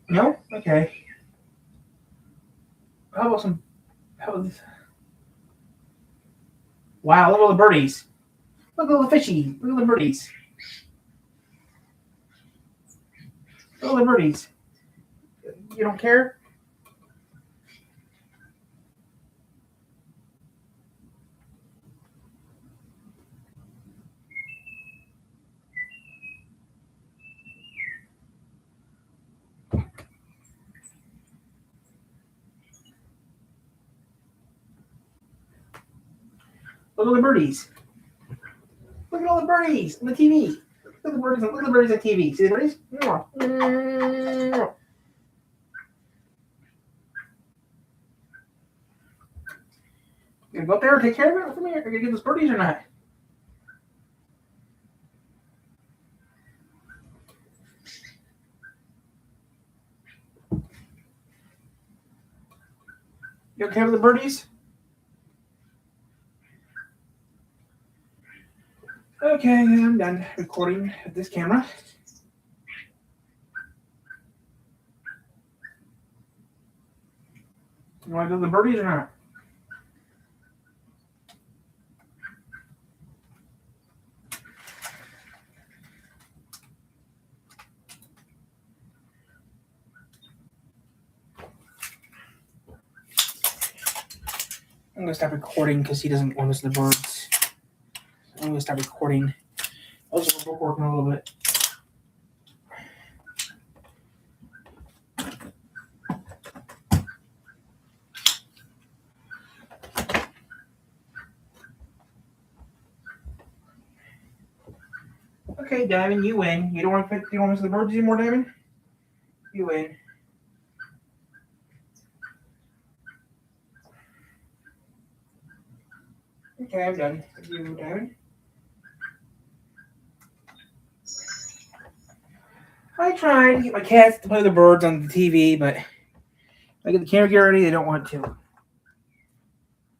No? Okay. How about this? Wow, look at all the birdies. Look at all the fishy. Look at the birdies. Look at all the birdies. You don't care? Look at the birdies. Look at all the birdies on the TV. Look at the birdies. Look at the birdies on TV. See the birdies? You gonna go up there and take care of it for me? Are you gonna get those birdies or not? You okay with the birdies? Okay, I'm done recording with this camera. You want to do the birdies or not? I'm gonna stop recording because he doesn't want us to the birds. I'm gonna stop recording. I'll just working a little bit. Okay, Diamond, you win. You don't want to the birds anymore, Diamond? You win. Okay, I'm done. You, Diamond. I tried to get my cats to play the birds on the TV, but I get the camera gear ready, they don't want to.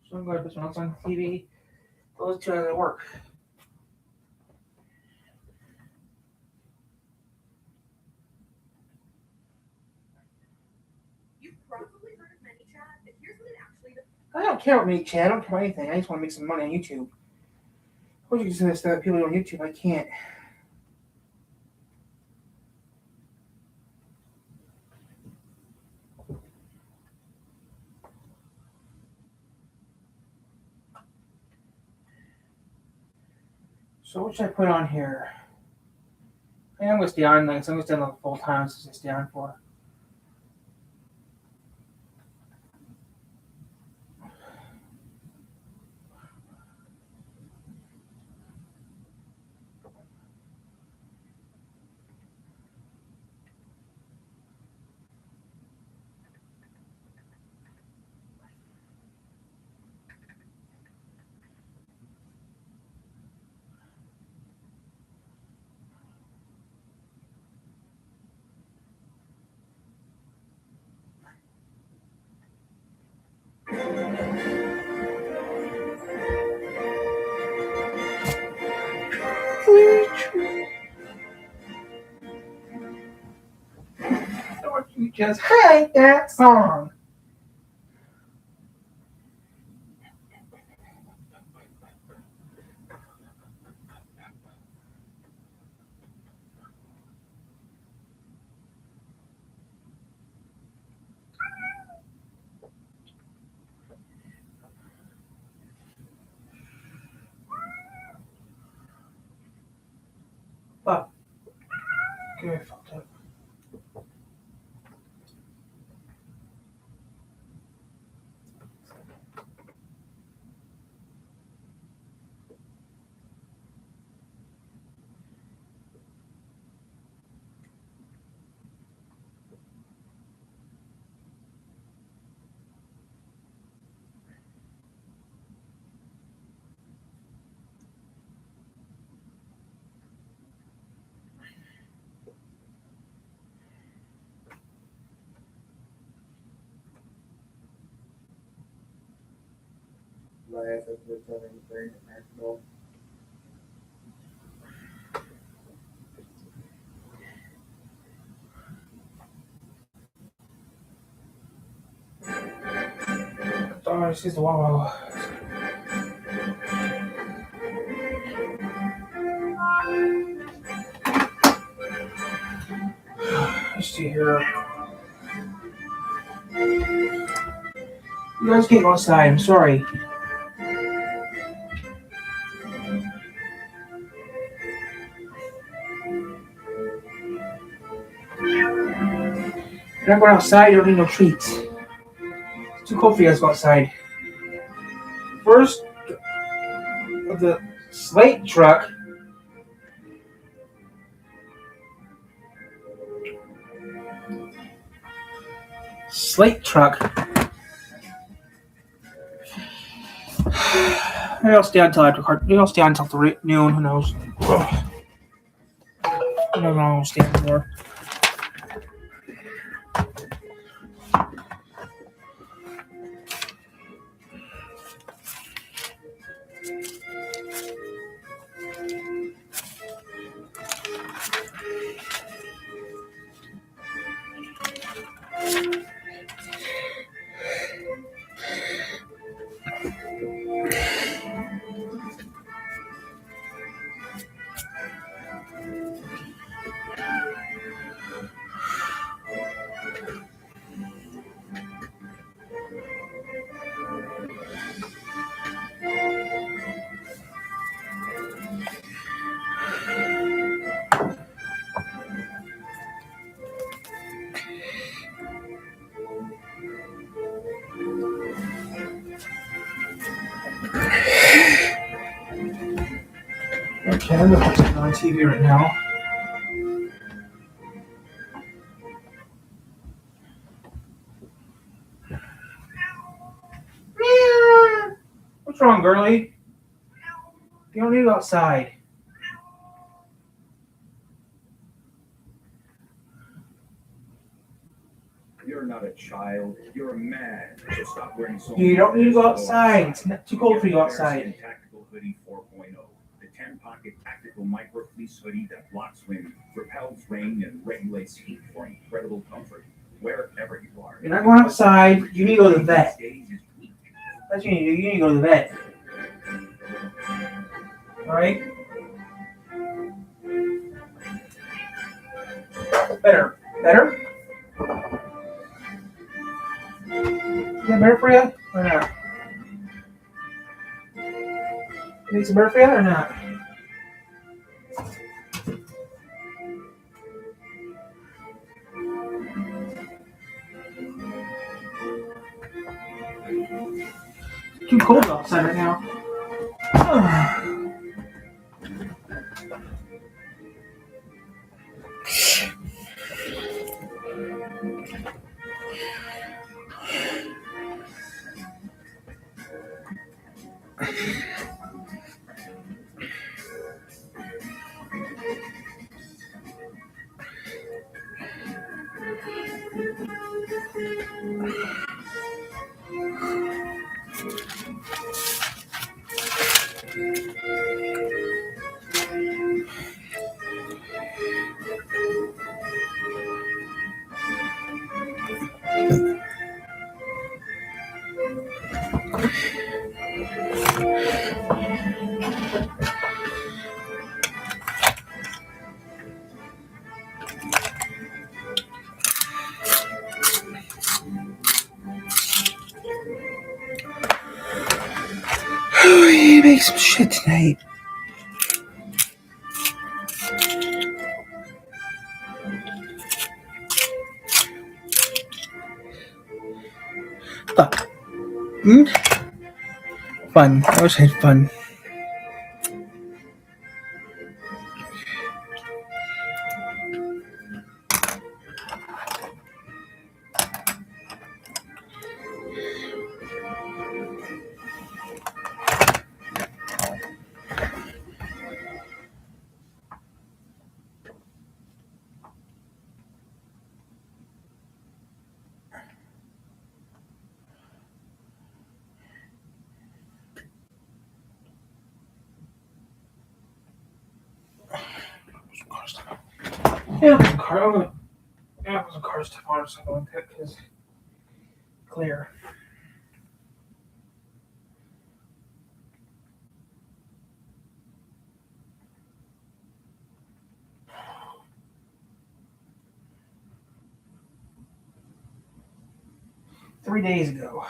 So I'm going to put someone else on TV. Those two doesn't work. You've probably heard of ManyChat, but here's what it actually does. I don't care about ManyChat. I don't care about anything. I just want to make some money on YouTube. Of course, you can say this to people on YouTube. I can't. So what should I put on here? I'm going to stay on this. I'm going to stay on the full time since I stay on for. Don't you just hate that song? But good, fucked up. Last episode done anything actual. Oh, this is the wow. Let's see here. You guys can't go outside. I'm sorry. If you're not going outside, you don't need no treats. It's too cold for you guys to go outside. First, the slate truck. Maybe I'll stay on until after. Maybe I'll stay on until noon. Who knows? Ugh. Who knows how long I'll stay on for. Okay, I'm gonna put something on TV right now. What's wrong, girlie? You don't need to go outside. You're not a child. You're a man. So stop wearing so You don't need to go outside. It's not too cold for you outside. Tactical Hoodie 4.0. The 10-pocket tactical micro fleece hoodie that blocks wind, repels rain, and regulates heat for incredible comfort wherever you are. You're not going outside. You need to go to the vet. That's what you need to do. You need to go to the vet. Alright? Better. Better? Is that better for you or not? You need some better for you or not? It's too cold outside right now. You make some shit tonight. Fuck. Fun. I wish I had fun. Yeah, put some car stuff on or something like that because clear. Three days ago.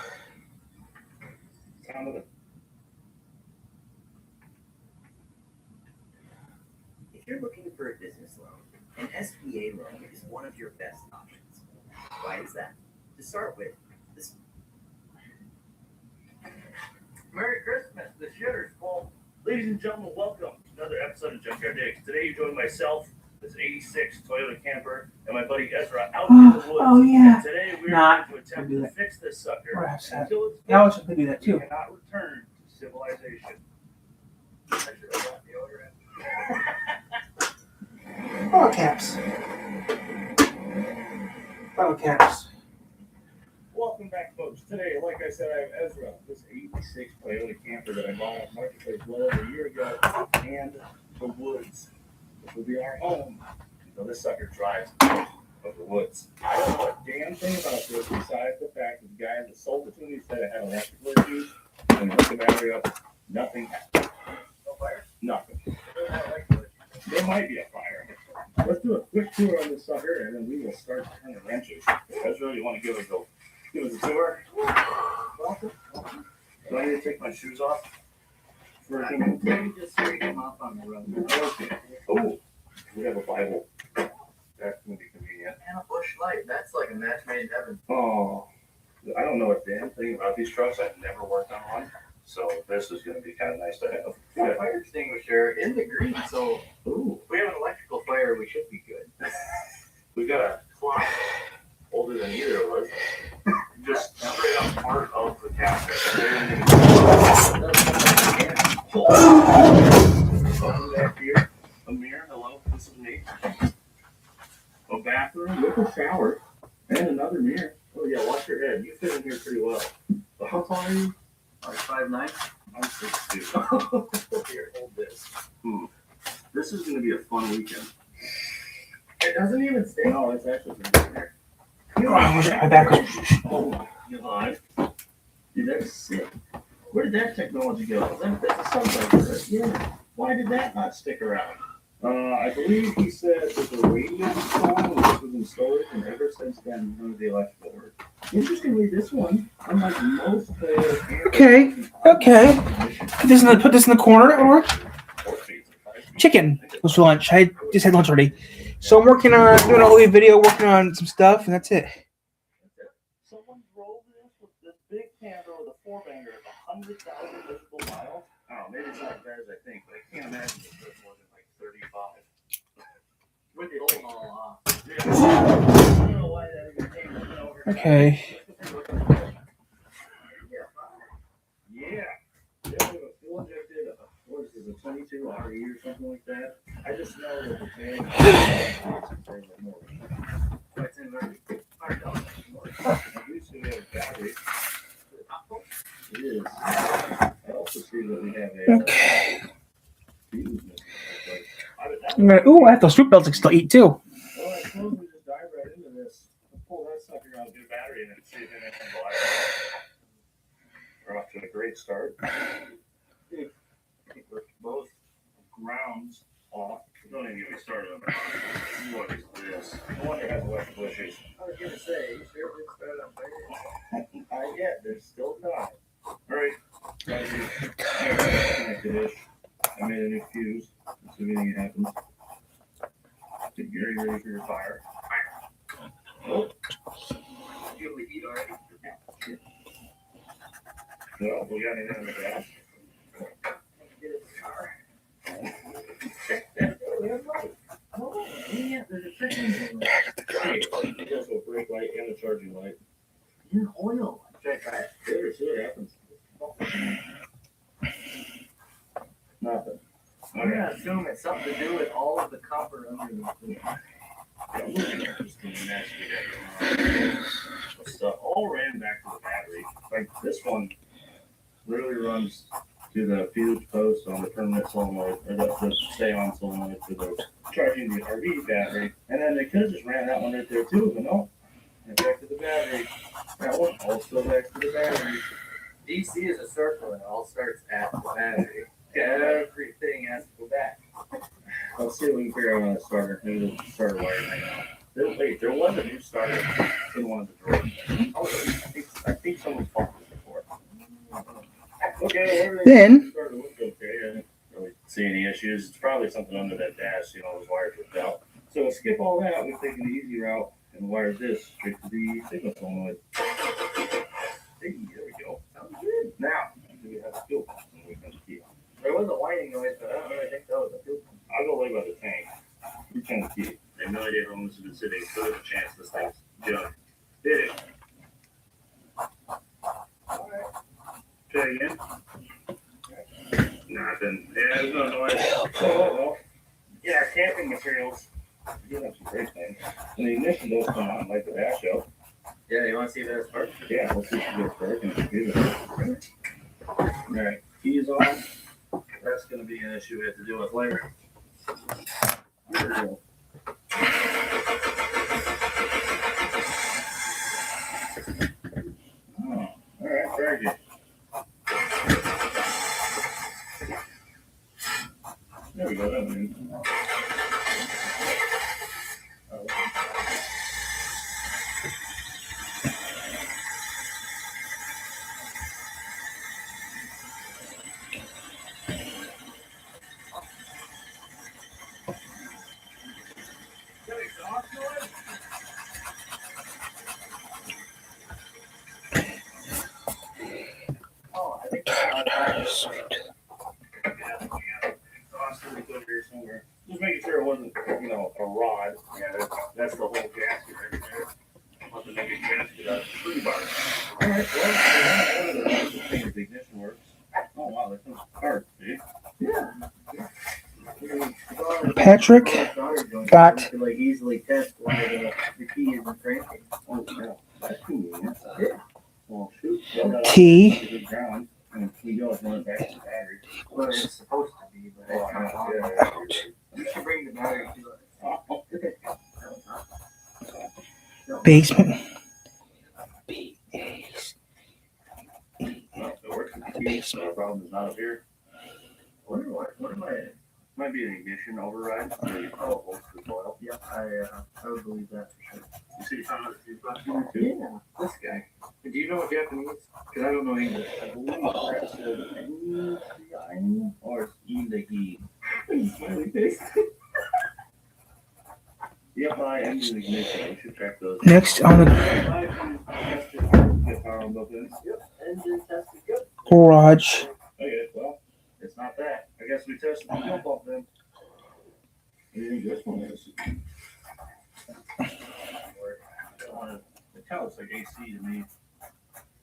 If you're looking for a business loan, an SBA loan is one of your best options. Why is that? To start with, this. Merry Christmas, the shitter's full. Ladies and gentlemen, welcome to another episode of Junkyard Digs. Today you join myself, this 86 Toyota camper, and my buddy Ezra out in the woods. Oh, yeah. And today we're Not going to attempt to fix this sucker Or have sex. until it's Yeah, I wish I could do that too. cannot return to civilization. I should have brought deodorant. Bottle caps. Bottle caps. Welcome back, folks. Today, like I said, I have Ezra, this 86 Toyota camper that I bought off Marketplace well over a year ago, and the woods, which will be our home until this sucker drives out of the woods. I don't know a damn thing about this besides the fact that the guy that sold it to me said it had electrical issues, and hooked the battery up. Nothing happened. No fire? Nothing. There might be a fire. Let's do a quick tour on this sucker, and then we will start turning wrenches. Ezra, you want to give us a tour? Do I need to take my shoes off? For a minute? Maybe just straighten them up on the road. Okay. Oh, we have a Bible. That's going to be convenient. And a bush light. That's like a match made in heaven. Oh, I don't know a damn thing about these trucks. I've never worked on one. So this is going to be kind of nice to have. Got a fire extinguisher in the green, so if we have an electrical fire, we should be good. We got a clock older than either of us. Just straight up part of the cabinet. Welcome back here. Amir, hello, this is me. A bathroom with a shower and another mirror. Oh yeah, wash your head. You fit in here pretty well. So how tall are you? Like 5'9". I'm 6'2". Here, hold this. This is going to be a fun weekend. It doesn't even stay. No, it's actually pretty good here. Oh, I wish my back was. Oh my god. Dude, that's sick. Where did that technology go? That's a sunlight. Yeah. Why did that not stick around? I believe he said that the radio installed was in storage, and ever since then, none of the electrical work. Interestingly, this one, unlike most Okay. Put this in the corner, or chicken was for lunch. I just had lunch already, so I'm working on doing a whole video, working on some stuff, and that's it. Someone drove this with this big Camaro with a 4-banger at 100,000 visible miles. Oh, maybe it's not as bad as I think, but I can't imagine it's more than like 35. With the whole I don't know why that even came over. Okay. Yeah. The one that did what is this, a 22 RE or something like that? I just know that the tank it's in there. At least we have a battery. It is. I also see that we have a fuse. Ooh, I have those fruit belts I can still eat too. Well, I suppose we just dive right into this. Pull that sucker out, get a battery in it, and see if anything will light. We're off to a great start. I think we're both grounds off. Don't even get me started on that. What is this? No wonder it has electrical issues. I was gonna say, you sure did start on fire. Not yet. There's still time. All right. Connected-ish. I made a new fuse. Let's see if anything happens. Get Gary ready for your fire. Oh. Feel the heat already. No, we got anything in the gas? Get in the car. We have light. Oh, yeah, there's a freaking There's also a brake light and a charging light. in oil. Try it. There, see what happens. Nothing. I'm gonna assume it's something to do with all of the copper under the floor. Stuff all ran back to the battery. Like this one really runs to the fuse post on the permanent solenoid, or the stay-on solenoid for the charging the RV battery. And then they could have just ran that one right there too, but no. And back to the battery. That one also back to the battery. DC is a circle and it all starts at the battery. Everything has to go back. Let's see if we can figure out on a starter. Maybe the starter wire right now. There was a new starter in one of the drawers. I think someone fought this before. Okay, Then- starter looked okay. I didn't really see any issues. It's probably something under that dash, those wires ripped out. So skip all that. We've taken the easy route and wired this straight to the signal solenoid. Hey, there we go. Sounds good. Now, do we have a fuel pump? We can key on. There was a whining noise, but I don't really think that was a fuel pump. I'll go lay by the tank. You turn the key. I have no idea how long this has been sitting, so there's a chance this thing's junk. Did it? Try again. Nothing. Yeah, there's no noise. Oh. Yeah, camping materials. You do have some great things. And the ignition does come on like the dash show. Yeah, you want to see that spark? Yeah, let's see if it gets dark and it's good. Alright, keys on. That's going to be an issue we have to deal with later. There we go. Oh, alright, very good. There we go, that means. Austin, we put it here somewhere. Just making sure it wasn't, a rod. Yeah, that's the whole gasket right there. Want to make a gasket out of tree bark. All right, well, one of the things the ignition works. Oh wow, that comes apart, see? Yeah. Patrick got Like easily test why the key isn't cranking. Oh, yeah. That's convenient. Yeah. Well, shoot. T. Ground. And we go run it back to the battery. Well, it's supposed to be, but Oh, it's not on. yeah. You should bring the battery to it. basement. Well, it works with the key, so the problem is not up here. What am I? Might be an ignition override. Where you call it holds the oil. Yeah, I would believe that for sure. You see, you found out the fuse box too? Yeah, this guy. Do you know Japanese? Because I don't know English. I believe that's Or it's Indehi. smiley face. Yep, I am using ignition. We should track those. Next on the Get power on both ends. Yep, engine tested good. garage. Okay, well, it's not that. I guess we tested the fuel pump then. Maybe this one is. It tells like AC to me.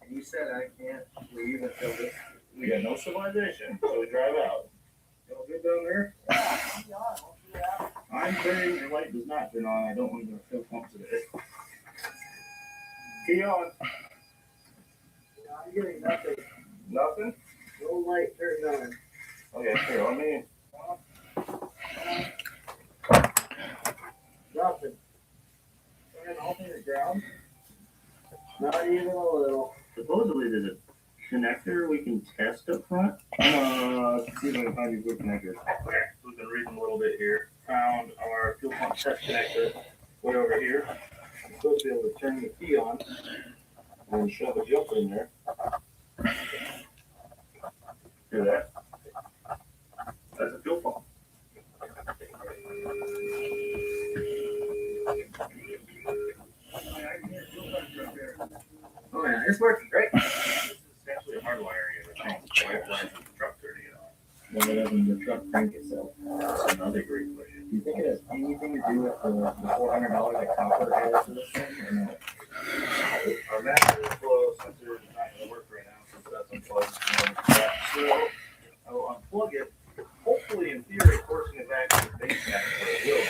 And you said I can't leave until this. We got no civilization, so we drive out. Feel good down there? I'm saying your light does not turn on. I don't want to fuel pump today. Key on. I'm getting nothing. Nothing? No light turned on. Okay, here, let me. Nothing. Turn all in the ground. Not even a little. Supposedly there's a connector we can test up front. See if I can find these good connectors. Okay, so we've been reading a little bit here. Found our fuel pump test connector way over here. I'm supposed to be able to turn the key on and shove a jumper in there. Hear that? That's a fuel pump. Oh yeah, it's working great. This is essentially a hardwiring of the thing. Wirelines with the truck turning it on. Well, it doesn't the truck crank itself. That's another great question. Do you think it has anything to do with the $400 that copper has to this thing or no? Our master flow sensor is not going to work right now since that's unplugged. So I will unplug it, hopefully in theory forcing it back to the base pack where it will.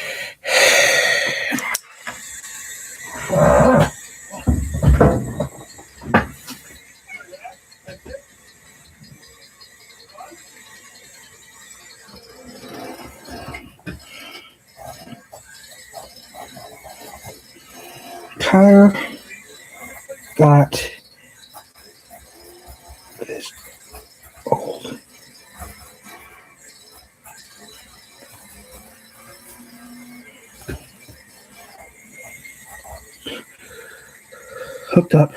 Tyler got this old hooked up.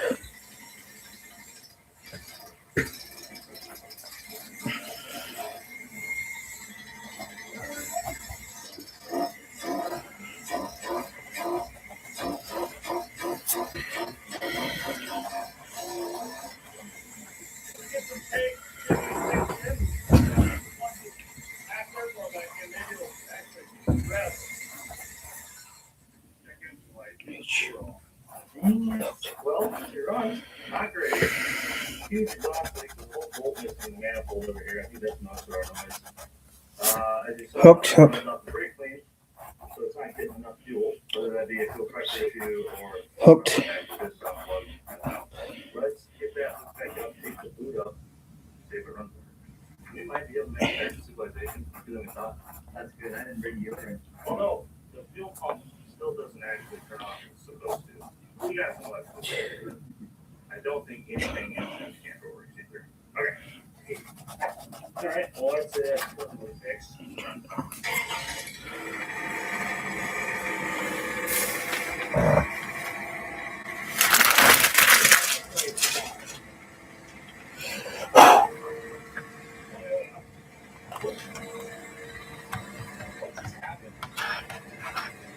Well, it runs. Not great. Huge exhaust leak, the whole bolt missing in the manifold over here. I think that's not our noise. As you saw, Hooked up. it's not brake clean, so it's not getting enough fuel, whether that be a fuel pressure issue or Hooked. Let's get that hooked back up, take the boot up, see if it runs. We might be able to make that civilization. Doing a thought. That's good. I didn't bring you in. Oh no, the fuel pump still doesn't actually turn on. It's supposed to. We got some left. I don't think anything in that camera works either. Okay. All right. Well, that's it. What we fix.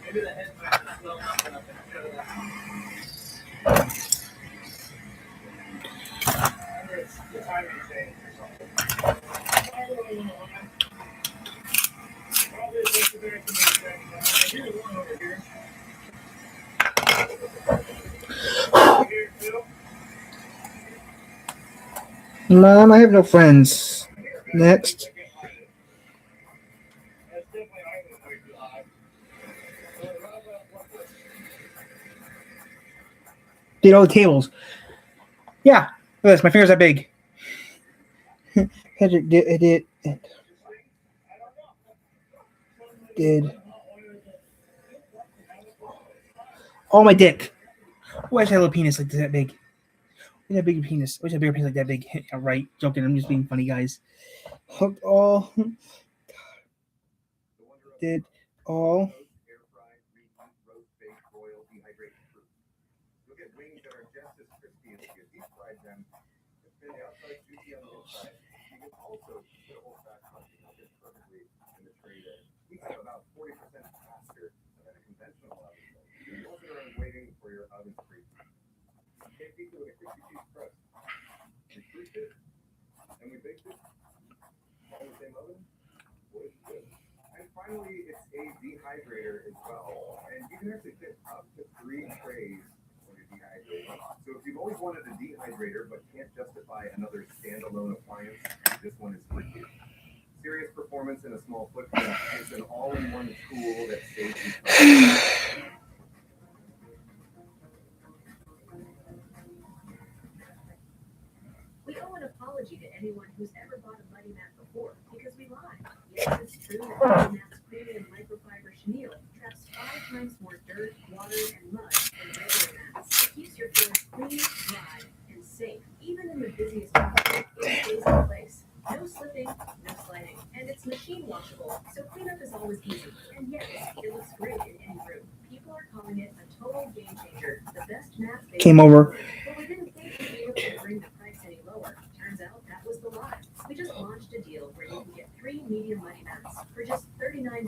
Maybe the head might just slow up and shut it off. The timing changed or something. Mom, I have no friends. Next. Did all the tables. Yeah. Look at this. My finger's that big. Did. Oh, my dick. I wish I had a little penis like that big. I wish I had a bigger penis. I wish I had a bigger penis like that big. Yeah, right. Joking. I'm just being funny, guys. Hooked all. Did all. Look at wings that are just as crispy as you deep fried them. Spin the outside juicy on the inside. You can also put a whole fat something like this perfectly in the tray there. Heats up about 40% faster than a conventional oven. You don't sit around waiting for your oven to freeze. Take pizza with a crispy cheese crust. We proofed it, and we baked it all in the same oven. Boy, it's good. And finally, it's a dehydrator as well. And you can actually fit up to 3 trays when you're dehydrating. So if you've always wanted a dehydrator but can't justify another standalone appliance, this one is for you. Serious performance in a small footprint. It's an all-in-one tool that saves you time. We owe an apology to anyone who's ever bought a Mighty Mat before, because we lied. Yes, it's true that Mighty Mat's premium microfiber chenille traps 5 times more dirt, water, and mud than regular mats. It keeps your floors clean, dry, and safe, even in the busiest bathroom. It stays in place. No slipping, no sliding, and it's machine washable, so cleanup is always easy. And yes, it looks great in any room. People are calling it a total game changer. The best mat they Came over. But we didn't think we'd be able to bring the price any lower. Turns out that was the lie. We just launched a deal where you can get 3 medium Mighty Mats for just $39.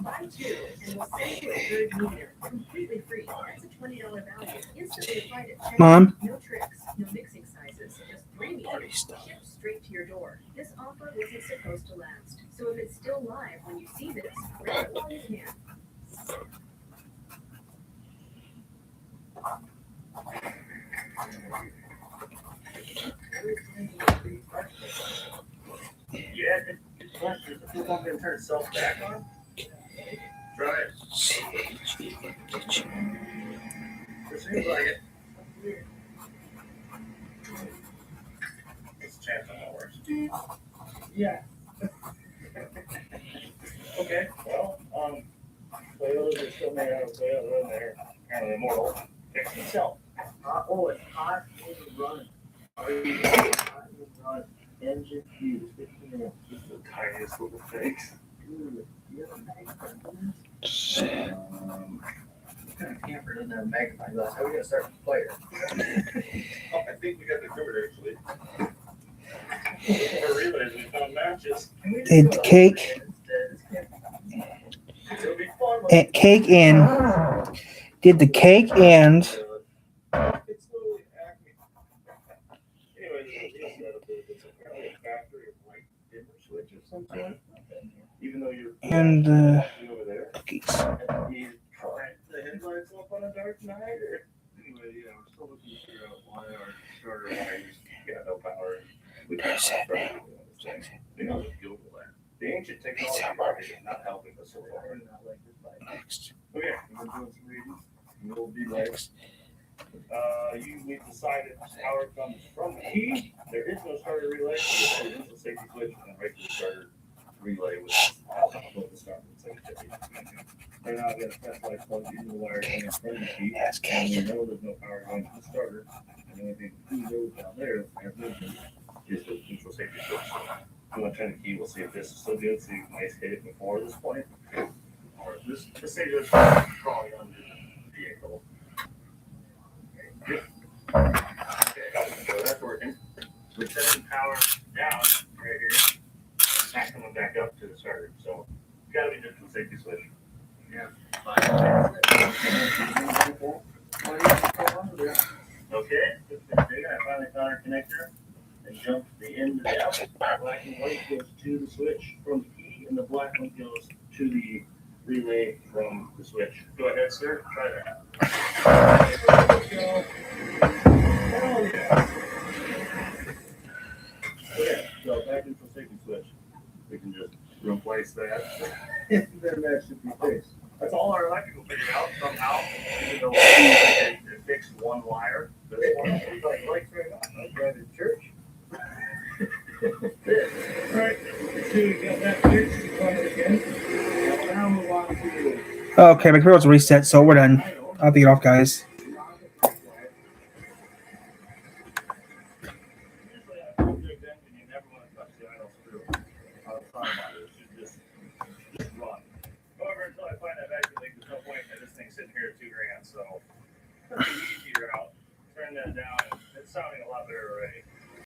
Buy 2, and we'll send you a 3rd medium completely free. That's a $20 value. Instantly applied at 10. Mom? No tricks, no mixing sizes, just 3 mediums shipped straight to your door. This offer wasn't supposed to last. So if it's still live when you see this, grab it while you can. Yeah, it's question. If one can turn itself back on, try it. It seems like it. It's a chance on worse. Yeah. Okay, well, Toyotas are still made out of Toyota and they're kind of immortal. Fix itself. Oh, it's hot and run. Hot and run. Engine fuse, 15 amps. This is the tiniest little things. Dude, you have a magnifying glass? Kind of campered in a magnifying glass. How are we going to start the fire? Oh, I think we got the covered actually. I realized we found matches. Did cake. And cake and. Did the cake and. It's slowly acting. Anyway, it's apparently a factory of like dimmer switch of some sort. Even though you're And over there. cookies. He's trying the headlights up on a dark night. Or anyway, yeah, we're still looking to figure out why our starter wires got no power. We can't start it. You know, Google that. The ancient technology is not helping us so far. Next. Okay, we've been doing some reading. We'll be next. We've decided power comes from the key. There is no starter relay. There is a safety switch and a regular starter relay with the starter. They're now going to test like plug in the wire coming from the key. And we know there's no power going to the starter. And the only thing that goes down there is the neutral safety switch. I'm going to turn the key. We'll see if this is still good. So you might hit it before this point. Or this say just crawling under the vehicle. Okay, so that's working. We're setting power down right here. It's not coming back up to the starter. So it's got to be just the safety switch. Yeah. Okay, it's been big. I finally found our connector and jumped the end of the out. Black and white goes to the switch from the key, and the black one goes to the relay from the switch. Go ahead, sir. Try that. Oh, yeah. So back into safety switch. We can just replace that. Then that should be fixed. That's all our electrical figured out somehow. Even though it fixed one wire. This one, it's like lights right on. I'm going to church. Alright, so we got that fixed. Try it again. Now move on to Okay, my computer's reset, so we're done. I'll have to get off, guys. usually I put it in and you never want to touch the idle screw. It should just run. However, until I find that vacuum leak, there's no point in this thing sitting here at $2,000. So, easier out. Turn that down. It's sounding a lot better already.